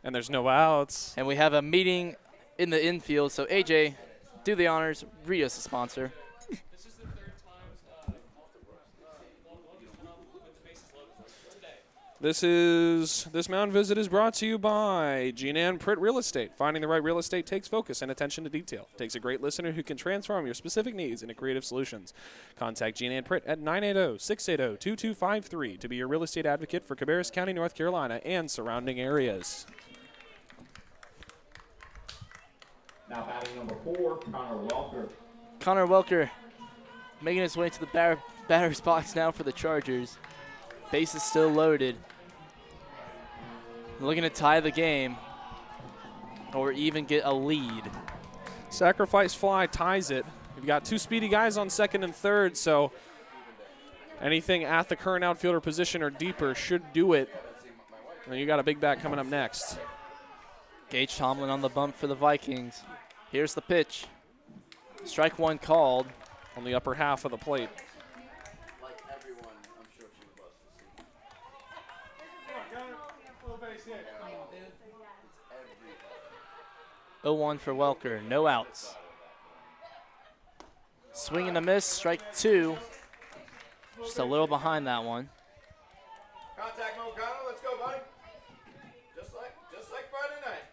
D: and there's no outs.
C: And we have a meeting in the infield. So, AJ, do the honors. Read us a sponsor.
D: This mound visit is brought to you by G&N Pritt Real Estate. Finding the right real estate takes focus and attention to detail. Takes a great listener who can transform your specific needs into creative solutions. Contact G&N Pritt at 980-680-2253 to be your real estate advocate for Cabarrus County, North Carolina, and surrounding areas.
B: Now batting number 4, Connor Welker.
C: Connor Welker making his way to the batter's box now for the Chargers. Base is still loaded. Looking to tie the game or even get a lead.
D: Sacrifice fly ties it. You've got two speedy guys on second and third, so anything at the current outfielder position or deeper should do it. And you got a big bat coming up next.
C: Gage Tomlin on the bump for the Vikings. Here's the pitch. Strike 1 called.
D: On the upper half of the plate.
C: 0-1 for Welker, no outs. Swing and a miss, strike 2. Just a little behind that one.
F: Contact mode, Connor. Let's go, buddy. Just like Friday night.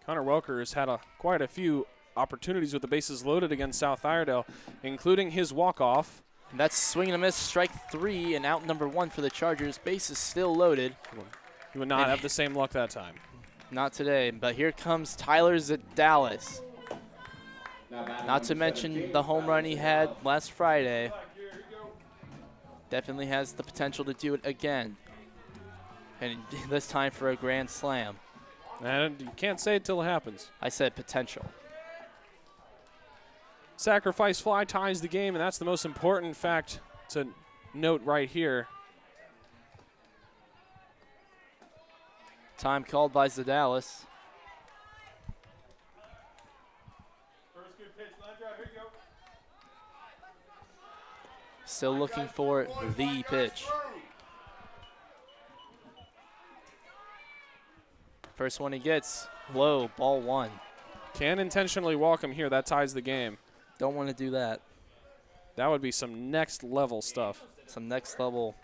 D: Connor Welker has had quite a few opportunities with the bases loaded against South Iredell, including his walk-off.
C: And that's swing and a miss, strike 3, and out number 1 for the Chargers. Base is still loaded.
D: He would not have the same luck that time.
C: Not today, but here comes Tyler Zadalis. Not to mention the home run he had last Friday. Definitely has the potential to do it again. And this time for a grand slam.
D: And you can't say it till it happens.
C: I said potential.
D: Sacrifice fly ties the game, and that's the most important fact to note right here.
C: Time called by Zadalis. Still looking for the pitch. First one he gets, low, ball 1.
D: Can't intentionally walk him here. That ties the game.
C: Don't want to do that.
D: That would be some next level stuff.
C: Some next level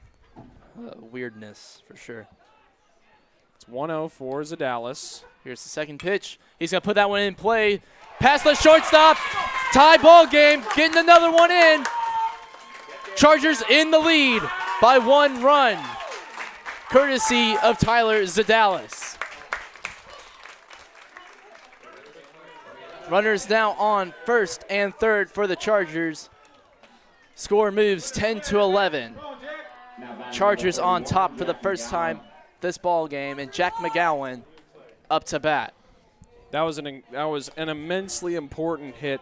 C: weirdness for sure.
D: It's 1-0 for Zadalis.
C: Here's the second pitch. He's going to put that one in play. Past the shortstop. Tie ball game. Getting another one in. Chargers in the lead by 1 run. Courtesy of Tyler Zadalis. Runners now on first and third for the Chargers. Score moves 10-11. Chargers on top for the first time this ball game, and Jack McGowan up to bat.
D: That was an immensely important hit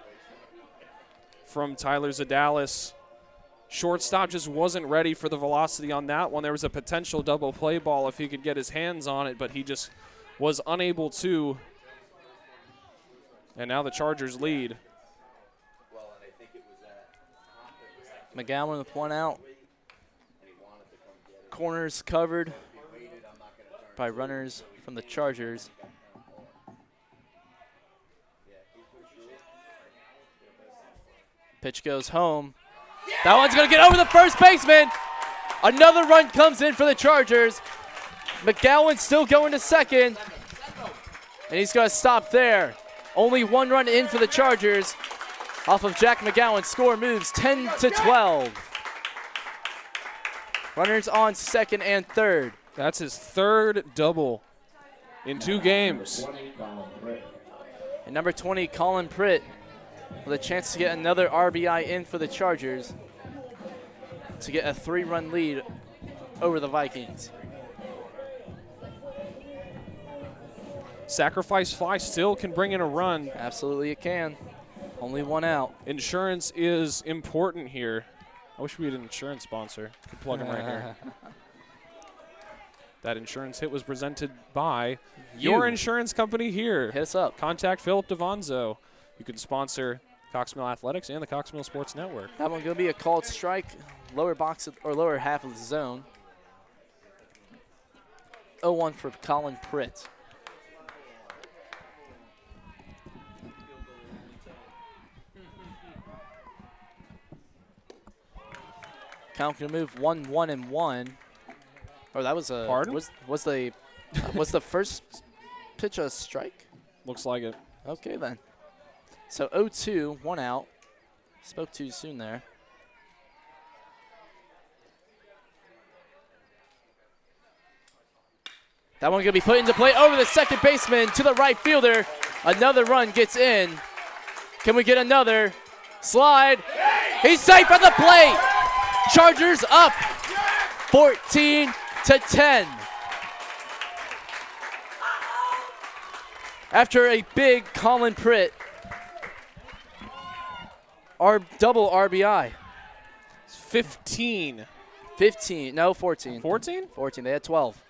D: from Tyler Zadalis. Shortstop just wasn't ready for the velocity on that one. There was a potential double play ball if he could get his hands on it, but he just was unable to. And now the Chargers lead.
C: McGowan with one out. Corners covered by runners from the Chargers. Pitch goes home. That one's going to get over the first baseman. Another run comes in for the Chargers. McGowan still going to second. And he's going to stop there. Only one run in for the Chargers. Off of Jack McGowan, score moves 10-12. Runners on second and third.
D: That's his third double in 2 games.
C: And number 20, Colin Pritt, with a chance to get another RBI in for the Chargers to get a 3-run lead over the Vikings.
D: Sacrifice fly still can bring in a run.
C: Absolutely it can. Only one out.
D: Insurance is important here. I wish we had an insurance sponsor. Could plug them right here. That insurance hit was presented by your insurance company here.
C: Hit us up.
D: Contact Philip DeVonzo. You can sponsor Cox Mill Athletics and the Cox Mill Sports Network.
C: That one going to be a called strike, lower box or lower half of the zone. 0-1 for Colin Pritt. Count going to move 1-1-1. Or that was a
D: Pardon?
C: was the first pitch a strike?
D: Looks like it.
C: Okay then. So 0-2, 1 out. Spoke too soon there. That one going to be put into play over the second baseman to the right fielder. Another run gets in. Can we get another? Slide. He's safe at the plate. Chargers up 14-10. After a big Colin Pritt double RBI.
D: 15.
C: 15, no, 14.
D: 14?
C: 14, they had 12.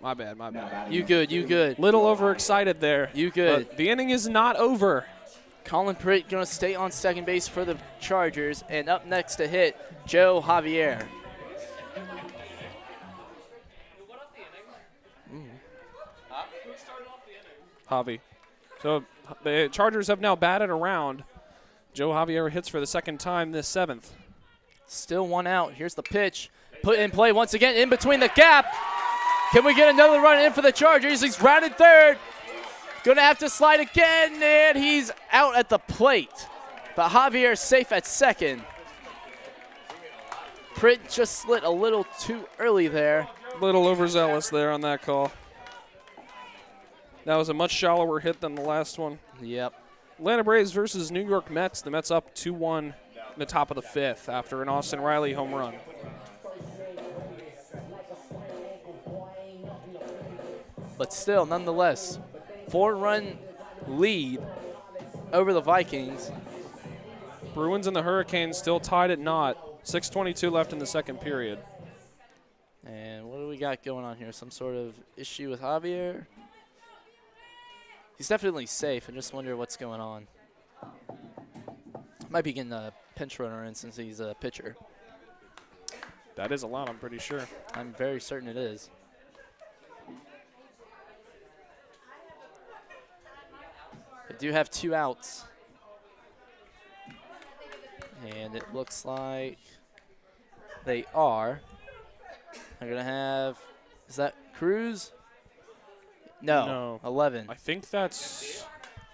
D: My bad.
C: You good.
D: Little overexcited there.
C: You good.
D: But the inning is not over.
C: Colin Pritt going to stay on second base for the Chargers, and up next to hit, Joe Javier.
D: Javi. So the Chargers have now batted around. Joe Javier hits for the second time this 7th.
C: Still one out. Here's the pitch. Put in play once again in between the gap. Can we get another run in for the Chargers? He's rounded third. Going to have to slide again, and he's out at the plate. But Javier safe at second. Pritt just slid a little too early there.
D: Little overzealous there on that call. That was a much shallower hit than the last one.
C: Yep.
D: Atlanta Braves versus New York Mets. The Mets up 2-1 in the top of the 5th after an Austin Riley home run.
C: But still, nonetheless, 4-run lead over the Vikings.
D: Bruins and the Hurricanes still tied at naught. 6:22 left in the second period.
C: And what do we got going on here? Some sort of issue with Javier? He's definitely safe. I just wonder what's going on. Might be getting a pinch runner in since he's a pitcher.
D: That is a lot, I'm pretty sure.
C: I'm very certain it is. They do have 2 outs. And it looks like they are. They're going to have, is that Cruz? No, 11.
D: I think that's is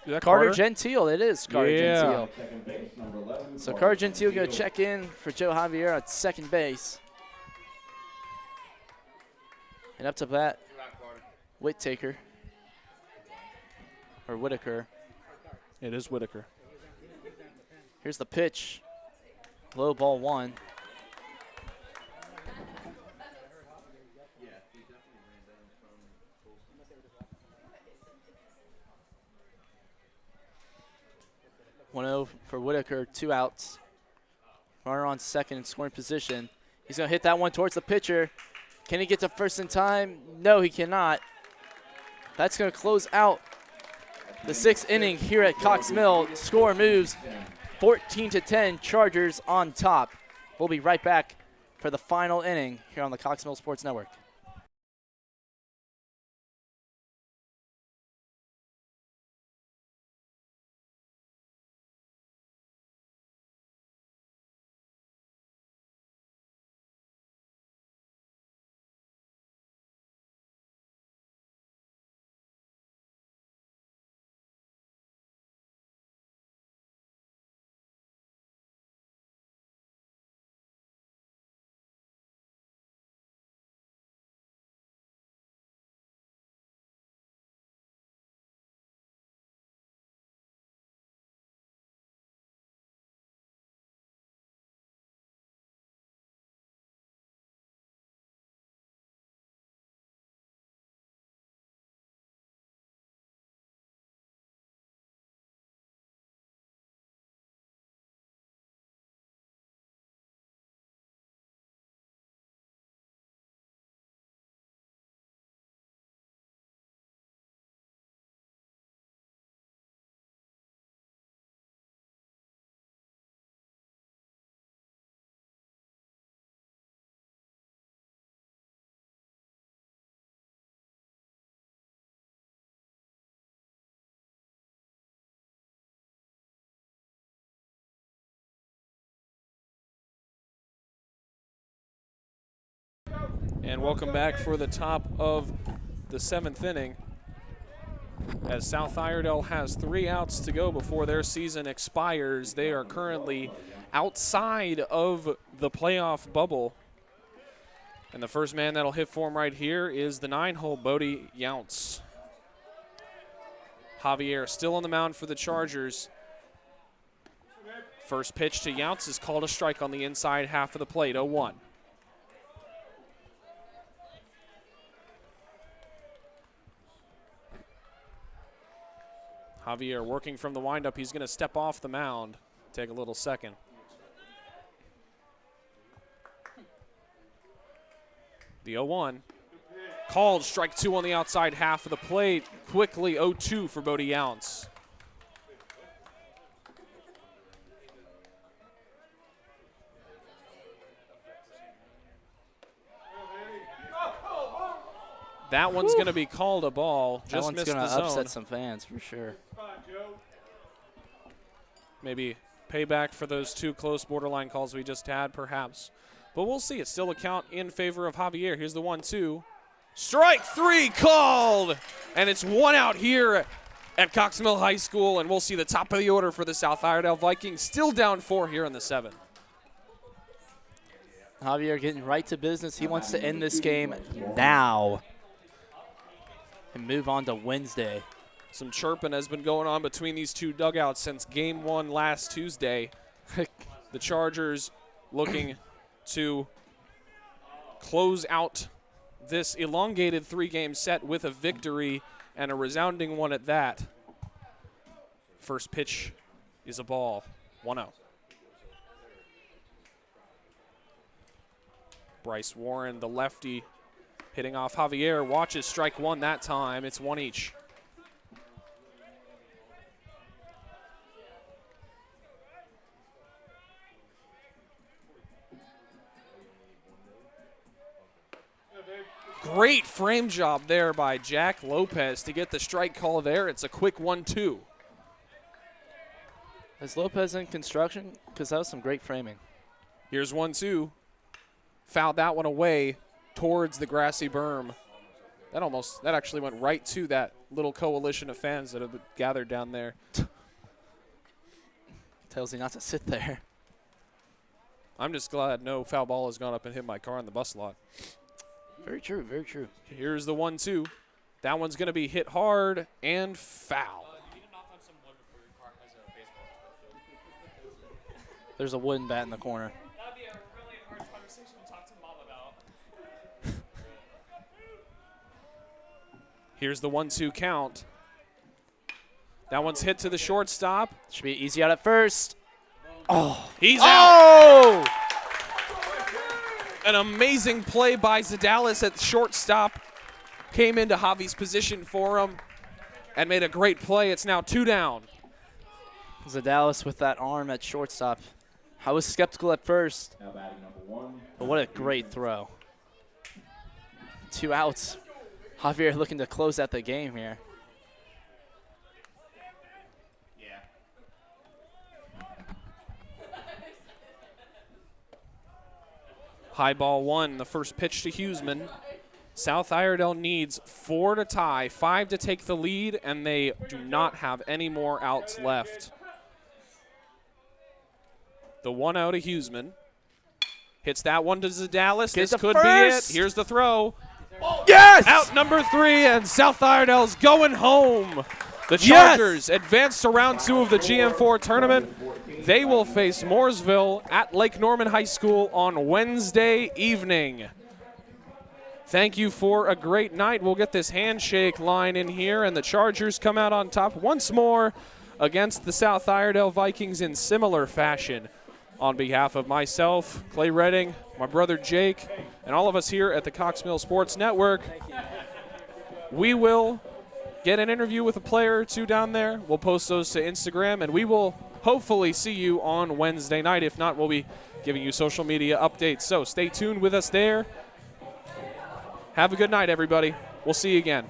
D: that
C: Carter Gentile, it is Carter
D: Yeah.
C: Gentile. So Carter Gentile going to check in for Joe Javier at second base. And up to bat, Whittaker. Or Whitaker.
D: It is Whitaker.
C: Here's the pitch. Low ball 1. For Whitaker, 2 outs. Runner on second in scoring position. He's going to hit that one towards the pitcher. Can he get to first in time? No, he cannot. That's going to close out the 6th inning here at Cox Mill. Score moves 14-10, Chargers on top. We'll be right back for the final inning here on the Cox Mill Sports Network.
D: And welcome back for the top of the 7th inning, as South Iredell has 3 outs to go before their season expires. They are currently outside of the playoff bubble. And the first man that'll hit for him right here is the 9-hole Bodie Younts. Javier still on the mound for the Chargers. First pitch to Younts is called a strike on the inside half of the plate, 0-1. Javier working from the windup. He's going to step off the mound. Take a little second. The 0-1. Called strike 2 on the outside half of the plate. Quickly 0-2 for Bodie Younts. That one's going to be called a ball.
C: That
D: Just
C: one's
D: missed
C: going to
D: the zone.
C: upset some fans for sure.
D: Maybe payback for those 2 close borderline calls we just had, perhaps. But we'll see. It's still a count in favor of Javier. Here's the 1-2. Strike 3 called. And it's 1 out here at Cox Mill High School. And we'll see the top of the order for the South Iredell Vikings. Still down 4 here in the 7th.
C: Javier getting right to business. He wants to end this game now and move on to Wednesday.
D: Some chirping has been going on between these 2 dugouts since game 1 last Tuesday. The Chargers looking to close out this elongated 3-game set with a victory, and a resounding one at that. First pitch is a ball, 1-0. Bryce Warren, the lefty, hitting off Javier, watches strike 1 that time. It's 1 each. Great frame job there by Jack Lopez to get the strike call there. It's a quick 1-2.
C: Is Lopez in construction? Because that was some great framing.
D: Here's 1-2. Fouled that one away towards the grassy berm. That actually went right to that little coalition of fans that have gathered down there.
C: Tells you not to sit there.
D: I'm just glad no foul ball has gone up and hit my car in the bus lot.
C: Very true, very true.
D: Here's the 1-2. That one's going to be hit hard and foul.
C: There's a wooden bat in the corner.
E: That'd be a really hard conversation to talk to Mom about.
D: Here's the 1-2 count. That one's hit to the shortstop.
C: Should be easy out at first.
D: Oh, he's out.
C: Oh!
D: An amazing play by Zadalis at shortstop. Came into Javi's position for him and made a great play. It's now 2 down.
C: Zadalis with that arm at shortstop. I was skeptical at first,
B: Now batting number 1.
C: but what a great throw. 2 outs. Javier looking to close out the game here.
D: High ball 1, the first pitch to Huseman. South Iredell needs 4 to tie, 5 to take the lead, and they do not have any more outs left. The 1-0 to Huseman. Hits that one to Zadalis. This could be it. Here's the throw.
C: Yes!
D: Out number 3, and South Iredell's going home. The Chargers advance to round 2 of the GM4 tournament. They will face Mooresville at Lake Norman High School on Wednesday evening. Thank you for a great night. We'll get this handshake line in here, and the Chargers come out on top once more against the South Iredell Vikings in similar fashion. On behalf of myself, Clay Redding, my brother Jake, and all of us here at the Cox Mill Sports Network, we will get an interview with a player or two down there. We'll post those to Instagram, and we will hopefully see you on Wednesday night. If not, we'll be giving you social media updates. So stay tuned with us there. Have a good night, everybody. We'll see you again.